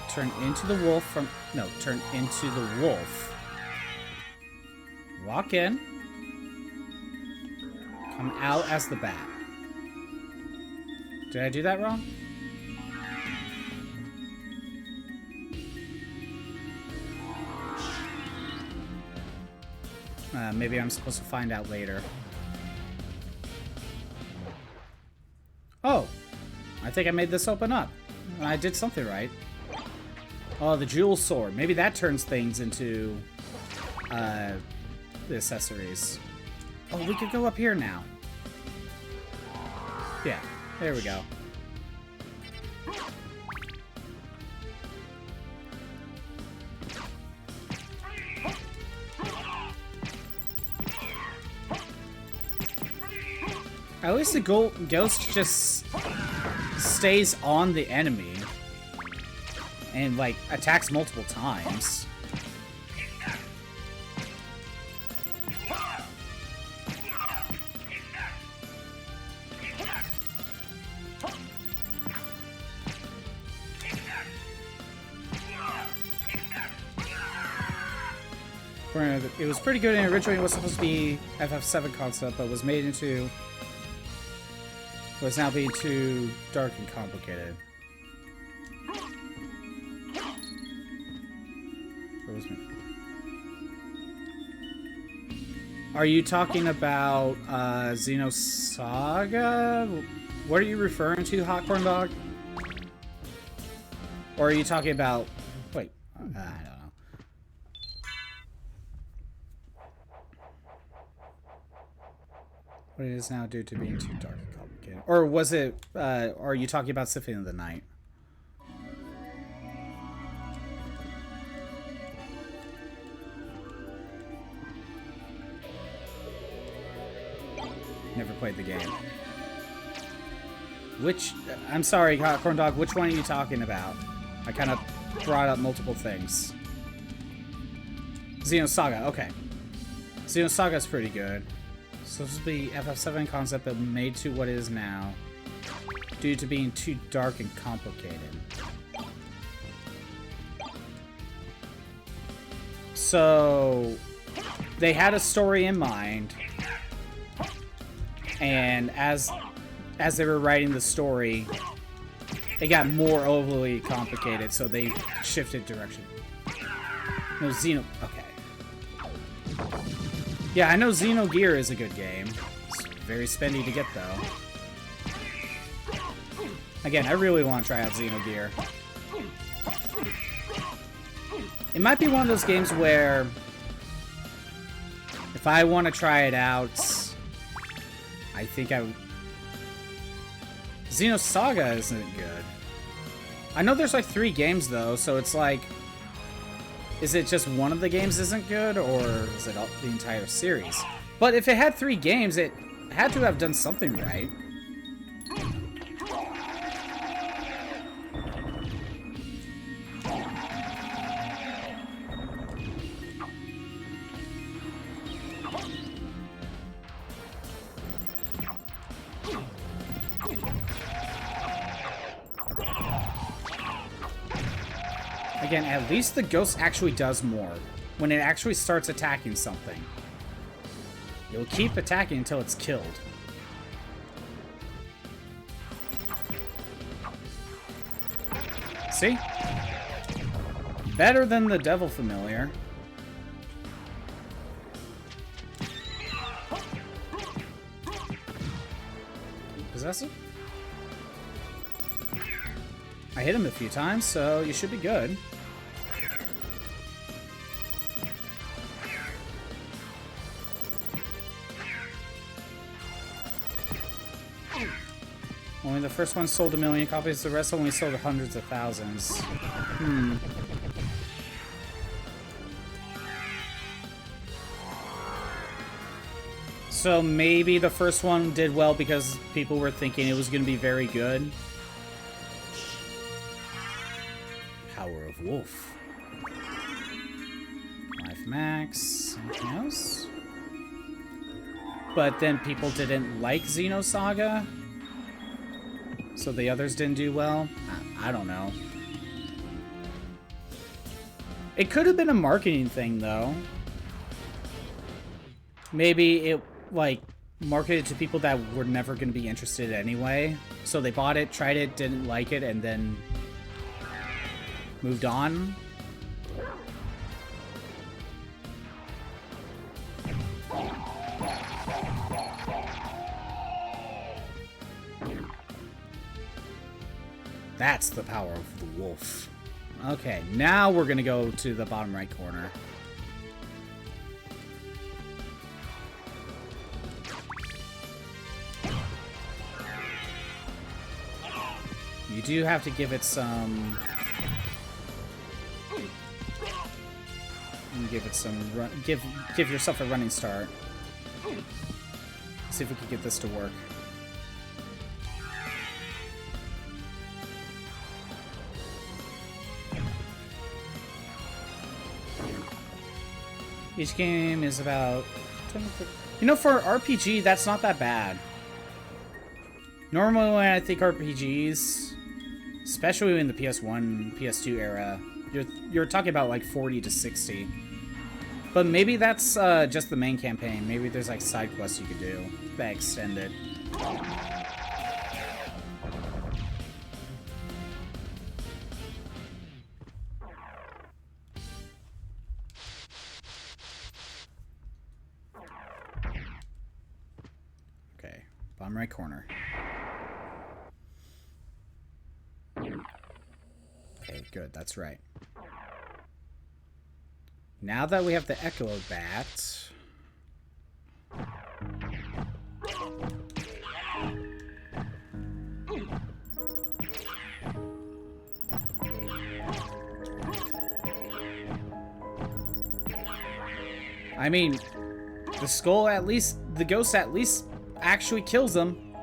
Turn into the wolf from... No, turn into the wolf. Walk in. Come out as the bat. Did I do that wrong? Maybe I'm supposed to find out later. Oh! I think I made this open up. I did something right. Oh, the jewel sword. Maybe that turns things into the accessories. Oh, we could go up here now. Yeah, there we go. At least the ghost just stays on the enemy and, like, attacks multiple times. It was pretty good, and originally it was supposed to be FF7 concept, but was made into... was now being too dark and complicated. Where was me? Are you talking about Xenosaga? What are you referring to, Hot Corn Dog? Or are you talking about... Wait, I don't know. What it is now due to being too dark and complicated. Or was it... are you talking about Symphony of the Night? Never played the game. Which... I'm sorry, Hot Corn Dog, which one are you talking about? I kind of brought up multiple things. Xenosaga, okay. Xenosaga's pretty good. So this will be FF7 concept but made to what it is now. Due to being too dark and complicated. So... they had a story in mind. And as they were writing the story, it got more overly complicated, so they shifted direction. No, okay. Yeah, I know Xenogear is a good game. It's very spendy to get, though. Again, I really want to try out Xenogear. It might be one of those games where... if I want to try it out... I think Xenosaga isn't good. I know there's like 3 games though, so it's like... is it just one of the games isn't good, or is it the entire series? But if it had 3 games, it had to have done something right. Again, at least the ghost actually does more. When it actually starts attacking something. It'll keep attacking until it's killed. See? Better than the Devil Familiar. Possess it? I hit him a few times, so you should be good. Only the first one sold 1 million copies, the rest only sold hundreds of thousands. So maybe the first one did well because people were thinking it was going to be very good. Power of Wolf. Life Max. Anything else? But then people didn't like Xenosaga. So the others didn't do well? I don't know. It could have been a marketing thing, though. Maybe it, like, marketed to people that were never going to be interested anyway. So they bought it, tried it, didn't like it, and then moved on. That's the power of the wolf. Okay, now we're gonna go to the bottom right corner. You do have to give it some... give it some run... Give yourself a running start. See if we can get this to work. Each game is about... You know, for RPG, that's not that bad. Normally when I think RPGs, especially in the PS1, PS2 era, you're talking about like 40 to 60. But maybe that's just the main campaign. Maybe there's like side quests you could do that extend it. Okay, bottom right corner. Okay, good, that's right. Now that we have the Echo Bat... I mean, the skull at least... The ghost at least actually kills them.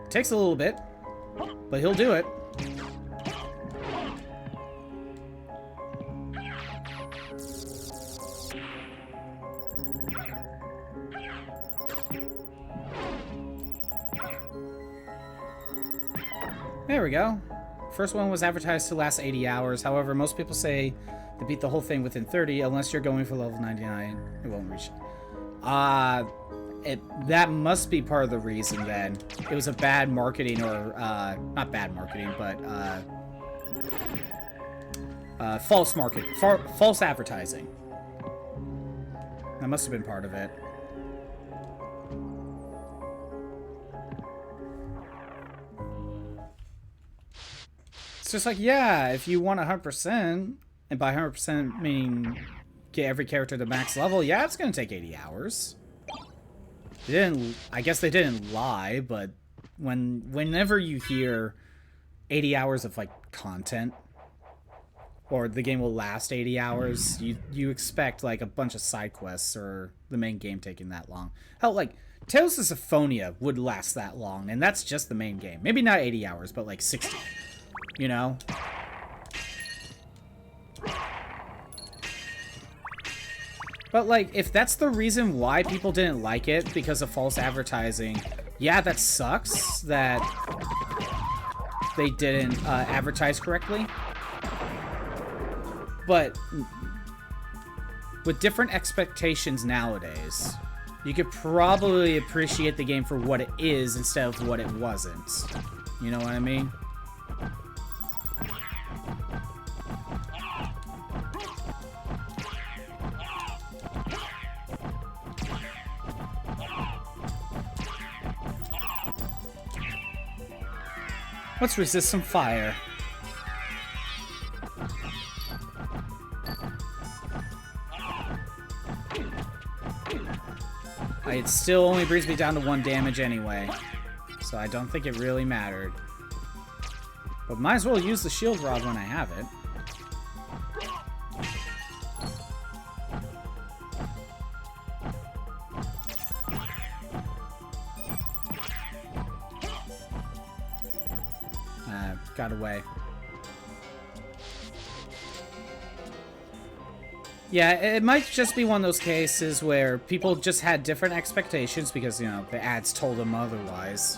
Takes a little bit, but he'll do it. There we go. First one was advertised to last 80 hours. However, most people say to beat the whole thing within 30, unless you're going for level 99. It won't reach. That must be part of the reason then. It was a bad marketing, or, not bad marketing, but, false marketing. False advertising. That must have been part of it. It's just like, yeah, if you want 100%, and by 100% meaning get every character to max level, yeah, it's gonna take 80 hours. They didn't, I guess they didn't lie, but whenever you hear 80 hours of, like, content, or the game will last 80 hours, you expect, like, a bunch of side quests or the main game taking that long. Hell, like, Tales of Symphonia would last that long, and that's just the main game. Maybe not 80 hours, but, like, 60. You know? But, like, if that's the reason why people didn't like it, because of false advertising, yeah, that sucks that they didn't advertise correctly. But with different expectations nowadays, you could probably appreciate the game for what it is instead of what it wasn't. You know what I mean? Let's resist some fire. It still only brings me down to 1 damage anyway, so I don't think it really mattered. But might as well use the shield rod when I have it. Got away. Yeah, it might just be one of those cases where people just had different expectations because, you know, the ads told them otherwise.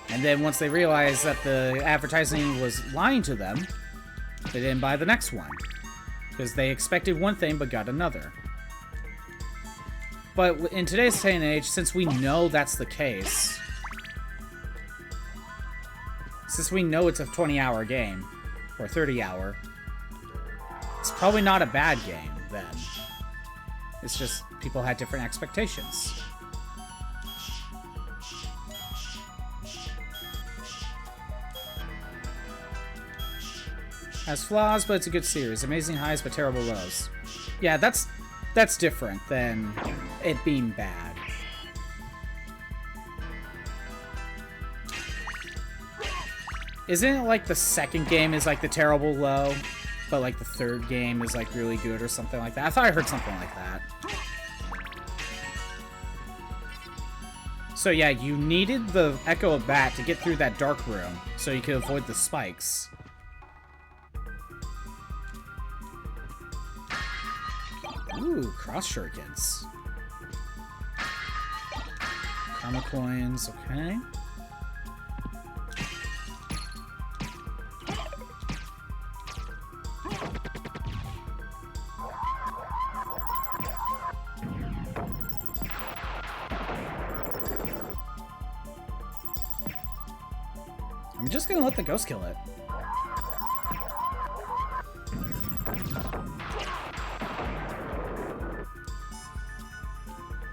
And then once they realized that the advertising was lying to them, they didn't buy the next one. Because they expected one thing but got another. But in today's day and age, since we know that's the case... Since we know it's a 20-hour game, or 30-hour, it's probably not a bad game, then. It's just people had different expectations. Has flaws, but it's a good series. Amazing highs, but terrible lows. Yeah, that's different than it being bad. Isn't it like the second game is like the terrible low, but like the third game is like really good or something like that? I thought I heard something like that. So yeah, you needed the Echo Bat to get through that dark room so you could avoid the spikes. Ooh, cross shurikens. Karma coins, okay. I'm just gonna let the ghost kill it.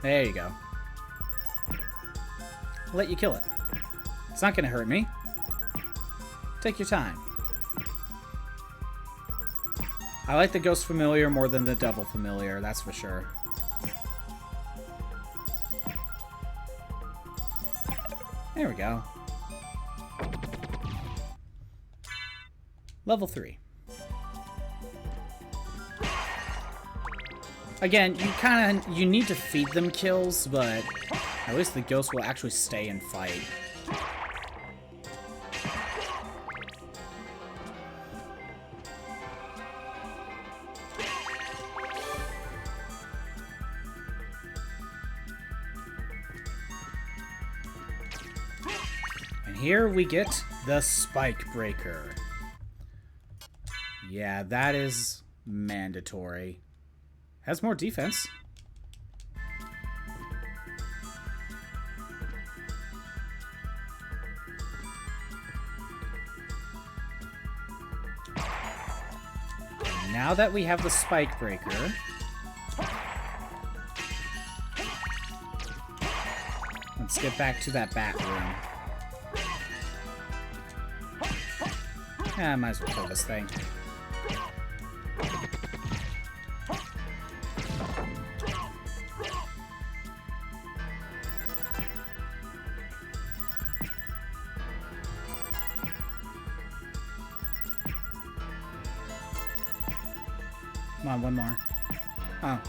There you go. Let you kill it. It's not gonna hurt me. Take your time. I like the ghost familiar more than the devil familiar, that's for sure. There we go. Level 3. Again, you need to feed them kills, but at least the ghost will actually stay and fight. And here we get the Spike Breaker. Yeah, that is mandatory. Has more defense. Now that we have the Spike Breaker, let's get back to that bat room. I might as well kill this thing. Come on, one more. Oh,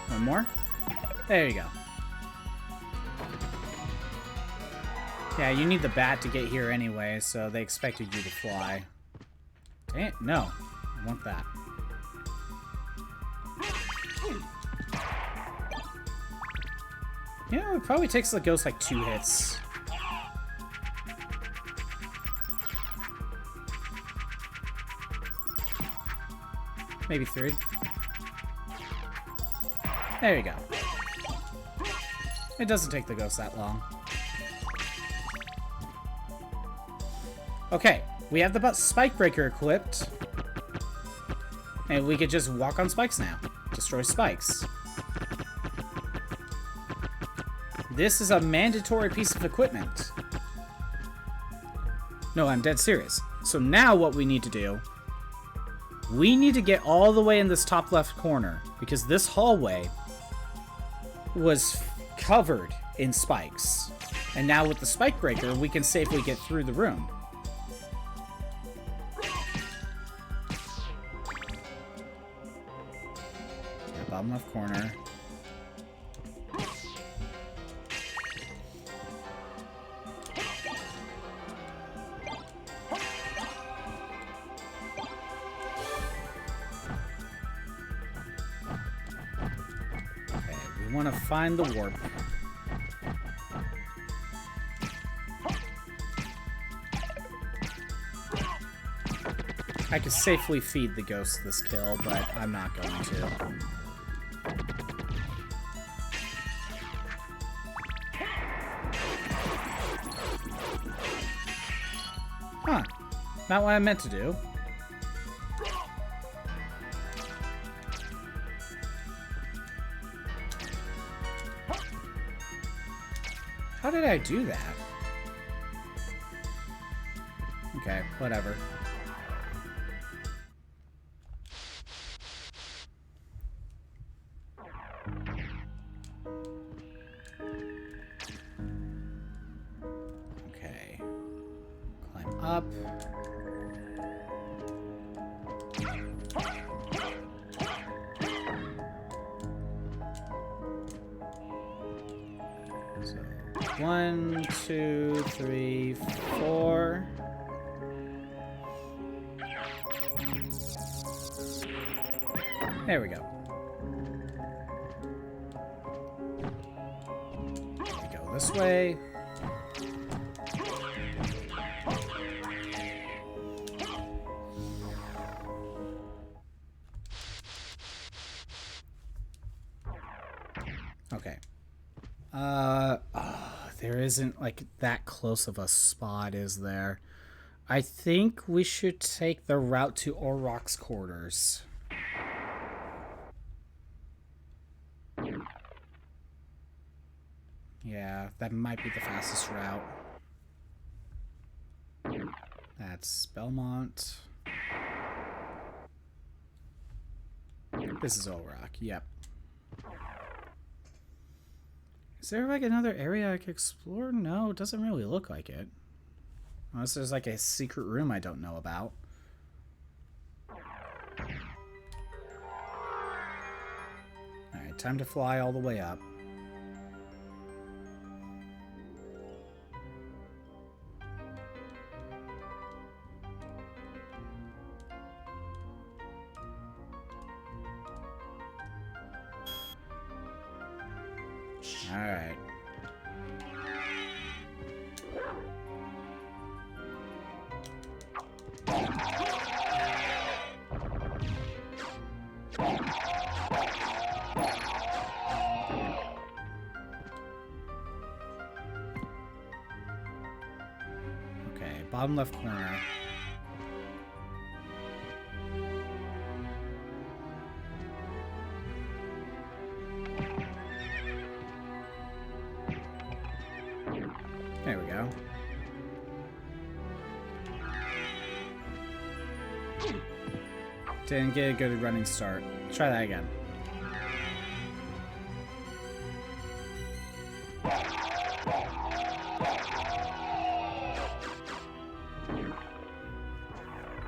one more? There you go. Yeah, you need the bat to get here anyway, so they expected you to fly. Dang it, no. I want that. You know, it probably takes the ghost like 2 hits. Maybe 3. There you go. It doesn't take the ghost that long. Okay, we have the Spike Breaker equipped. And we could just walk on spikes now. Destroy spikes. This is a mandatory piece of equipment. No, I'm dead serious. So now what we need to do, we need to get all the way in this top left corner, because this hallway was covered in spikes. And now with the Spike Breaker, we can safely get through the room. Yeah, bottom left corner. We want to find the warp. I could safely feed the ghost this kill, but I'm not going to. Huh. Not what I meant to do. How did I do that? Okay, whatever. Okay. Climb up. So 1, 2, 3, 4. There we go. We go this way. Okay. There isn't like that close of a spot, is there? I think we should take the route to Orrock's quarters. Yeah, that might be the fastest route. That's Belmont. This is Orrock, yep. Is there like another area I could explore? No, it doesn't really look like it. Unless there's like a secret room I don't know about. Alright, time to fly all the way up. Alright. Okay, bottom left corner. There we go. Didn't get a good running start. Try that again.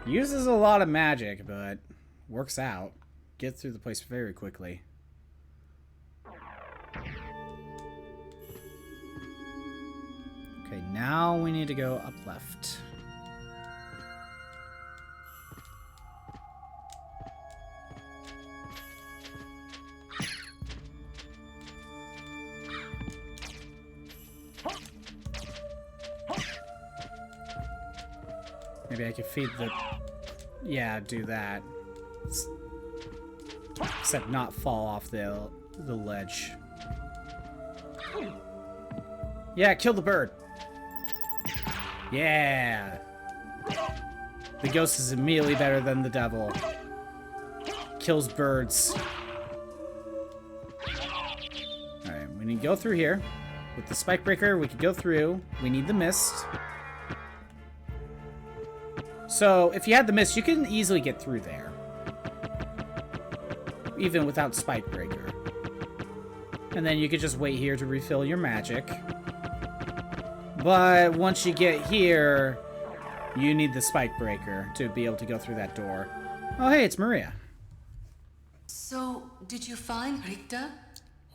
Uses a lot of magic, but works out. Get through the place very quickly. Okay, now we need to go up left. Maybe I could feed the... Yeah, do that. Except not fall off the ledge. Yeah, kill the bird. Yeah. The ghost is immediately better than the devil. Kills birds. Alright, we need to go through here. With the spike breaker, we can go through. We need the mist. So, if you had the mist, you can easily get through there. Even without spike breaker. And then you could just wait here to refill your magic. But once you get here, you need the spike breaker to be able to go through that door. Oh, hey, it's Maria. So, did you find Richter?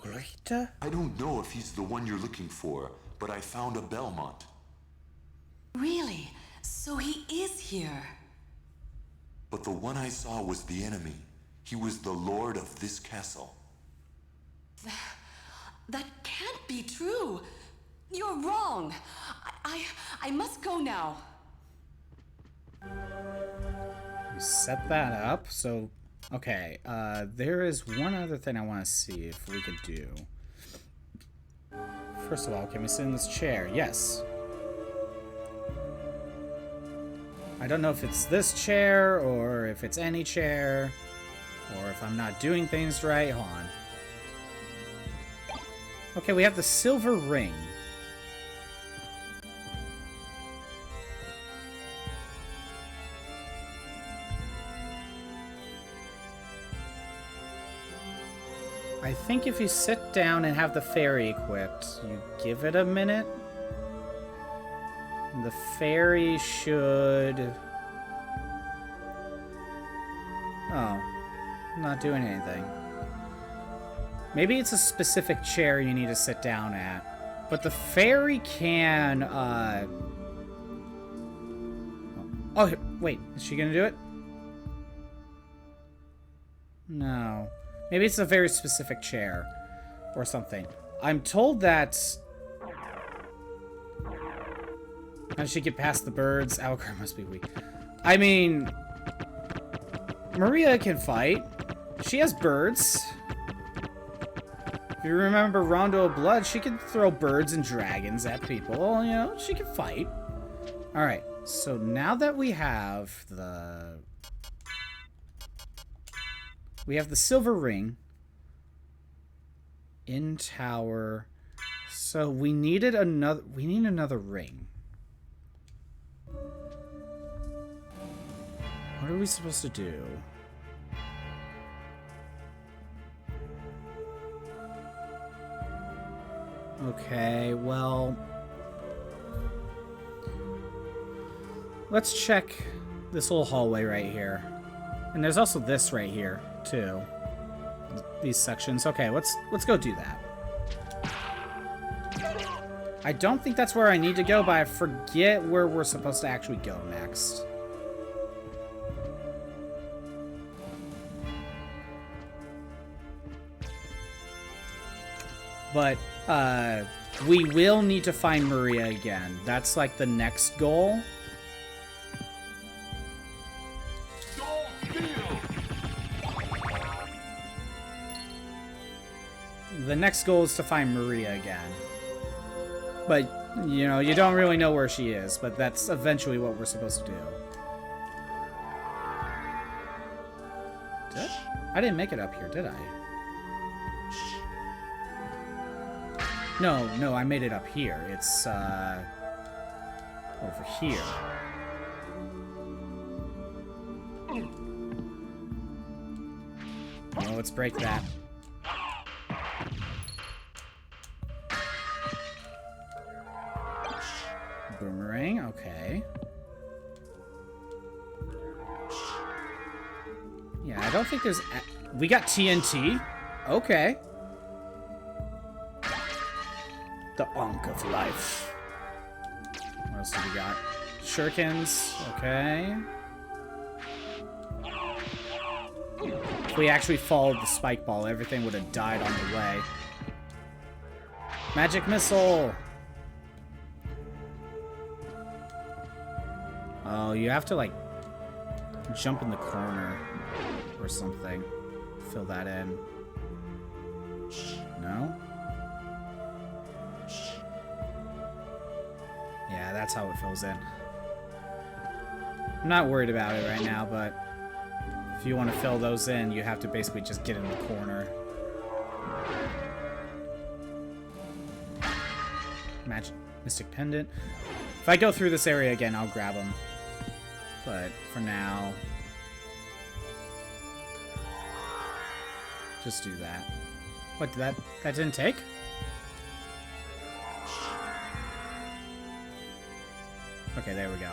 Richter? I don't know if he's the one you're looking for, but I found a Belmont. Really? So he is here. But the one I saw was the enemy. He was the lord of this castle. That can't be true. You're wrong. I must go now. We set that up, so... Okay, there is one other thing I want to see if we could do. First of all, can we sit in this chair? Yes. I don't know if it's this chair, or if it's any chair, or if I'm not doing things right. Hold on. Okay, we have the silver ring. I think if you sit down and have the fairy equipped, you give it a minute. The fairy should... Oh, not doing anything. Maybe it's a specific chair you need to sit down at. But the fairy can, Oh, wait, is she gonna do it? No. Maybe it's a very specific chair or something. I'm told that... I should get past the birds. Alucard must be weak. I mean... Maria can fight. She has birds. If you remember Rondo of Blood, she can throw birds and dragons at people. You know, she can fight. Alright. So now that we have the silver ring in tower, so we need another ring. What are we supposed to do? Okay, well, let's check this little hallway right here. And there's also this right here, too. These sections. Okay, let's go do that. I don't think that's where I need to go, but I forget where we're supposed to actually go next. But, we will need to find Maria again. That's, like, the next goal. The next goal is to find Maria again. But, you know, you don't really know where she is, but that's eventually what we're supposed to do. I didn't make it up here, did I? No, I made it up here. It's, over here. Well, let's break that. Boomerang, okay. Yeah, I don't think there's... We got TNT? Okay. The Ankh of Life. What else do we got? Shurikens, okay. If we actually followed the spike ball, everything would have died on the way. Magic missile! Oh, you have to, like, jump in the corner or something. Fill that in. No? Yeah, that's how it fills in. I'm not worried about it right now, but if you want to fill those in, you have to basically just get in the corner. Magic Mystic Pendant. If I go through this area again, I'll grab them. But for now, just do that. What, that didn't take? Okay, there we go.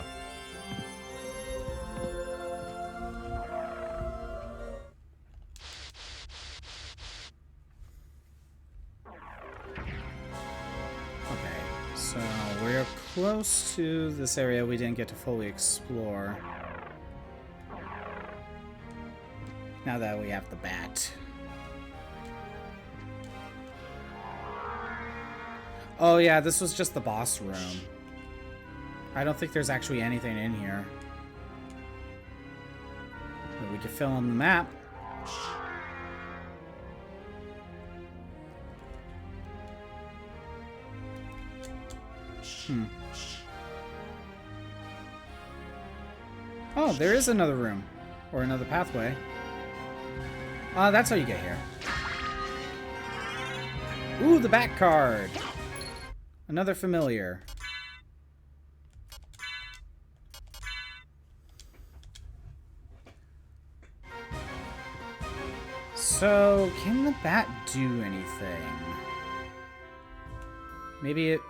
Okay, so we're close to this area we didn't get to fully explore. Now that we have the bat. Oh yeah, this was just the boss room. I don't think there's actually anything in here. But we could fill in the map. Oh, there is another room. Or another pathway. That's how you get here. Ooh, the back card! Another familiar. So, can the bat do anything? Maybe it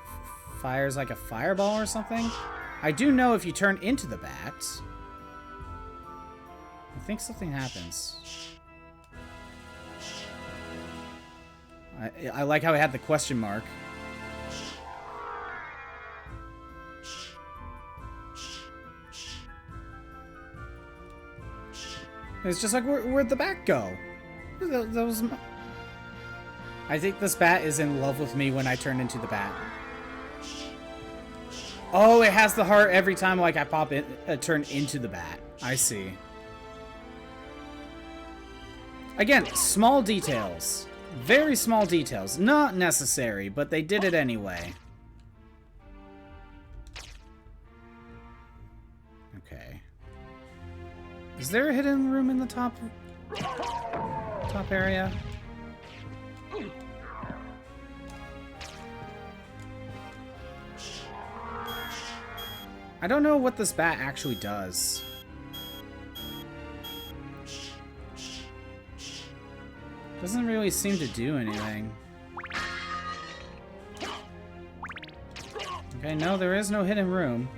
fires like a fireball or something? I do know if you turn into the bat, I think something happens. I like how it had the question mark. It's just like, where'd the bat go? That was... I think this bat is in love with me when I turn into the bat. Oh, it has the heart every time like I pop in, turn into the bat. I see. Again, small details. Very small details. Not necessary, but they did it anyway. Is there a hidden room in the top area? I don't know what this bat actually does. Doesn't really seem to do anything. Okay, no, there is no hidden room.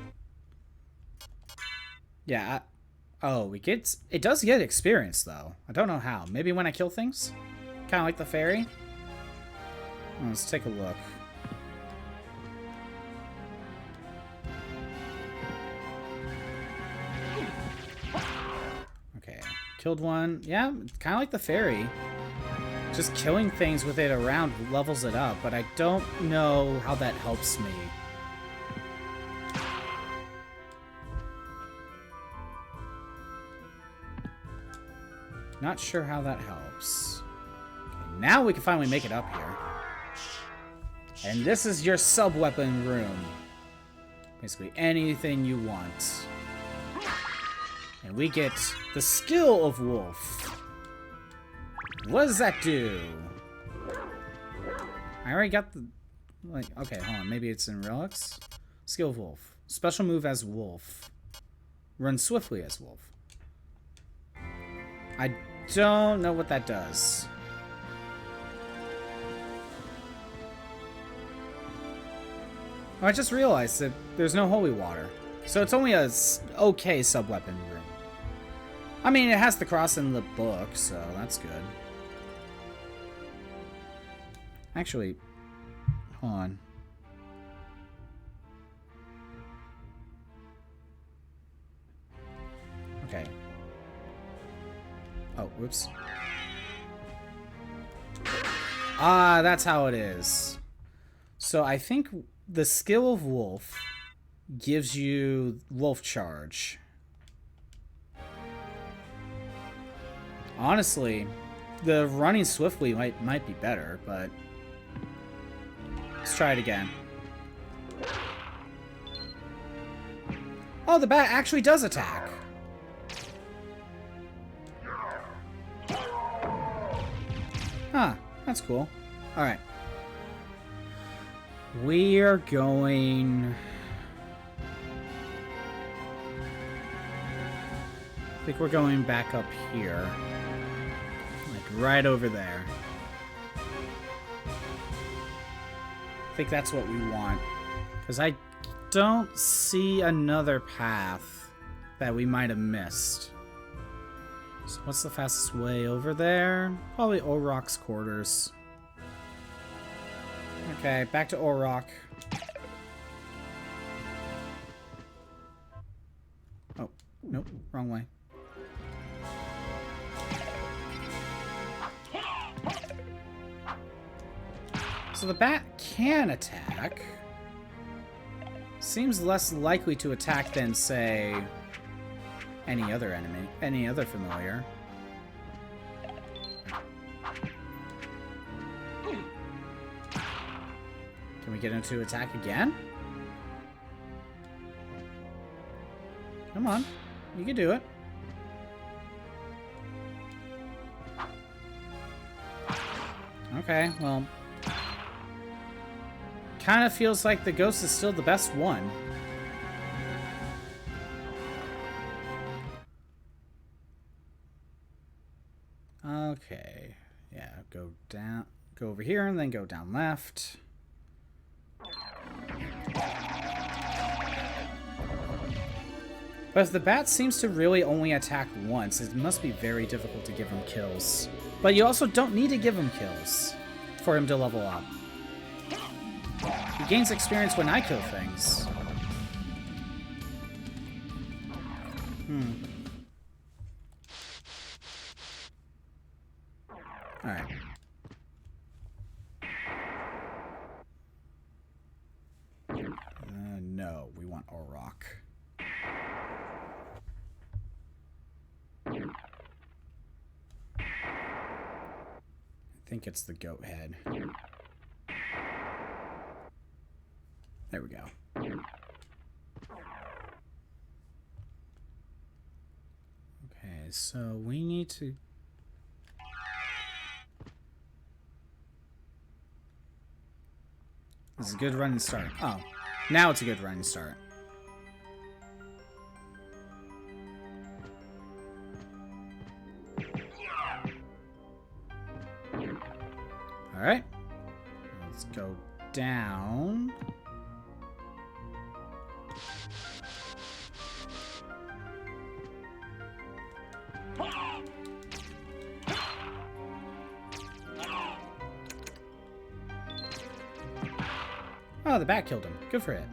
Yeah, oh, it does get experience, though. I don't know how. Maybe when I kill things? Kind of like the fairy? Oh, let's take a look. Okay, killed one. Yeah, kind of like the fairy. Just killing things with it around levels it up, but I don't know how that helps me. Not sure how that helps. Okay, now we can finally make it up here. And this is your sub-weapon room. Basically anything you want. And we get the skill of Wolf. What does that do? I already got the... Like, okay, hold on. Maybe it's in Relics? Skill of Wolf. Special move as Wolf. Run swiftly as Wolf. I don't know what that does. Oh, I just realized that there's no holy water. So it's only a okay sub-weapon room. I mean, it has the cross in the book, so that's good. Actually, hold on. Okay. Oh, whoops. Ah, that's how it is. So I think the skill of Wolf gives you Wolf Charge. Honestly, the running swiftly might be better, but let's try it again. Oh, the bat actually does attack. Huh, that's cool. Alright. We are going... I think we're going back up here. Like, right over there. I think that's what we want. Because I don't see another path that we might have missed. So what's the fastest way over there? Probably Oroc's quarters. Okay, back to Oroc. Oh, nope, wrong way. So the bat can attack. Seems less likely to attack than, say, any other enemy, any other familiar. Can we get him to attack again? Come on, you can do it. Okay, well, kind of feels like the ghost is still the best one. Okay, yeah, go down, go over here, and then go down left. But if the bat seems to really only attack once, it must be very difficult to give him kills. But you also don't need to give him kills for him to level up. He gains experience when I kill things. Alright. No, we want Orok. I think it's the goat head. There we go. Okay, so we need to... This is a good running start. Oh, now it's a good running start. Alright. Let's go down. Oh, the bat killed him. Good for it.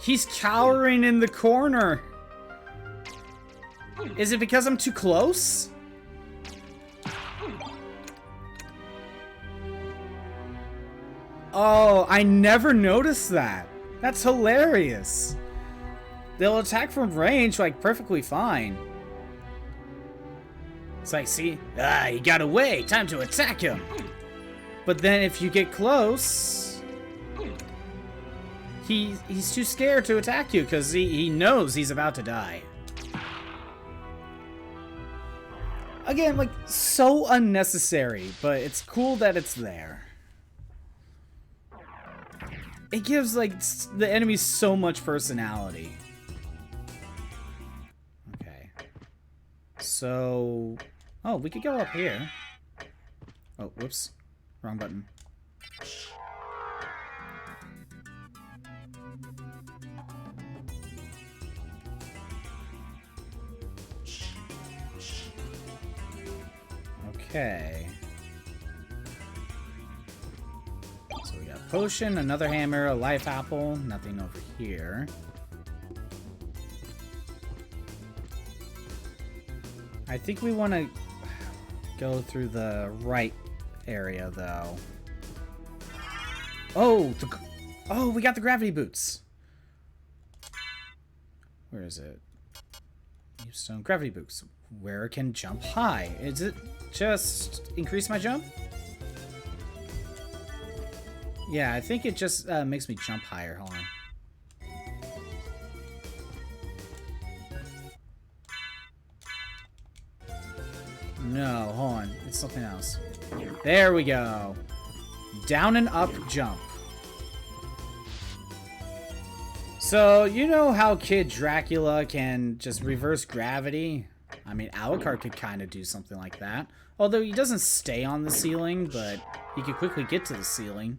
He's cowering in the corner. Is it because I'm too close? Oh, I never noticed that. That's hilarious. They'll attack from range, like, perfectly fine. It's like, see? Ah, he got away. Time to attack him. But then if you get close, he's too scared to attack you because he knows he's about to die. Again, like, so unnecessary, but it's cool that it's there. It gives, like, the enemies so much personality. Okay. So... Oh, we could go up here. Oh, whoops. Wrong button. Okay. So we got potion, another hammer, a life apple, nothing over here. I think we want to go through the right area, though. Oh, oh, we got the gravity boots. Where is it? Stone gravity boots. Where it can jump high. Is it just increase my jump? Yeah, I think it just makes me jump higher. Hold on. No, hold on. It's something else. There we go. Down and up jump. So, you know how Kid Dracula can just reverse gravity? I mean, Alucard could kind of do something like that. Although he doesn't stay on the ceiling, but he could quickly get to the ceiling.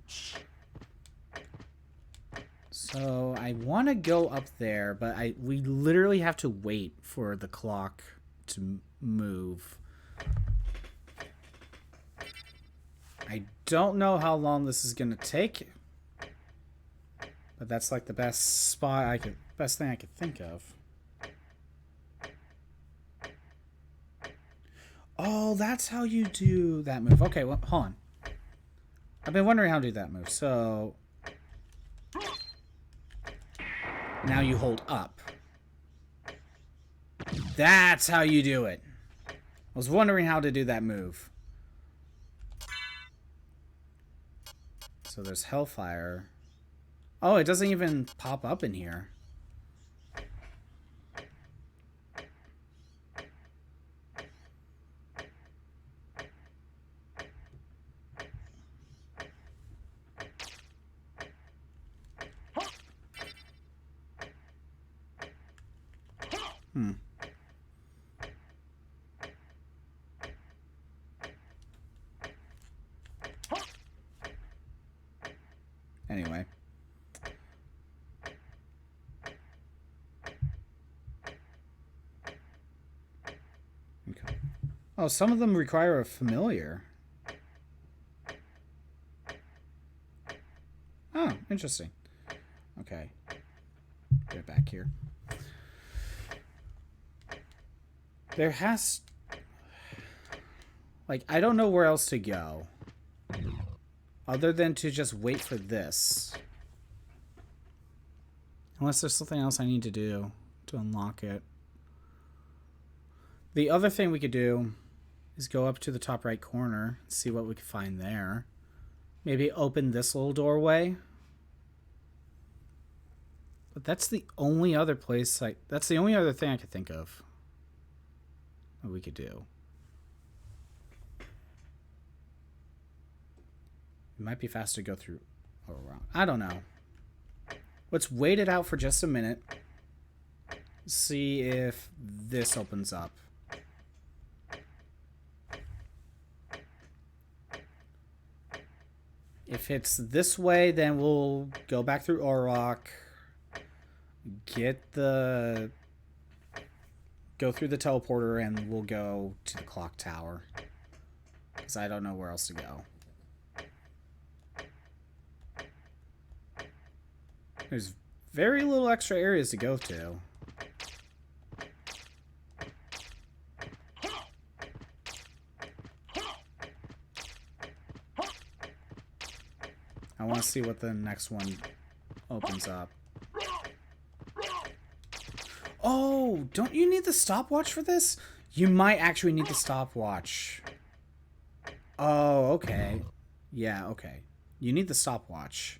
So, I want to go up there, but we literally have to wait for the clock to move. I don't know how long this is going to take, but that's like the best best thing I could think of. Oh, that's how you do that move. Okay, well, hold on. I've been wondering how to do that move. So now you hold up. That's how you do it. I was wondering how to do that move. So there's Hellfire. Oh, it doesn't even pop up in here. Anyway. Okay. Oh, some of them require a familiar. Oh, interesting. Okay. Get back here. There has... Like, I don't know where else to go. Other than to just wait for this. Unless there's something else I need to do to unlock it. The other thing we could do is go up to the top right corner and see what we can find there. Maybe open this little doorway. But that's the only other place that's the only other thing I could think of that we could do. It might be faster to go through or around. I don't know. Let's wait it out for just a minute. See if this opens up. If it's this way, then we'll go back through Auroch. Go through the teleporter, and we'll go to the clock tower. Because I don't know where else to go. There's very little extra areas to go to. I want to see what the next one opens up. Oh, don't you need the stopwatch for this? You might actually need the stopwatch. Oh, okay. Yeah, okay. You need the stopwatch.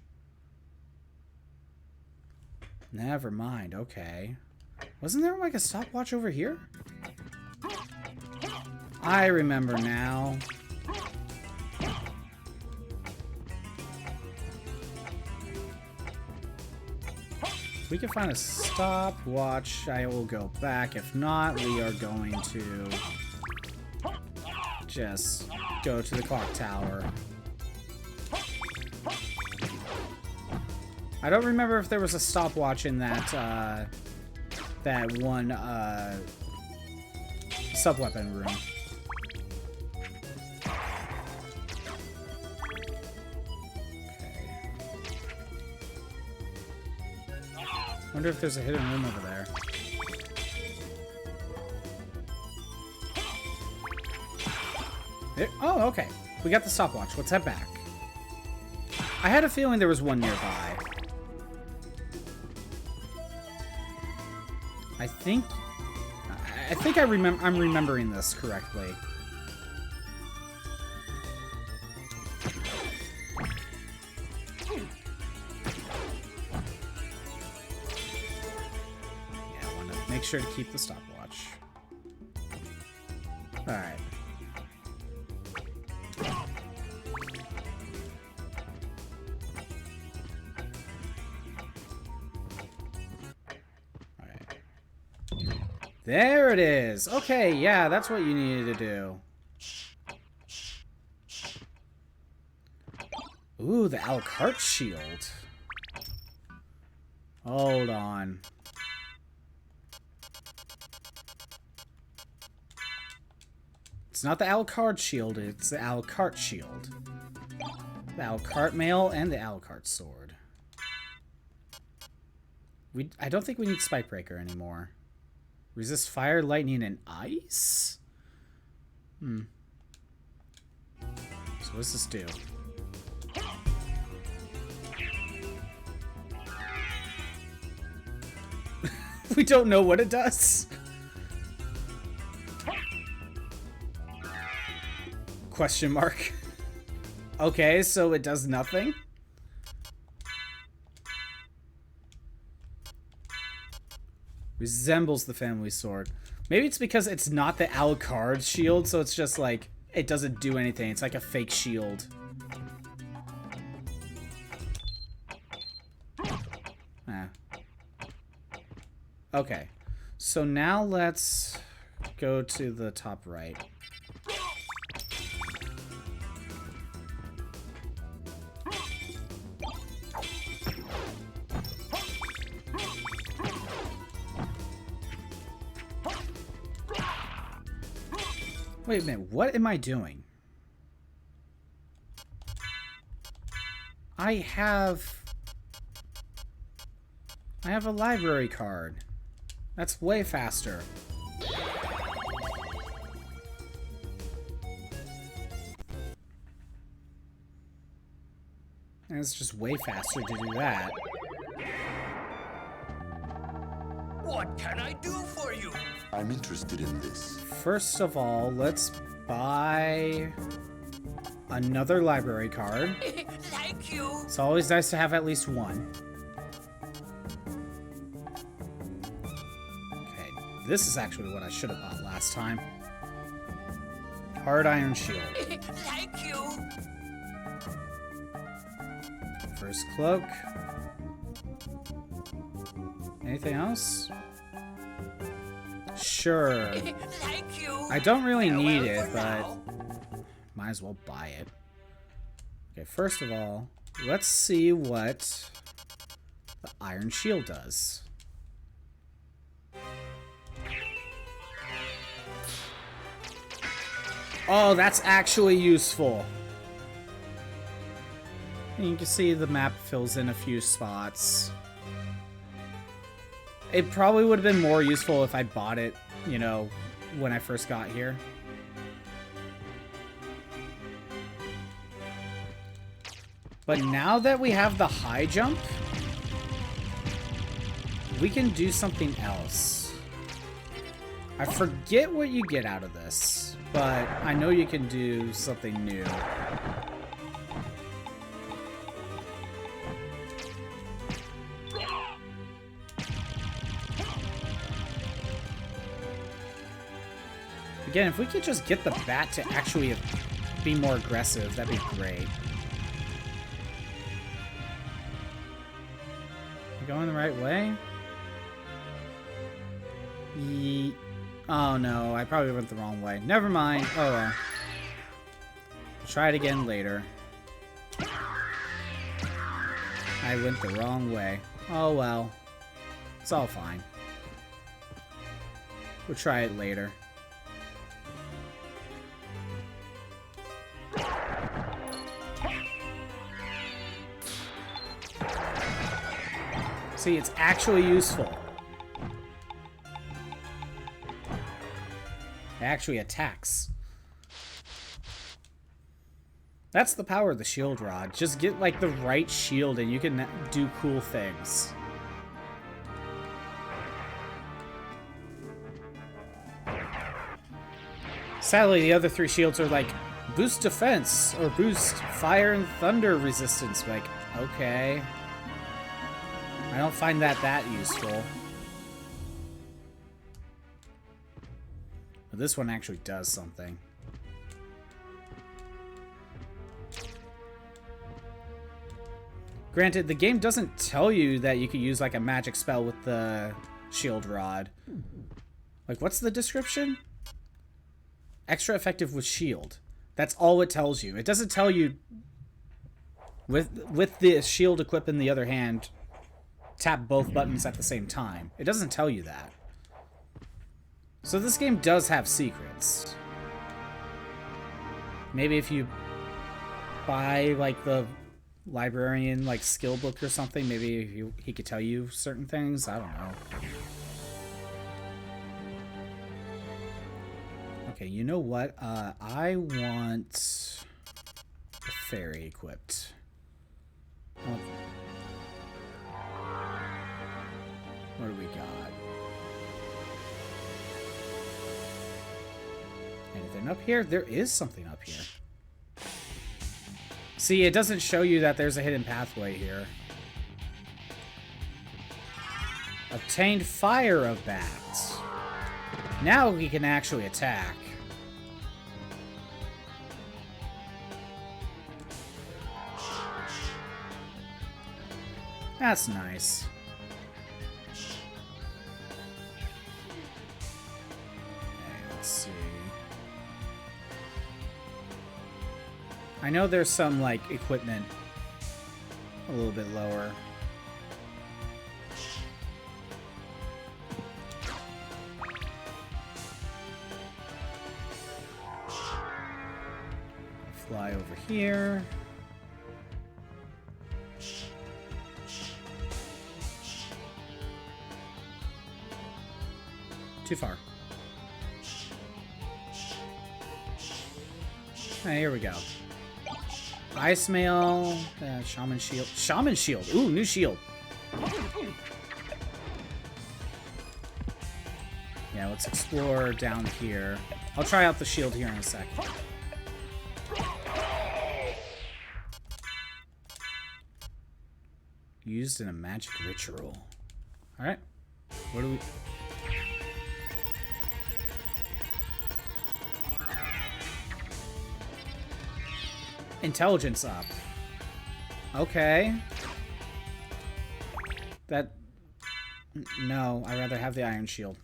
Never mind, okay. Wasn't there like a stopwatch over here? I remember now. If we can find a stopwatch, I will go back. If not, we are going to just go to the clock tower. I don't remember if there was a stopwatch in that that one sub-weapon room. Wonder if there's a hidden room over there. Oh, okay. We got the stopwatch. Let's head back. I had a feeling there was one nearby. I think I'm remembering this correctly. Make sure to keep the stopwatch. Alright. Alright. There it is! Okay, yeah, that's what you needed to do. Ooh, the Alucard shield. Hold on. It's not the Alucard shield, it's the Alucard shield. The Alucard mail and the Alucard sword. I don't think we need Spikebreaker anymore. Resist fire, lightning, and ice? So what does this do? We don't know what it does. Question mark. Okay, so it does nothing? Resembles the family sword. Maybe it's because it's not the Alucard shield, so it's just like, it doesn't do anything. It's like a fake shield. Okay, so now let's go to the top right. Wait a minute, what am I doing? I have a library card. That's way faster. And it's just way faster to do that. What can I do for you? I'm interested in this. First of all, let's buy another library card. Thank you. It's always nice to have at least one. this is actually what I should have bought last time. Hard iron shield. Thank you. First cloak. Anything else? Sure. Thank you. I don't really need Farewell it, for but now. might as well buy it. Okay, first of all, let's see what the iron shield does. Oh, that's actually useful. And you can see the map fills in a few spots. It probably would have been more useful if I bought it, you know, when I first got here. But now that we have the high jump, we can do something else. I forget what you get out of this, but I know you can do something new. Again, if we could just get the bat to actually be more aggressive, that'd be great. Going the right way? Oh no, I probably went the wrong way. Never mind. Oh well. Try it again later. I went the wrong way. Oh well. It's all fine. We'll try it later. See, it's actually useful. It actually attacks. That's the power of the shield rod. Just get like the right shield and you can do cool things. Sadly, the other three shields are like boost defense or boost fire and thunder resistance. Like, okay. I don't find that useful. But this one actually does something. Granted, the game doesn't tell you that you could use like a magic spell with the shield rod. Like, what's the description? Extra effective with shield. That's all it tells you. It doesn't tell you with the shield equipped in the other hand, tap both buttons at the same time. It doesn't tell you that. So this game does have secrets. Maybe if you buy like the librarian like skill book or something, maybe he could tell you certain things. I don't know. Okay, you know what? I want the fairy equipped. What do we got? Anything up here? There is something up here. See, it doesn't show you that there's a hidden pathway here. Obtained Fire of Bats. Now we can actually attack. That's nice. I know there's some, like, equipment a little bit lower. Fly over here. Too far. Hey, here we go. Ice Mail, Shaman Shield. Shaman Shield! Ooh, new shield. Yeah, let's explore down here. I'll try out the shield here in a second. Used in a magic ritual. Alright. What do we... Intelligence up. Okay. That... No, I'd rather have the Iron Shield.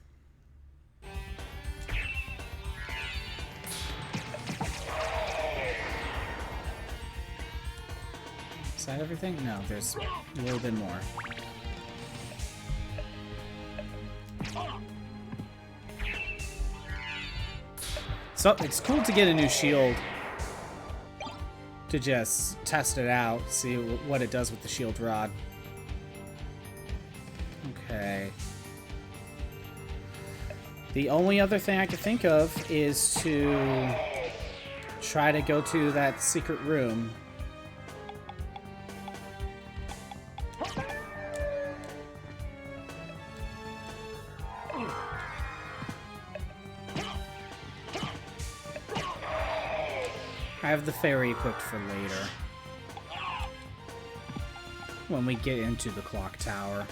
Is that everything? No, there's a little bit more. So, it's cool to get a new shield. To just test it out, see what it does with the shield rod. Okay. The only other thing I could think of is to try to go to that secret room. I have the fairy equipped for later. When we get into the clock tower.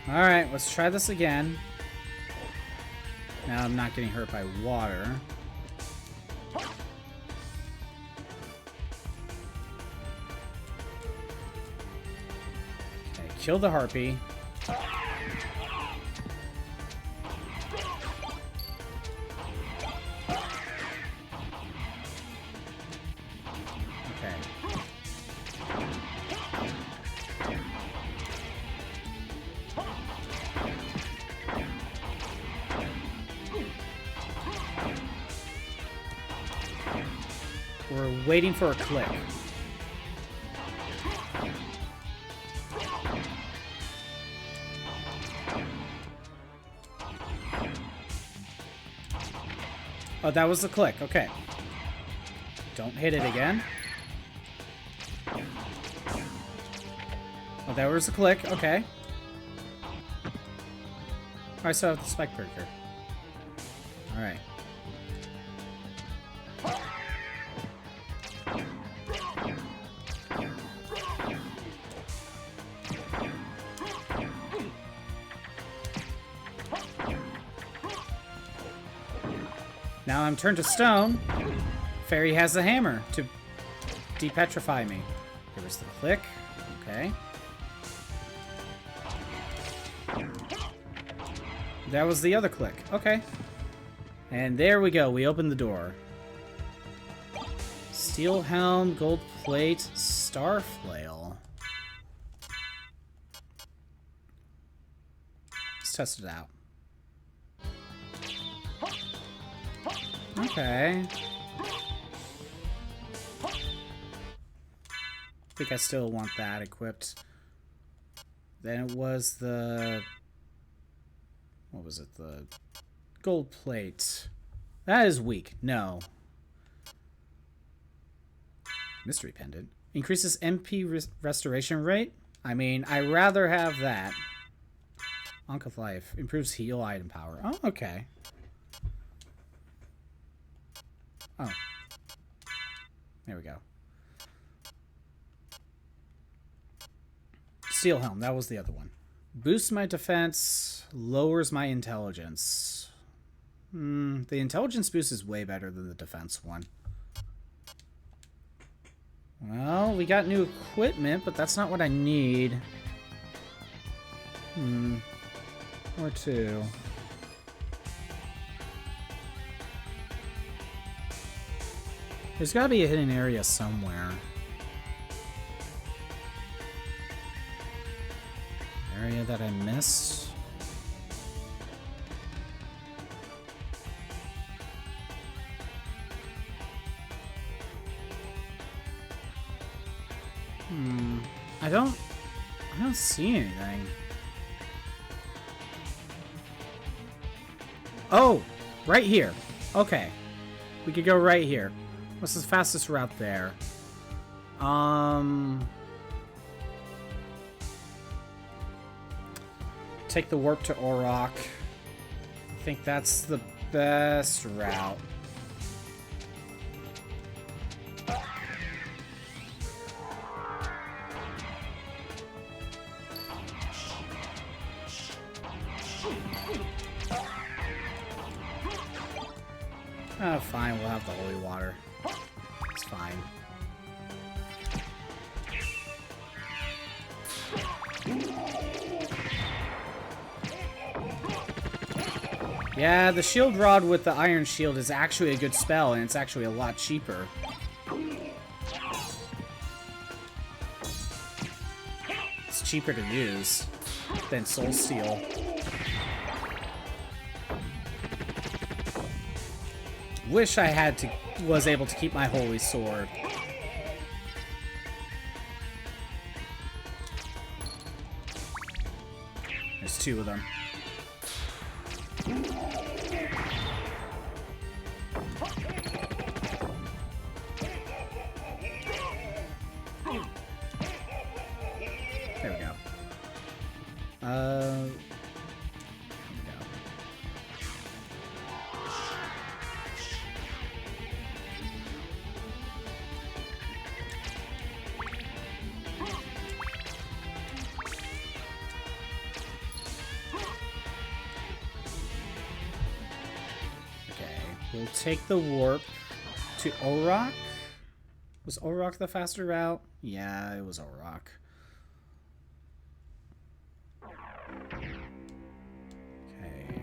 Alright, let's try this again. Now I'm not getting hurt by water. Okay, kill the harpy. Okay. We're waiting for a click. Oh, that was the click. Okay. Don't hit it again. Oh, that was the click. Okay. I still have the spike breaker. Alright. Now I'm turned to stone. Fairy has the hammer to depetrify me. There was the click. Okay. That was the other click. Okay. And there we go. We opened the door. Steel helm, gold plate, star flail. Let's test it out. Okay. I think I still want that equipped. Then it was the... What was it? The gold plate. That is weak. No. Mystery pendant. Increases MP restoration rate? I mean, I'd rather have that. Ankh of Life. Improves heal item power. Oh, okay. Oh. There we go. Steel helm. That was the other one. Boosts my defense. Lowers my intelligence. The intelligence boost is way better than the defense one. Well, we got new equipment, but that's not what I need. Or two. There's gotta be a hidden area somewhere. Area that I missed. I don't see anything. Oh, right here. Okay. We could go right here. What's the fastest route there? Take the warp to Orok. I think that's the best route. It's fine. Yeah, the shield rod with the iron shield is actually a good spell, and it's actually a lot cheaper. It's cheaper to use than Soul Steel. Wish I was able to keep my Holy Sword. There's 2 of them. There we go. There we go. We'll take the warp to Auroch. Was Auroch the faster route? Yeah, it was Auroch. Okay.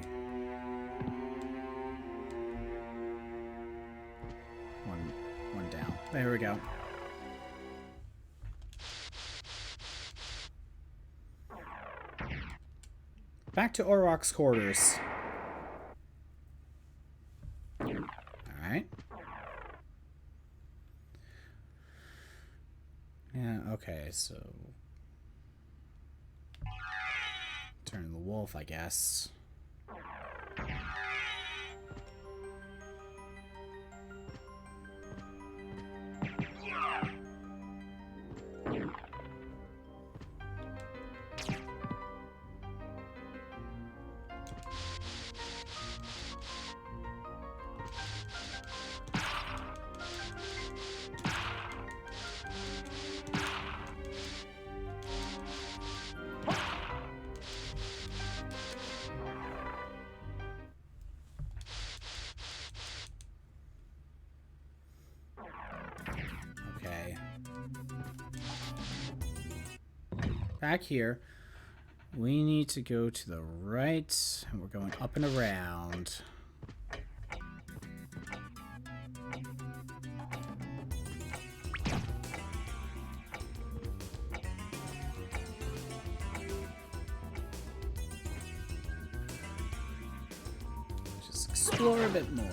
One down. There we go. Back to Auroch's quarters. Alright. Yeah, okay, so... Turn the wolf, I guess. Back here, we need to go to the right, and we're going up and around. Just explore a bit more.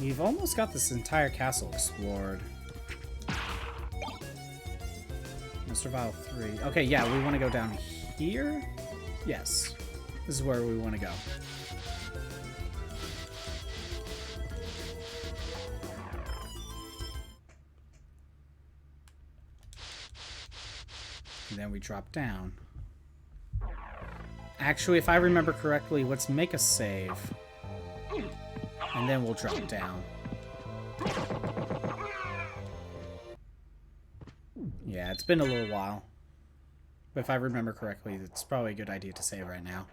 We've almost got this entire castle explored. Survival 3. Okay, yeah, we want to go down here? Yes. This is where we want to go. And then we drop down. Actually, if I remember correctly, let's make a save. And then we'll drop down. Yeah, it's been a little while. But if I remember correctly, it's probably a good idea to save right now.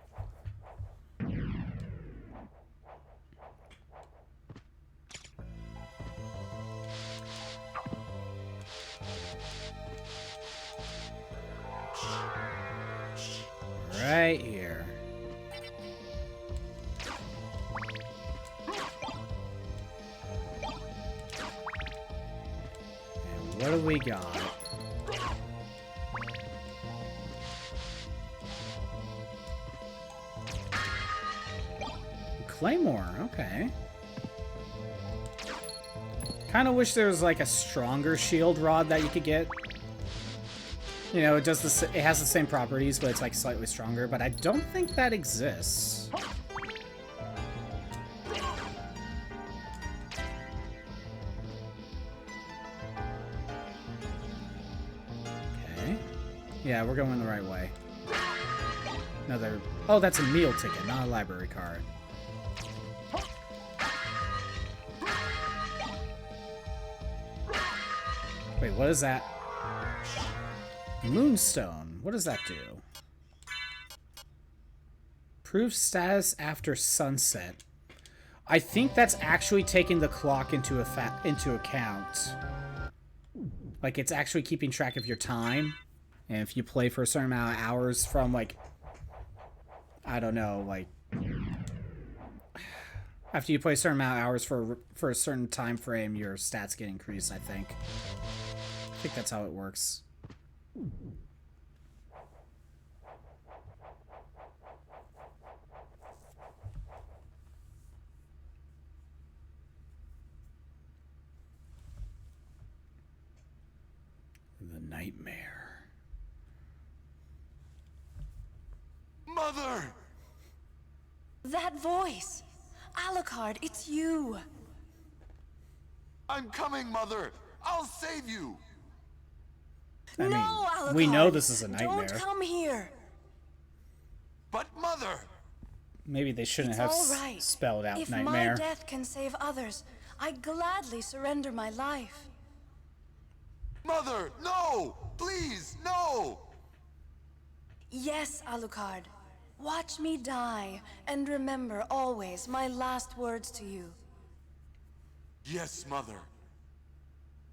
Right here. And what do we got? Claymore, okay. Kind of wish there was like a stronger shield rod that you could get. You know, it does this. It has the same properties, but it's like slightly stronger. But I don't think that exists. Okay. Yeah, we're going the right way. Another. Oh, that's a meal ticket, not a library card. Wait, what is that? Moonstone. What does that do? Prove status after sunset. I think that's actually taking the clock into account. Like, it's actually keeping track of your time. And if you play for a certain amount of hours from, like, I don't know, like, after you play a certain amount of hours for a certain time frame, your stats get increased, I think. I think that's how it works. The nightmare. Mother! That voice! Alucard, it's you! I'm coming, Mother! I'll save you! I mean, No, Alucard! we know this is a nightmare. Don't come here! But Mother! Maybe they shouldn't It's have all right. spelled out if nightmare. my death can save others, I'd gladly surrender my life. Mother, no! Please, no! Yes, Alucard. Watch me die, and remember always my last words to you. Yes, Mother.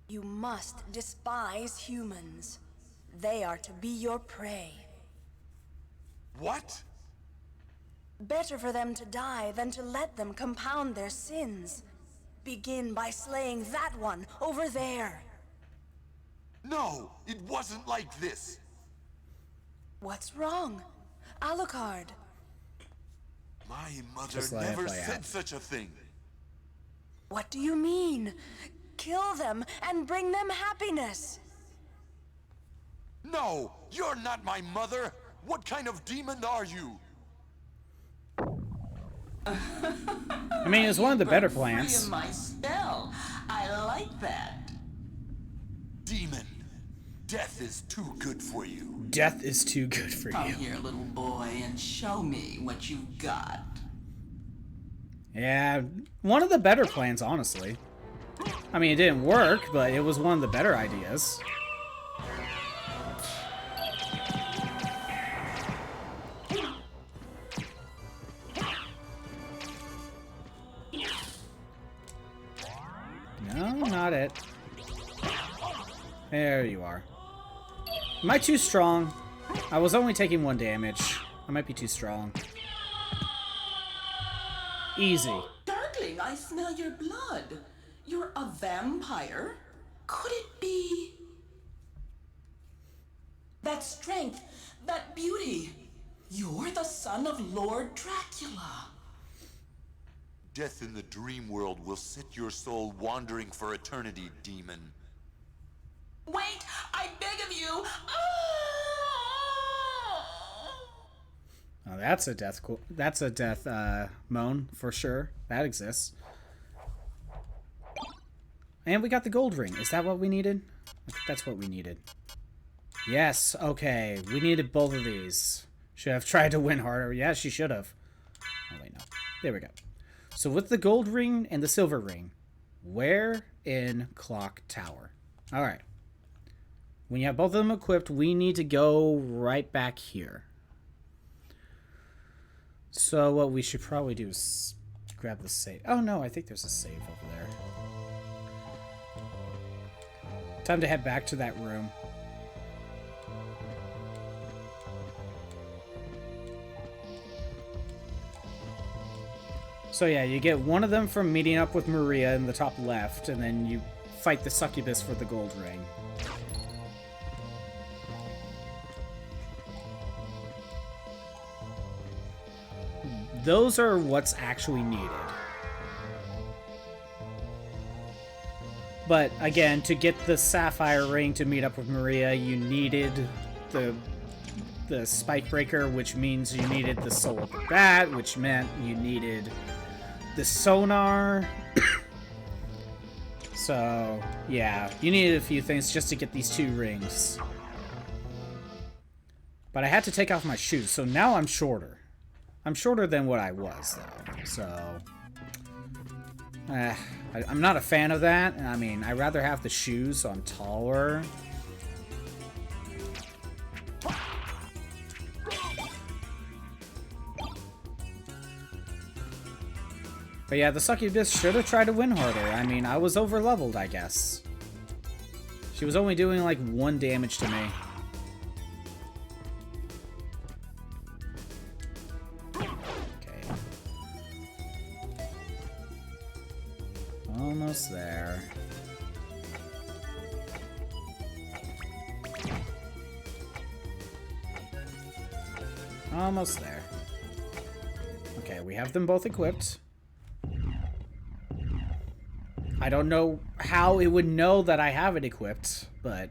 You must despise humans. They are to be your prey. What? Better for them to die than to let them compound their sins. Begin by slaying that one over there. No, it wasn't like this. What's wrong? Alucard. My mother Just let it never play said out. such a thing. What do you mean? Kill them and bring them happiness. No, you're not my mother. What kind of demon are you? I mean, it's one of the better plans. Free of my spell. I like that. Demon, death is too good for you. Death is too good for Come you. here, little boy, and show me what you've got. Yeah, one of the better plans, honestly. I mean, it didn't work, but it was one of the better ideas. No, not it. There you are. Am I too strong? I was only taking 1 damage. I might be too strong. Easy. Darkling, I smell your blood. You're a vampire? Could it be... that strength, that beauty? You're the son of Lord Dracula. Death in the dream world will set your soul wandering for eternity, demon. Wait, I beg of you. Ah! Oh, that's a death. That's a death moan for sure. That exists. And we got the gold ring. Is that what we needed? I think that's what we needed. Yes. Okay. We needed both of these. Should have tried to win harder. Yeah, she should have. Oh wait, no. There we go. So with the gold ring and the silver ring, where in Clock Tower? All right. When you have both of them equipped, we need to go right back here. So what we should probably do is grab the save. Oh no, I think there's a save over there. Time to head back to that room. So yeah, you get one of them from meeting up with Maria in the top left, and then you fight the succubus for the gold ring. Those are what's actually needed. But again, to get the sapphire ring to meet up with Maria, you needed the spike breaker, which means you needed the soul of the bat, which meant you needed the sonar. So yeah, you needed a few things just to get these 2 rings. But I had to take off my shoes, so now I'm shorter. I'm shorter than what I was, though, so... I'm not a fan of that. I mean, I'd rather have the shoes so I'm taller. But yeah, the succubus should have tried to win harder. I mean, I was over leveled, I guess. She was only doing like 1 damage to me. Okay. Almost there. Almost there. Okay, we have them both equipped. I don't know how it would know that I have it equipped, but...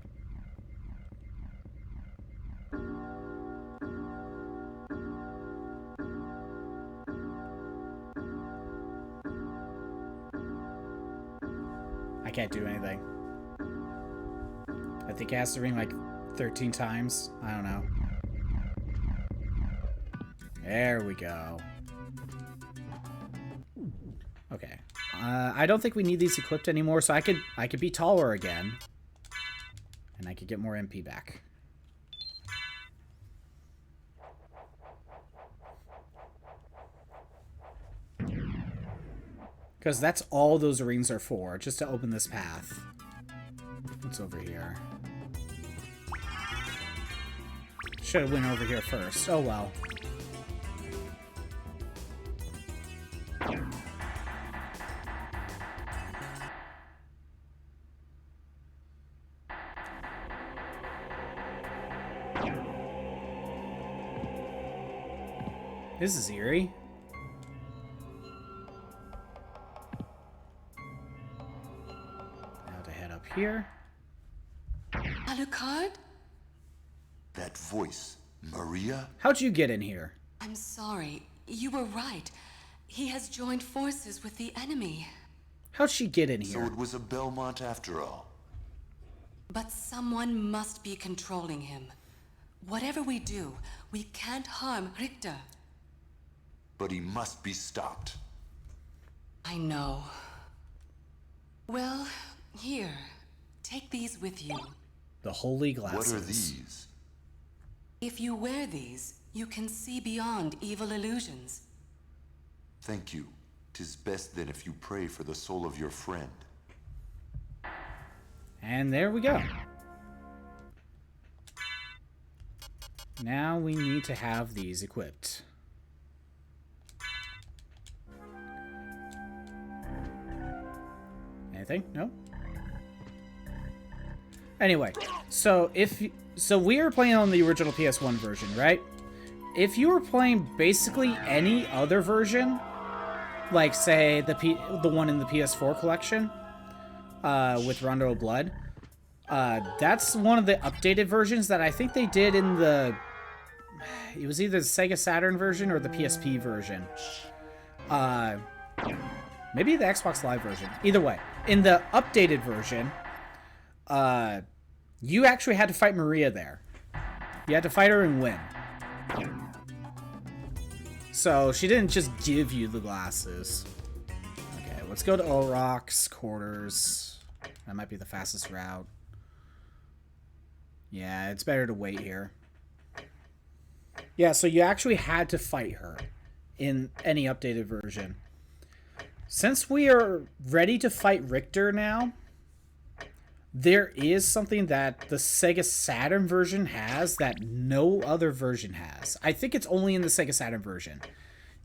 I can't do anything. I think it has to ring like 13 times. I don't know. There we go. Okay. I don't think we need these equipped anymore, so I could be taller again. And I could get more MP back. Because that's all those rings are for, just to open this path. What's over here? Should have went over here first. Oh well. This is eerie. Now to head up here. Alucard? That voice, Maria? How'd you get in here? I'm sorry. You were right. He has joined forces with the enemy. How'd she get in So here? it was a Belmont after all. But someone must be controlling him. Whatever we do, we can't harm Richter. But he must be stopped. I know. Well, here. Take these with you. The holy glasses. What are these? If you wear these, you can see beyond evil illusions. Thank you. 'Tis best then if you pray for the soul of your friend. And there we go. Now we need to have these equipped. Anything? No? Anyway, so we are playing on the original PS1 version, right? If you were playing basically any other version, like say the one in the PS4 collection, with Rondo of Blood, that's one of the updated versions that I think they did in the... It was either the Sega Saturn version or the PSP version. Maybe the Xbox Live version. Either way, in the updated version, you actually had to fight Maria there. You had to fight her and win. So she didn't just give you the glasses. Okay, let's go to Oroc's quarters. That might be the fastest route. Yeah, it's better to wait here. Yeah, so you actually had to fight her in any updated version. Since we are ready to fight Richter now, there is something that the Sega Saturn version has that no other version has. I think it's only in the Sega Saturn version.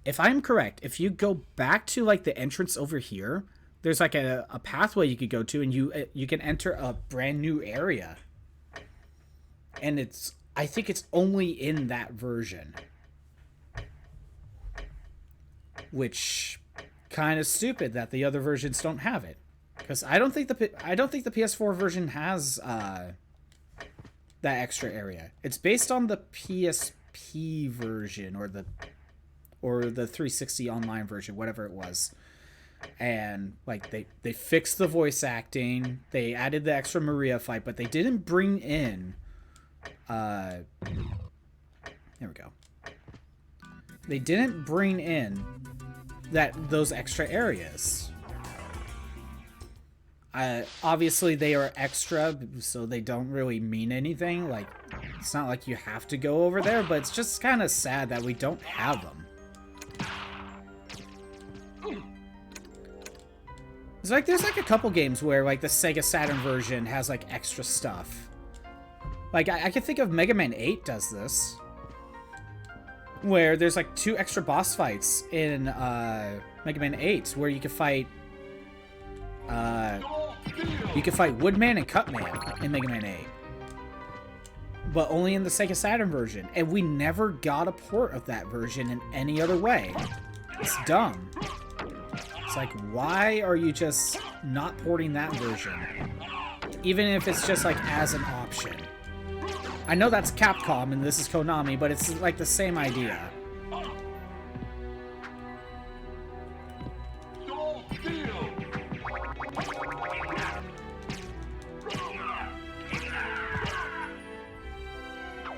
If I'm correct, if you go back to like the entrance over here, there's like a pathway you could go to, and you can enter a brand new area. And I think it's only in that version. Which kind of stupid that the other versions don't have it, because I don't think the PS4 version has that extra area. It's based on the PSP version or the 360 online version, whatever it was. And like they fixed the voice acting, they added the extra Maria fight, but they didn't bring in there we go. They didn't bring in those extra areas. Obviously, they are extra, so they don't really mean anything. Like, it's not like you have to go over there, but it's just kind of sad that we don't have them. It's like, there's like a couple games where like the Sega Saturn version has like extra stuff. Like, I can think of Mega Man 8 does this. Where there's like 2 extra boss fights in Mega Man 8 where you can fight Woodman and Cutman in Mega Man 8. But only in the Sega Saturn version. And we never got a port of that version in any other way. It's dumb. It's like, why are you just not porting that version? Even if it's just like as an option. I know that's Capcom and this is Konami, but it's like the same idea.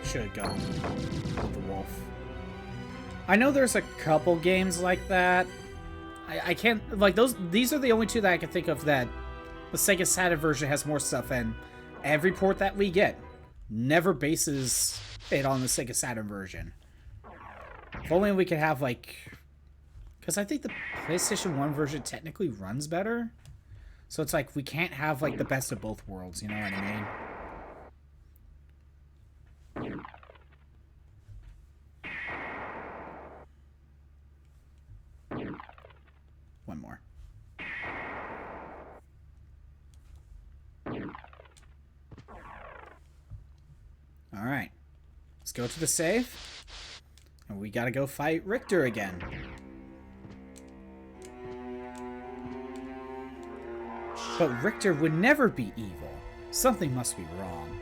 Should have gone with the wolf. I know there's a couple games like that. I can't, like, these are the only 2 that I can think of that the Sega Saturn version has more stuff in. Every port that we get never bases it on the Sega Saturn version. If only we could have, like... Because I think the PlayStation 1 version technically runs better. So it's like, we can't have, like, the best of both worlds, you know what I mean? One more. Alright. Let's go to the save. And we gotta go fight Richter again. But Richter would never be evil. Something must be wrong.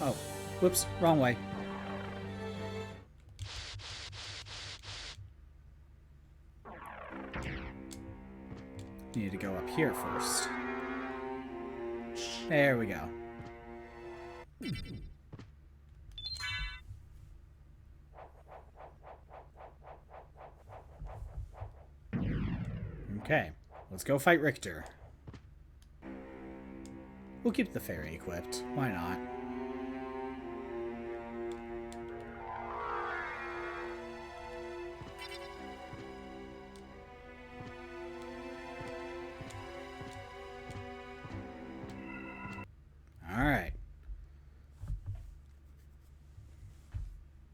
Oh, whoops, wrong way. Need to go up here first. There we go. Okay, let's go fight Richter. We'll keep the fairy equipped. Why not? Alright.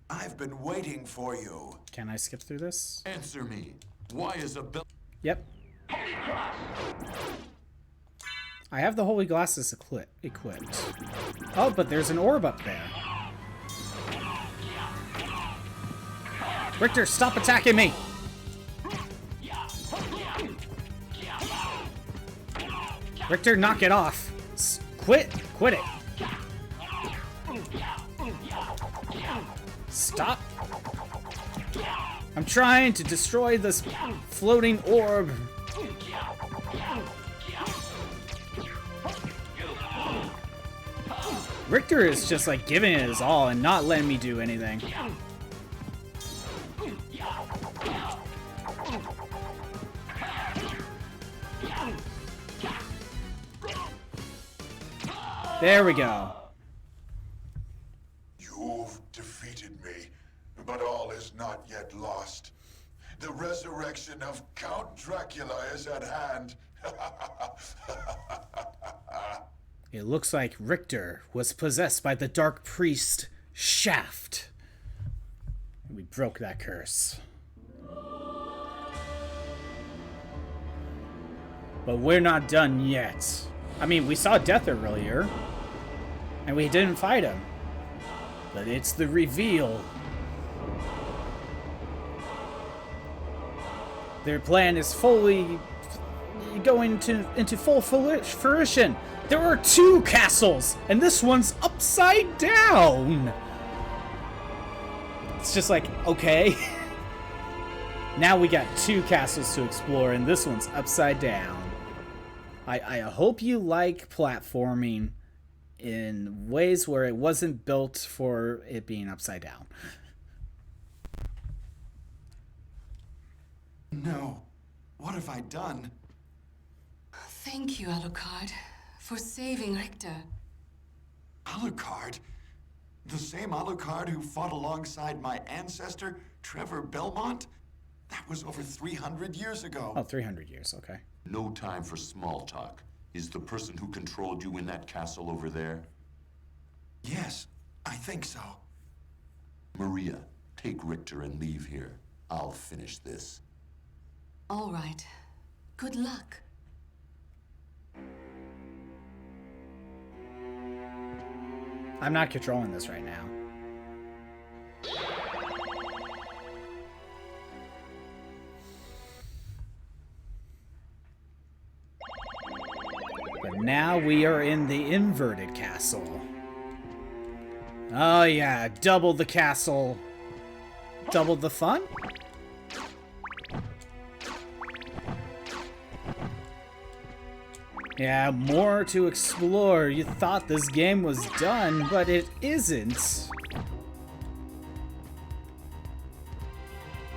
I've been waiting for you. Can I skip through this? Answer me. Why is a bell... Yep. I have the holy glasses equipped. Oh, but there's an orb up there. Richter, stop attacking me! Richter, knock it off. Quit it. Stop. I'm trying to destroy this floating orb. Richter is just like giving it his all and not letting me do anything. There we go. You've defeated me, but all is not yet lost. The resurrection of Count Dracula is at hand. It looks like Richter was possessed by the Dark Priest Shaft. We broke that curse. But we're not done yet. I mean, we saw Death earlier, and we didn't fight him. But it's the reveal. Their plan is fully going into full fruition. There are 2 castles, and this one's upside down. It's just like, okay. Now we got 2 castles to explore, and this one's upside down. I hope you like platforming in ways where it wasn't built for it being upside down. No. What have I done? Thank you, Alucard, for saving Richter. Alucard? The same Alucard who fought alongside my ancestor, Trevor Belmont? That was over 300 years ago. Oh, 300 years, okay. No time for small talk. Is the person who controlled you in that castle over there? Yes, I think so. Maria, take Richter and leave here. I'll finish this. All right. Good luck. I'm not controlling this right now. But now we are in the inverted castle. Oh yeah, double the castle. Double the fun? Yeah, more to explore. You thought this game was done, but it isn't.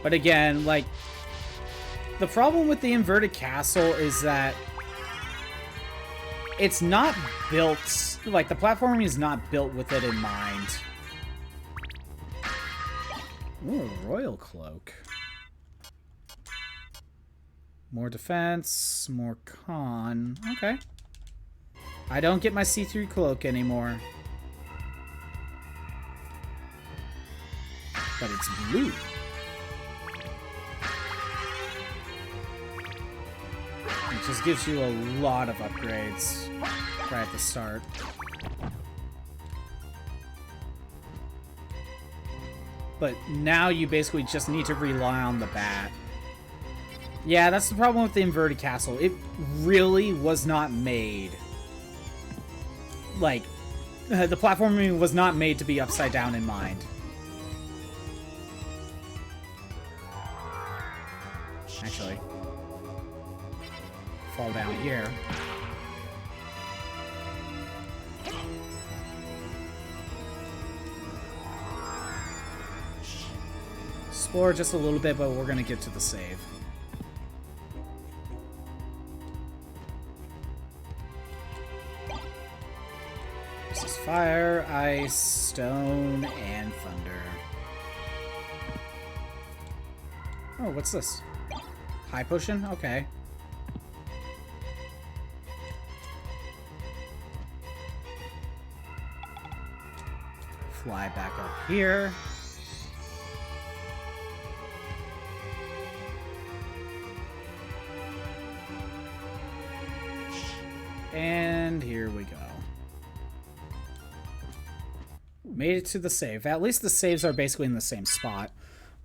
But again, like, the problem with the inverted castle is that it's not built, like, the platforming is not built with it in mind. Ooh, royal cloak. More defense, more con. Okay. I don't get my see-through cloak anymore. But it's blue. It just gives you a lot of upgrades right at the start. But now you basically just need to rely on the bat. Yeah, that's the problem with the inverted castle. It really was not made. Like, the platforming was not made to be upside down in mind. Actually, fall down here. Explore just a little bit, but we're gonna get to the save. This is fire, ice, stone, and thunder. Oh, what's this? High potion? Okay. Fly back up here. And here we go. Made it to the save. At least the saves are basically in the same spot.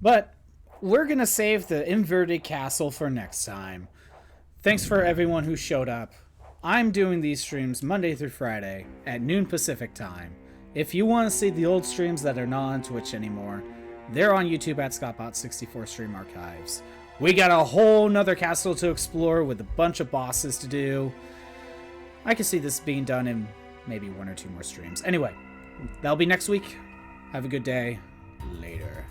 But we're going to save the inverted castle for next time. Thanks for everyone who showed up. I'm doing these streams Monday through Friday at noon Pacific time. If you want to see the old streams that are not on Twitch anymore, they're on YouTube at ScottBot64 Stream Archives. We got a whole nother castle to explore with a bunch of bosses to do. I can see this being done in maybe 1 or 2 more streams. Anyway, that'll be next week. Have a good day. Later.